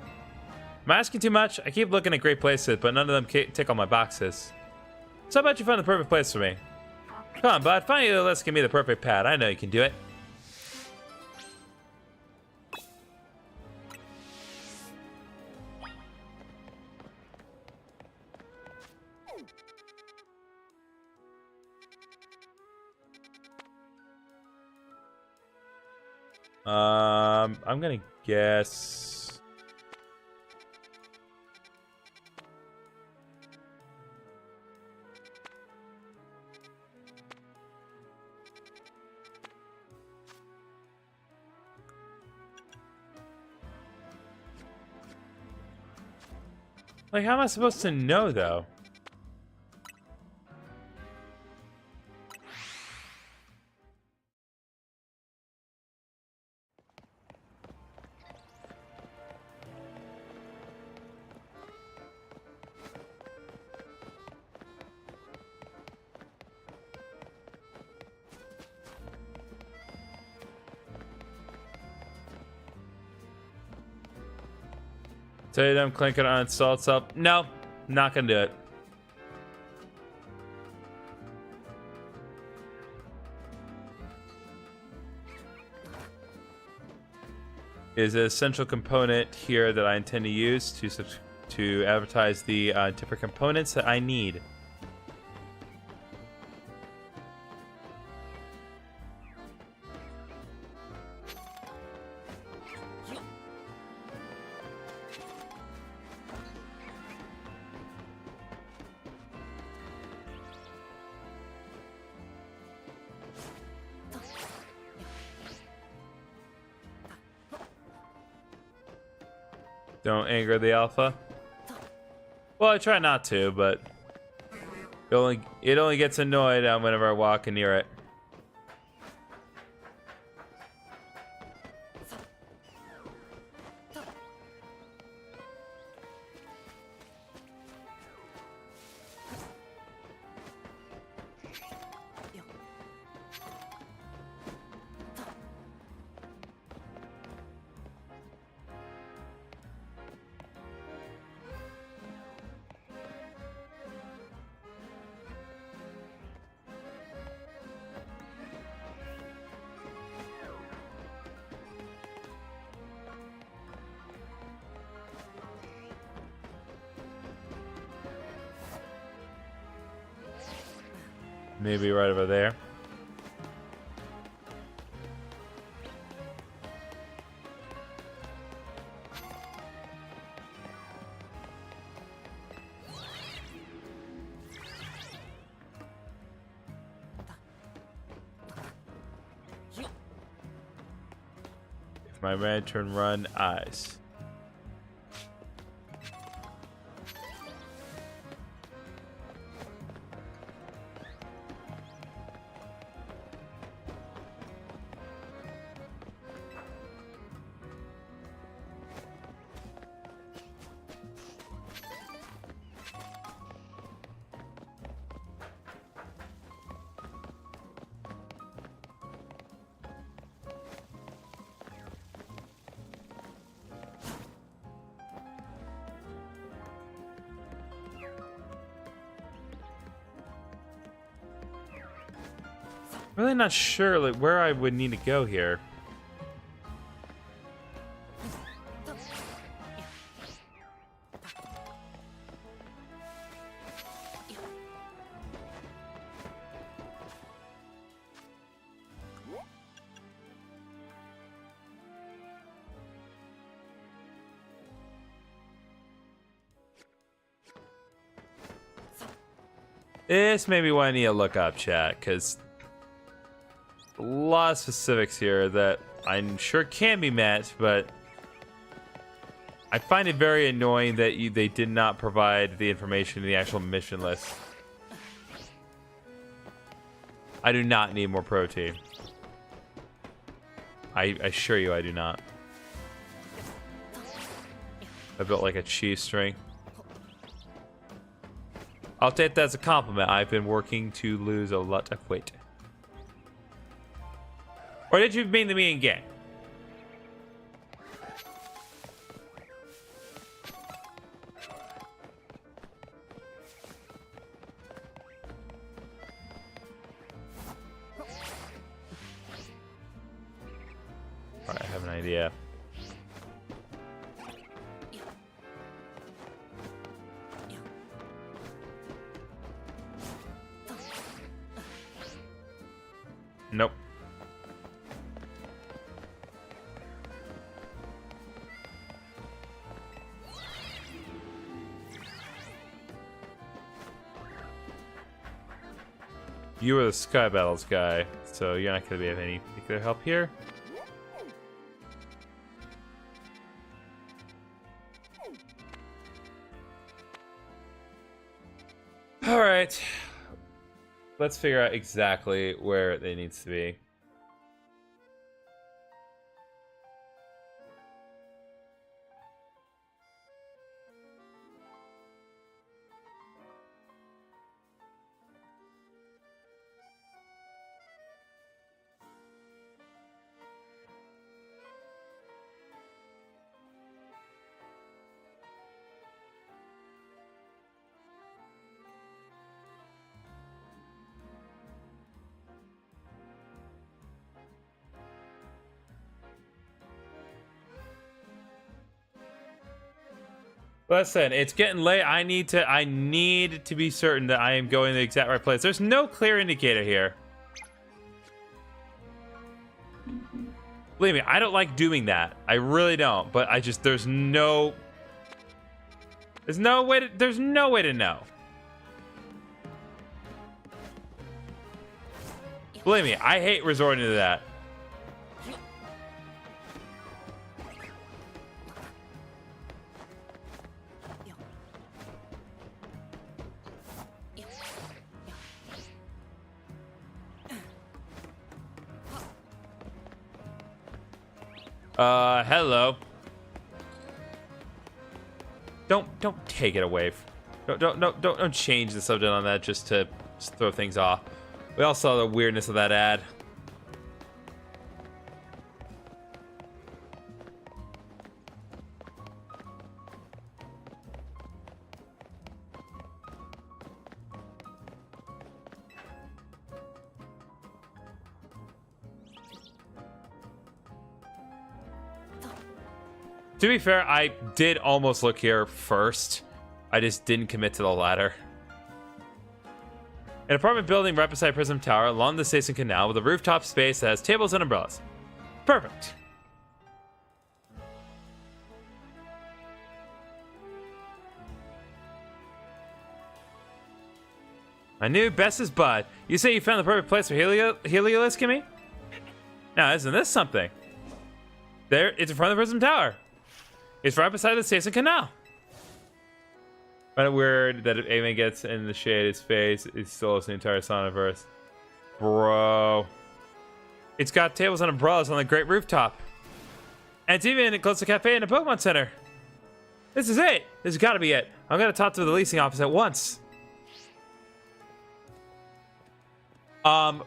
Am I asking too much? I keep looking at great places, but none of them tick all my boxes. So how about you find the perfect place for me? Come on, bud. Find a list, give me the perfect pad. I know you can do it. I'm gonna guess. Like, how am I supposed to know, though? Tell you them clinking on uninstall itself. No, not gonna do it. Is an essential component here that I intend to use to advertise the different components that I need. Don't anger the alpha. Well, I try not to, but it only gets annoyed whenever I walk near it. Maybe right over there. If my lantern run eyes. Really not sure like where I would need to go here. This may be why I need to look up, chat, because a lot of specifics here that I'm sure can be met, but I find it very annoying that they did not provide the information in the actual mission list. I do not need more protein. I assure you I do not. I built like a cheese string. I'll take that as a compliment. I've been working to lose a lot of weight. Or did you mean to me in game? Alright, I have an idea. Nope. You were the Sky Battles guy, so you're not going to be of any particular help here. Alright. Let's figure out exactly where it needs to be. Listen, it's getting late. I need to be certain that I am going to the exact right place. There's no clear indicator here. Believe me, I don't like doing that. I really don't. But I just there's no way to know. Believe me, I hate resorting to that. Hello. Don't take it away. Don't change the subject on that just to throw things off. We all saw the weirdness of that ad. To be fair, I did almost look here first. I just didn't commit to the latter. An apartment building right beside Prism Tower along the Station Canal with a rooftop space that has tables and umbrellas. Perfect. My new bestest bud. You say you found the perfect place for Heliolisk, Kimmy? Now, isn't this something? There, it's in front of the Prism Tower. It's right beside the Station Canal. Find it weird that if Amy gets in the shade, his face is still the entire Soniverse. Bro. It's got tables and umbrellas on the great rooftop. And it's even close to a cafe and a Pokemon Center. This is it. This has got to be it. I'm going to talk to the leasing office at once.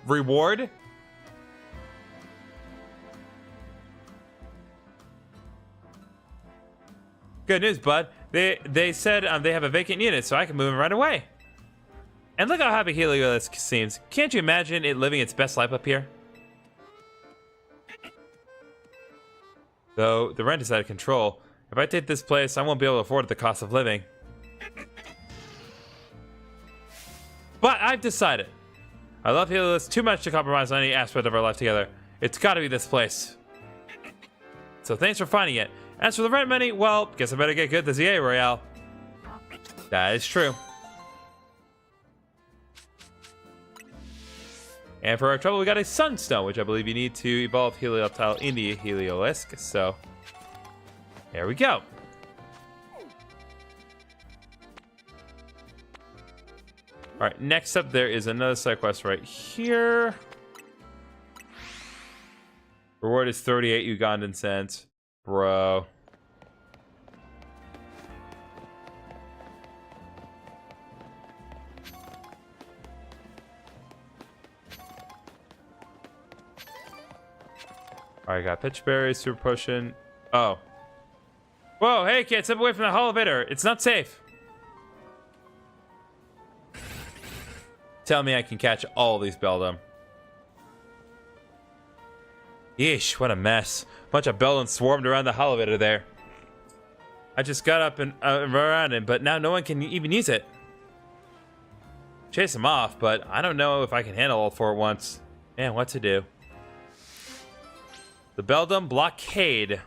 Reward? Good news, bud. They said they have a vacant unit, so I can move in right away. And look how happy Heliolisk seems. Can't you imagine it living its best life up here? Though the rent is out of control. If I take this place, I won't be able to afford the cost of living. But I've decided. I love Heliolisk too much to compromise on any aspect of our life together. It's got to be this place. So thanks for finding it. As for the rent money, well, guess I better get good at the ZA Royale. That is true. And for our trouble, we got a Sunstone, which I believe you need to evolve Helioptile into Heliolisk. So, there we go. Alright, next up there is another side quest right here. Reward is 38 Ugandan cents. Bro. Alright, got pitch berries, super potion. Oh. Whoa, hey kid, step away from the elevator. It's not safe. Tell me I can catch all these Beldum. Yeesh, what a mess. Bunch of Beldum swarmed around the elevator there. I just got up and around it, but now no one can even use it. Chase them off, but I don't know if I can handle all four at once. Man, what to do? The Beldum Blockade.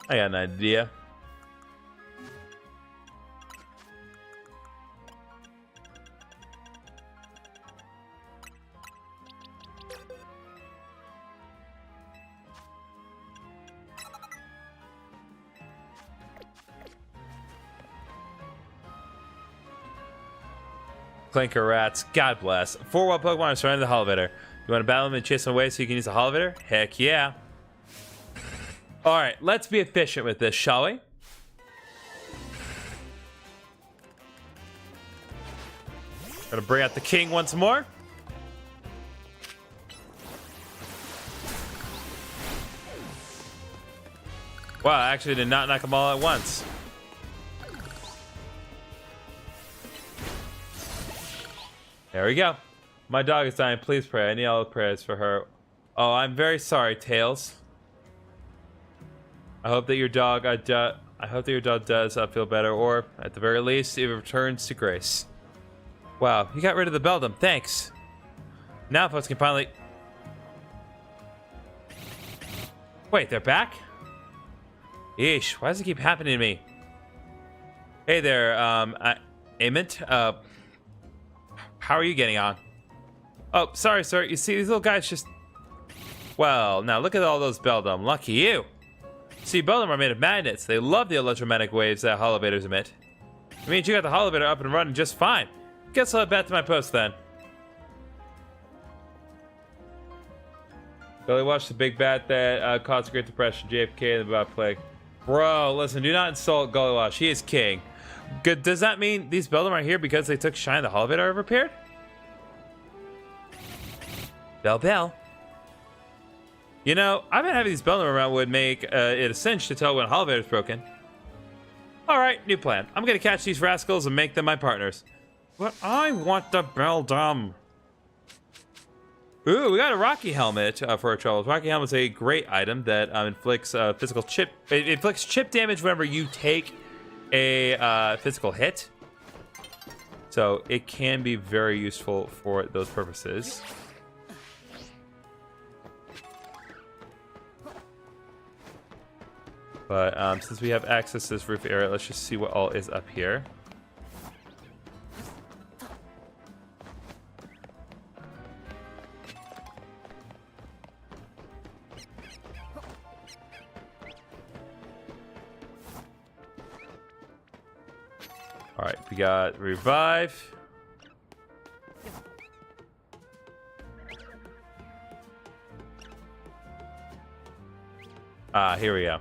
I got an idea. Clinker rats, God bless. 4 wild Pokemon are surrounding the elevator. You want to battle them and chase them away so you can use the elevator? Heck yeah. Alright, let's be efficient with this, shall we? Gonna bring out the king once more. Wow, I actually did not knock them all at once. There we go. My dog is dying. Please pray. I need all the prayers for her. Oh, I'm very sorry, Tails. I hope that your dog, I hope that your dog does feel better, or at the very least, it returns to grace.
Wow, you got rid of the Beldum. Thanks. Now folks can finally... Wait, they're back? Yeesh, why does it keep happening to me? Hey there, Ament. How are you getting on? Oh, sorry, sir. You see, these little guys just... Well, now look at all those Beldum. Lucky you. See, Beldum are made of magnets. They love the electromagnetic waves that holovators emit. It means you got the holovator up and running just fine. Guess I'll head back to my post then. Billy watched the big bat that caused the Great Depression, JFK, and the Black Plague. Bro, listen, do not insult Gullywash. He is king. Good. Does that mean these Beldum are here because they took Shine the Holovator I repaired? Bell. You know, I've been having these Beldum around would make it a cinch to tell when a Holovator's broken. Alright, new plan. I'm gonna catch these rascals and make them my partners. But I want the Beldum. Ooh, we got a Rocky Helmet for our troubles. Rocky Helmet's a great item that inflicts physical chip. It inflicts chip damage whenever you take a physical hit. So it can be very useful for those purposes. But since we have access to this roof area, let's just see what all is up here. All right, we got revive. Here we go.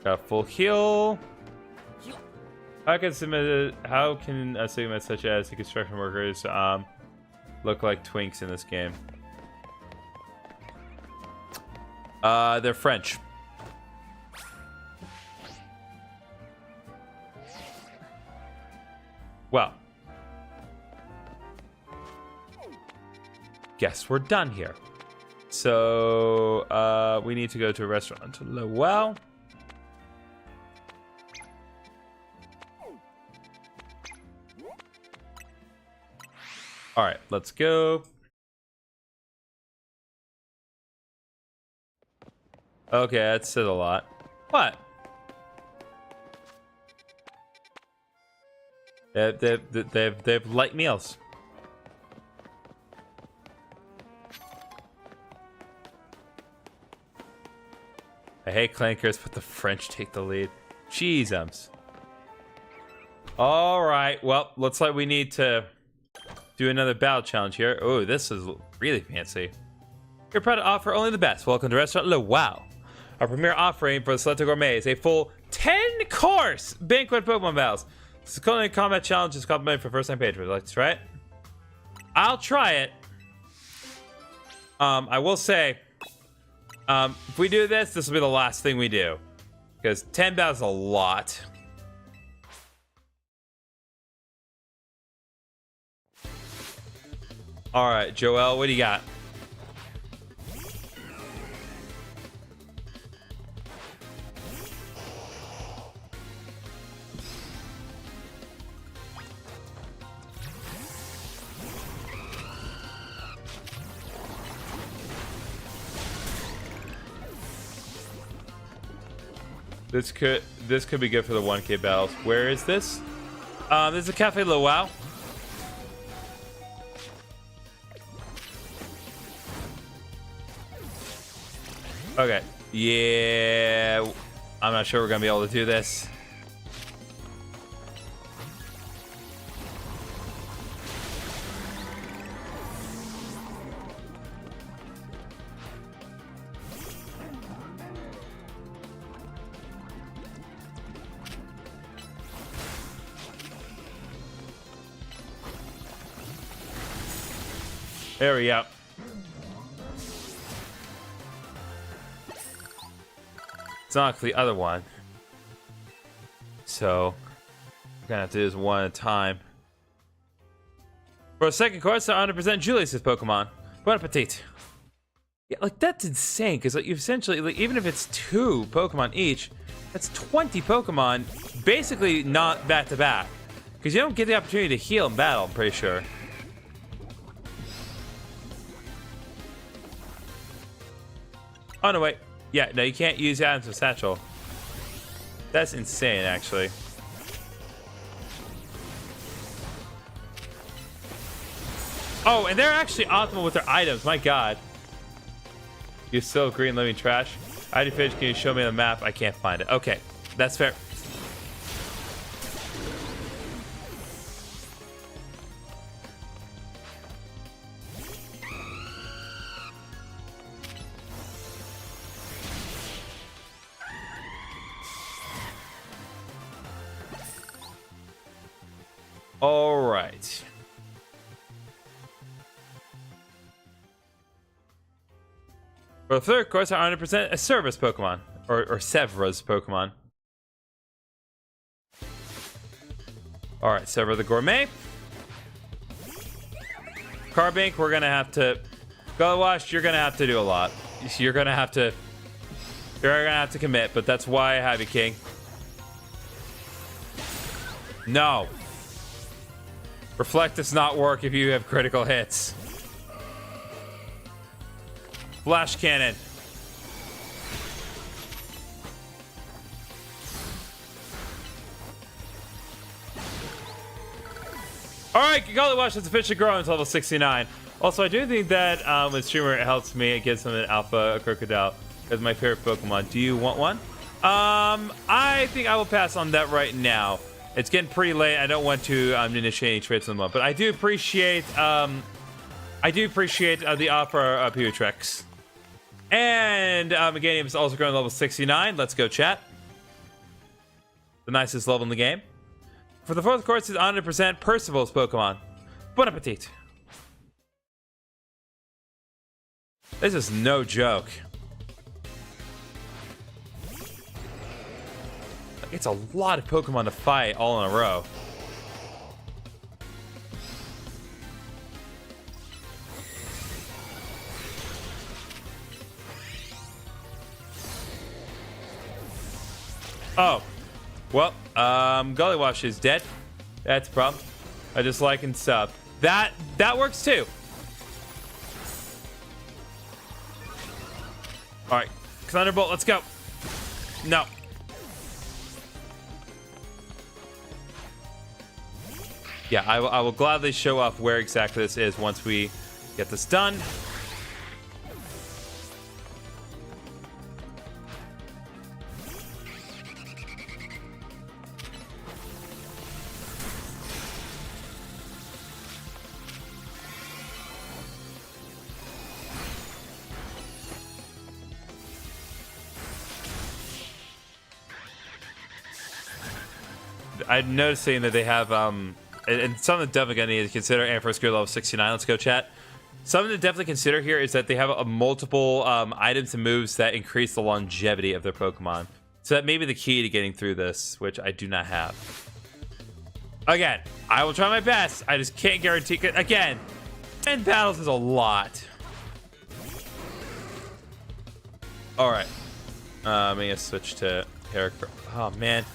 Got full heal. How can segments such as the construction workers look like twinks in this game? They're French. Well, guess we're done here. So we need to go to a restaurant. Well. All right, let's go. Okay, that said a lot. What? They've light meals. I hate clankers, but the French take the lead. Jeezums. All right, well, looks like we need to do another battle challenge here. Oh, this is really fancy. We're proud to offer only the best. Welcome to Restaurant Le Wow. Our premier offering for the selected gourmet is a full 10-course banquet Pokemon battles. This is culinary combat challenge is complimentary for first-time patrons. Would you like to try it? I'll try it. I will say, if we do this, this will be the last thing we do. Because 10 battles is a lot. All right, Joel, what do you got? This could be good for the 1K battles. Where is this? This is a Cafe Le Wow. Okay. Yeah. I'm not sure we're gonna be able to do this. There we go. It's not like the other one. So, we're gonna have to do this one at a time. For a second course, 100% Julius' Pokemon. Bon appetit. Yeah, like that's insane. Because like you essentially, like even if it's 2 Pokemon each, that's 20 Pokemon, basically not back to back. Because you don't get the opportunity to heal in battle. I'm pretty sure. Oh no, wait. Yeah, no, you can't use Adam's Satchel. That's insane, actually. Oh, and they're actually optimal with their items. My God. You still green living trash? ID fish, can you show me the map? I can't find it. Okay, that's fair. All right. For the third course, I 100% a service Pokemon. Or Severa's Pokemon. Alright, Severa the Gourmet. Carbink, we're gonna have to... Gullywash, you're gonna have to do a lot. You're gonna have to commit, but that's why I have you, King. No. Reflect does not work if you have critical hits. Flash Cannon. Alright, Gullywash has officially grown to level 69. Also, I do think that with Streamer, it helps me. It gives him an Alpha Crocodile. That's my favorite Pokemon. Do you want one? I think I will pass on that right now. It's getting pretty late. I don't want to initiate any trades on the moment, but I do appreciate the offer of Pewtrex. And Meganium is also growing to level 69. Let's go, chat. The nicest level in the game. For the fourth course is 100% Percival's Pokemon. Bon appetit. This is no joke. It's a lot of Pokemon to fight all in a row. Oh. Well, Gullywash is dead. That's a problem. I just like and sub. That works too. Alright. Thunderbolt, let's go. No. Yeah, I will gladly show off where exactly this is once we get this done. I'm noticing that they have and something that definitely gonna need to consider, and first gear level 69. Let's go, chat. Something to definitely consider here is that they have a multiple items and moves that increase the longevity of their Pokemon. So that may be the key to getting through this, which I do not have. Again, I will try my best. I just can't guarantee. Again, 10 battles is a lot. All right. I'm gonna switch to character. Oh man.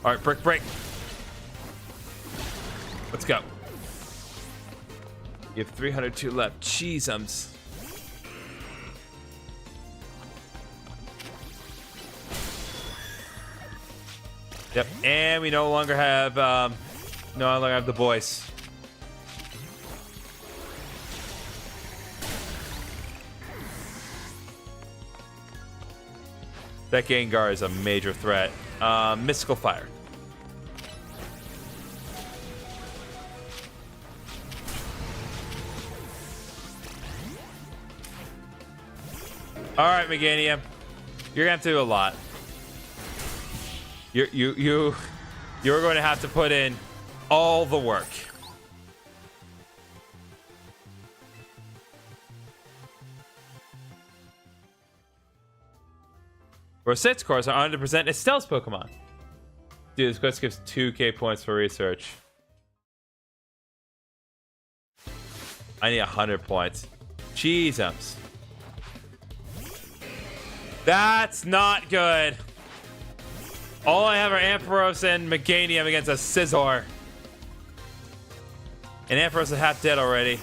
All right, break. Let's go. You have 302 left. Cheesums. Yep, and we no longer have the voice. That Gengar is a major threat. Mystical Fire. All right, Meganium, you're gonna have to do a lot. You're going to have to put in all the work. For 6 course, 100% is Stealth Pokemon. Dude, this quest gives 2k points for research.
I need 100 points. Jesus.
That's not good. All I have are Ampharos and Meganium against a Scizor. And Ampharos is half dead already.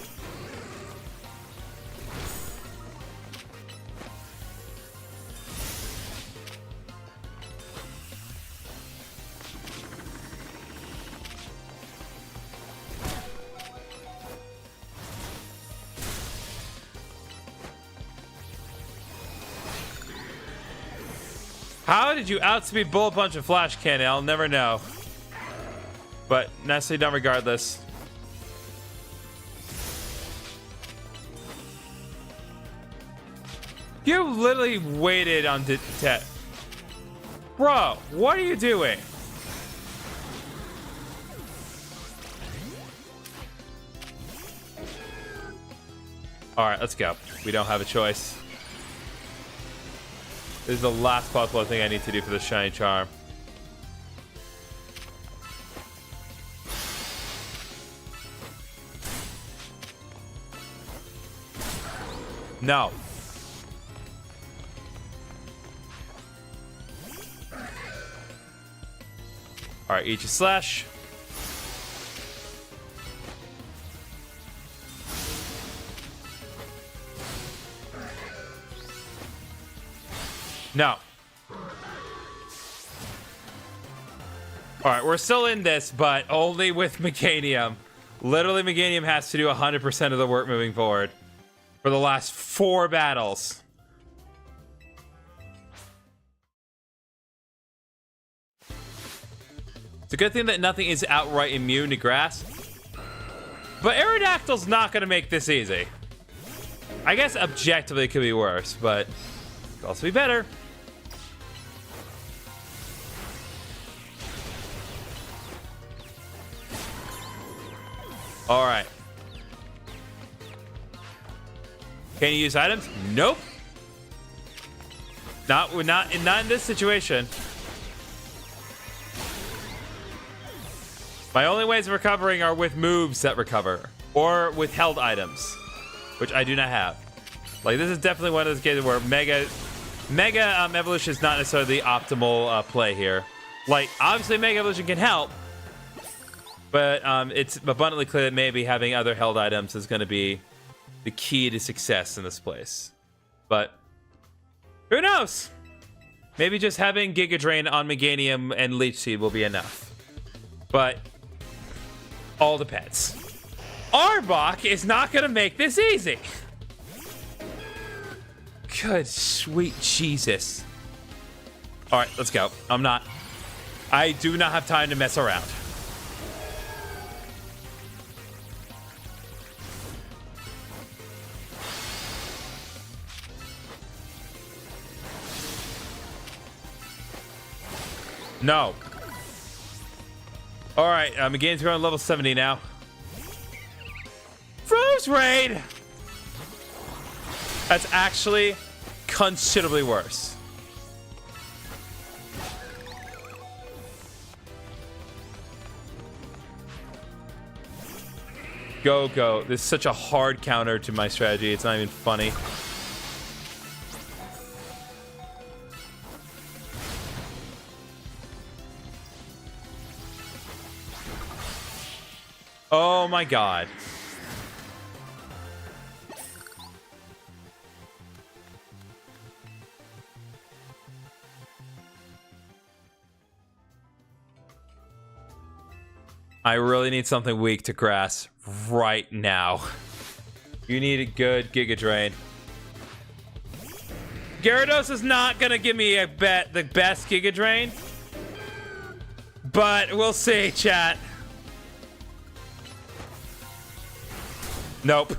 How did you outspeed Bullet Punch and Flash Cannon? I'll never know. But nicely done regardless. You literally waited on Tet. Bro, what are you doing? Alright, let's go. We don't have a choice. This is the last possible thing I need to do for the Shiny Charm. No. Alright, eat your slash. No. Alright, we're still in this, but only with Meganium. Literally, Meganium has to do 100% of the work moving forward. For the last 4 battles. It's a good thing that nothing is outright immune to grass. But Aerodactyl's not going to make this easy. I guess objectively it could be worse, but it could also be better. All right. Can you use items? Nope. Not in this situation. My only ways of recovering are with moves that recover, or with held items, which I do not have. Like, this is definitely one of those cases where Mega Evolution is not necessarily the optimal play here. Like, obviously Mega Evolution can help, but it's abundantly clear that maybe having other held items is going to be the key to success in this place. But who knows? Maybe just having Giga Drain on Meganium and Leech Seed will be enough. But all depends. Arbok is not going to make this easy. Good sweet Jesus. All right, let's go. I do not have time to mess around. No. All right, Meganium's going to level 70 now. Froze Raid! That's actually considerably worse. Go, go. This is such a hard counter to my strategy. It's not even funny. Oh my god. I really need something weak to grass right now. You need a good Giga Drain. Gyarados is not gonna give me the best Giga Drain, but we'll see, chat. Nope.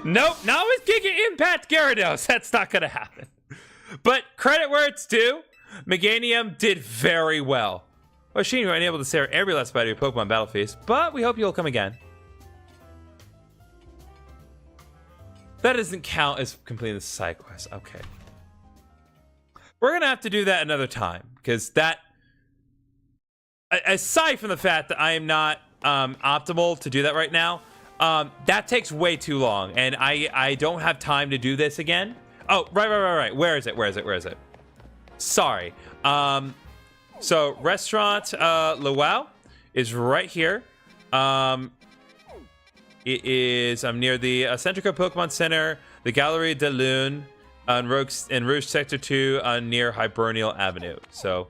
Nope, not with Giga Impact Gyarados. That's not gonna happen. But credit where it's due, Meganium did very well. Well, Sheen, you were unable to stare every last bite of your Pokemon Battle Feast, but we hope you'll come again. That doesn't count as completing the side quest. Okay. We're gonna have to do that another time, because that, aside from the fact that I am not optimal to do that right now,
That takes way too long, and I don't have time to do this again. Oh, right. Where is it? Sorry. So restaurant Luau is right here. It is near the Centrica Pokemon Center, the Galerie de Lune, in Rouge Sector 2, near Hibernial Avenue. So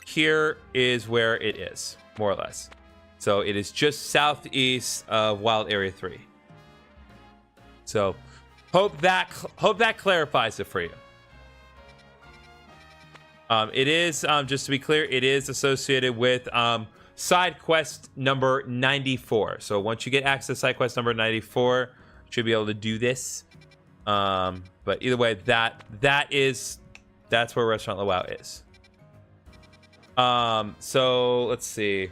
here is where it is, more or less. So it is just southeast of Wild Area 3. So hope that clarifies it for you. It is, just to be clear, it is associated with side quest number 94. So once you get access to side quest number 94, you should be able to do this. But either way, that's where Restaurant Luau is. So let's see.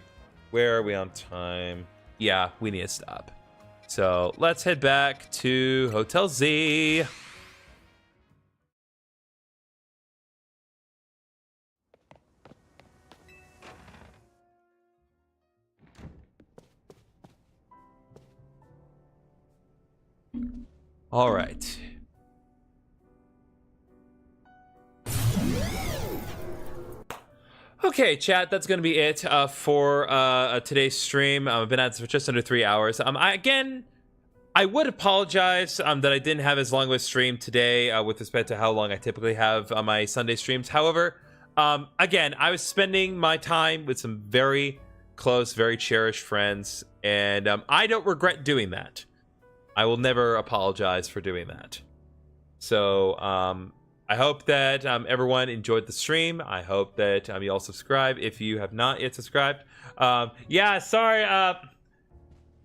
Where are we on time? Yeah, we need to stop. So let's head back to Hotel Z. All right. Okay, chat, that's going to be it for today's stream. I've been at this for just under 3 hours. I would apologize that I didn't have as long of a stream today with respect to how long I typically have on my Sunday streams. However, again, I was spending my time with some very close, very cherished friends, and I don't regret doing that. I will never apologize for doing that. So, I hope that everyone enjoyed the stream. I hope that you all subscribe if you have not yet subscribed. Yeah, sorry,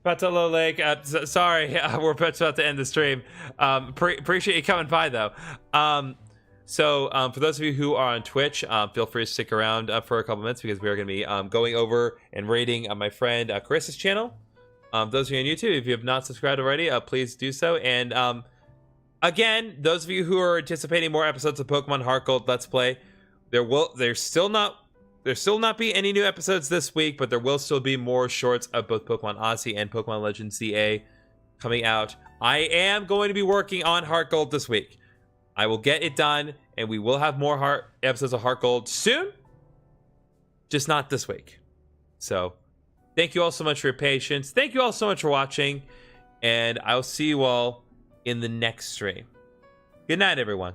Patolo Lake. Sorry, we're about to end the stream. Appreciate you coming by, though. So, for those of you who are on Twitch, feel free to stick around for a couple minutes because we are going to be going over and rating my friend Carissa's channel. Those of you on YouTube, if you have not subscribed already, please do so. And again, those of you who are anticipating more episodes of Pokemon Heart Gold Let's Play, there's still not be any new episodes this week, but there will still be more shorts of both Pokemon Odyssey and Pokemon Legends CA coming out. I am going to be working on Heart Gold this week. I will get it done, and we will have more episodes of Heart Gold soon, just not this week. So, thank you all so much for your patience. Thank you all so much for watching, and I'll see you all in the next stream. Good night, everyone.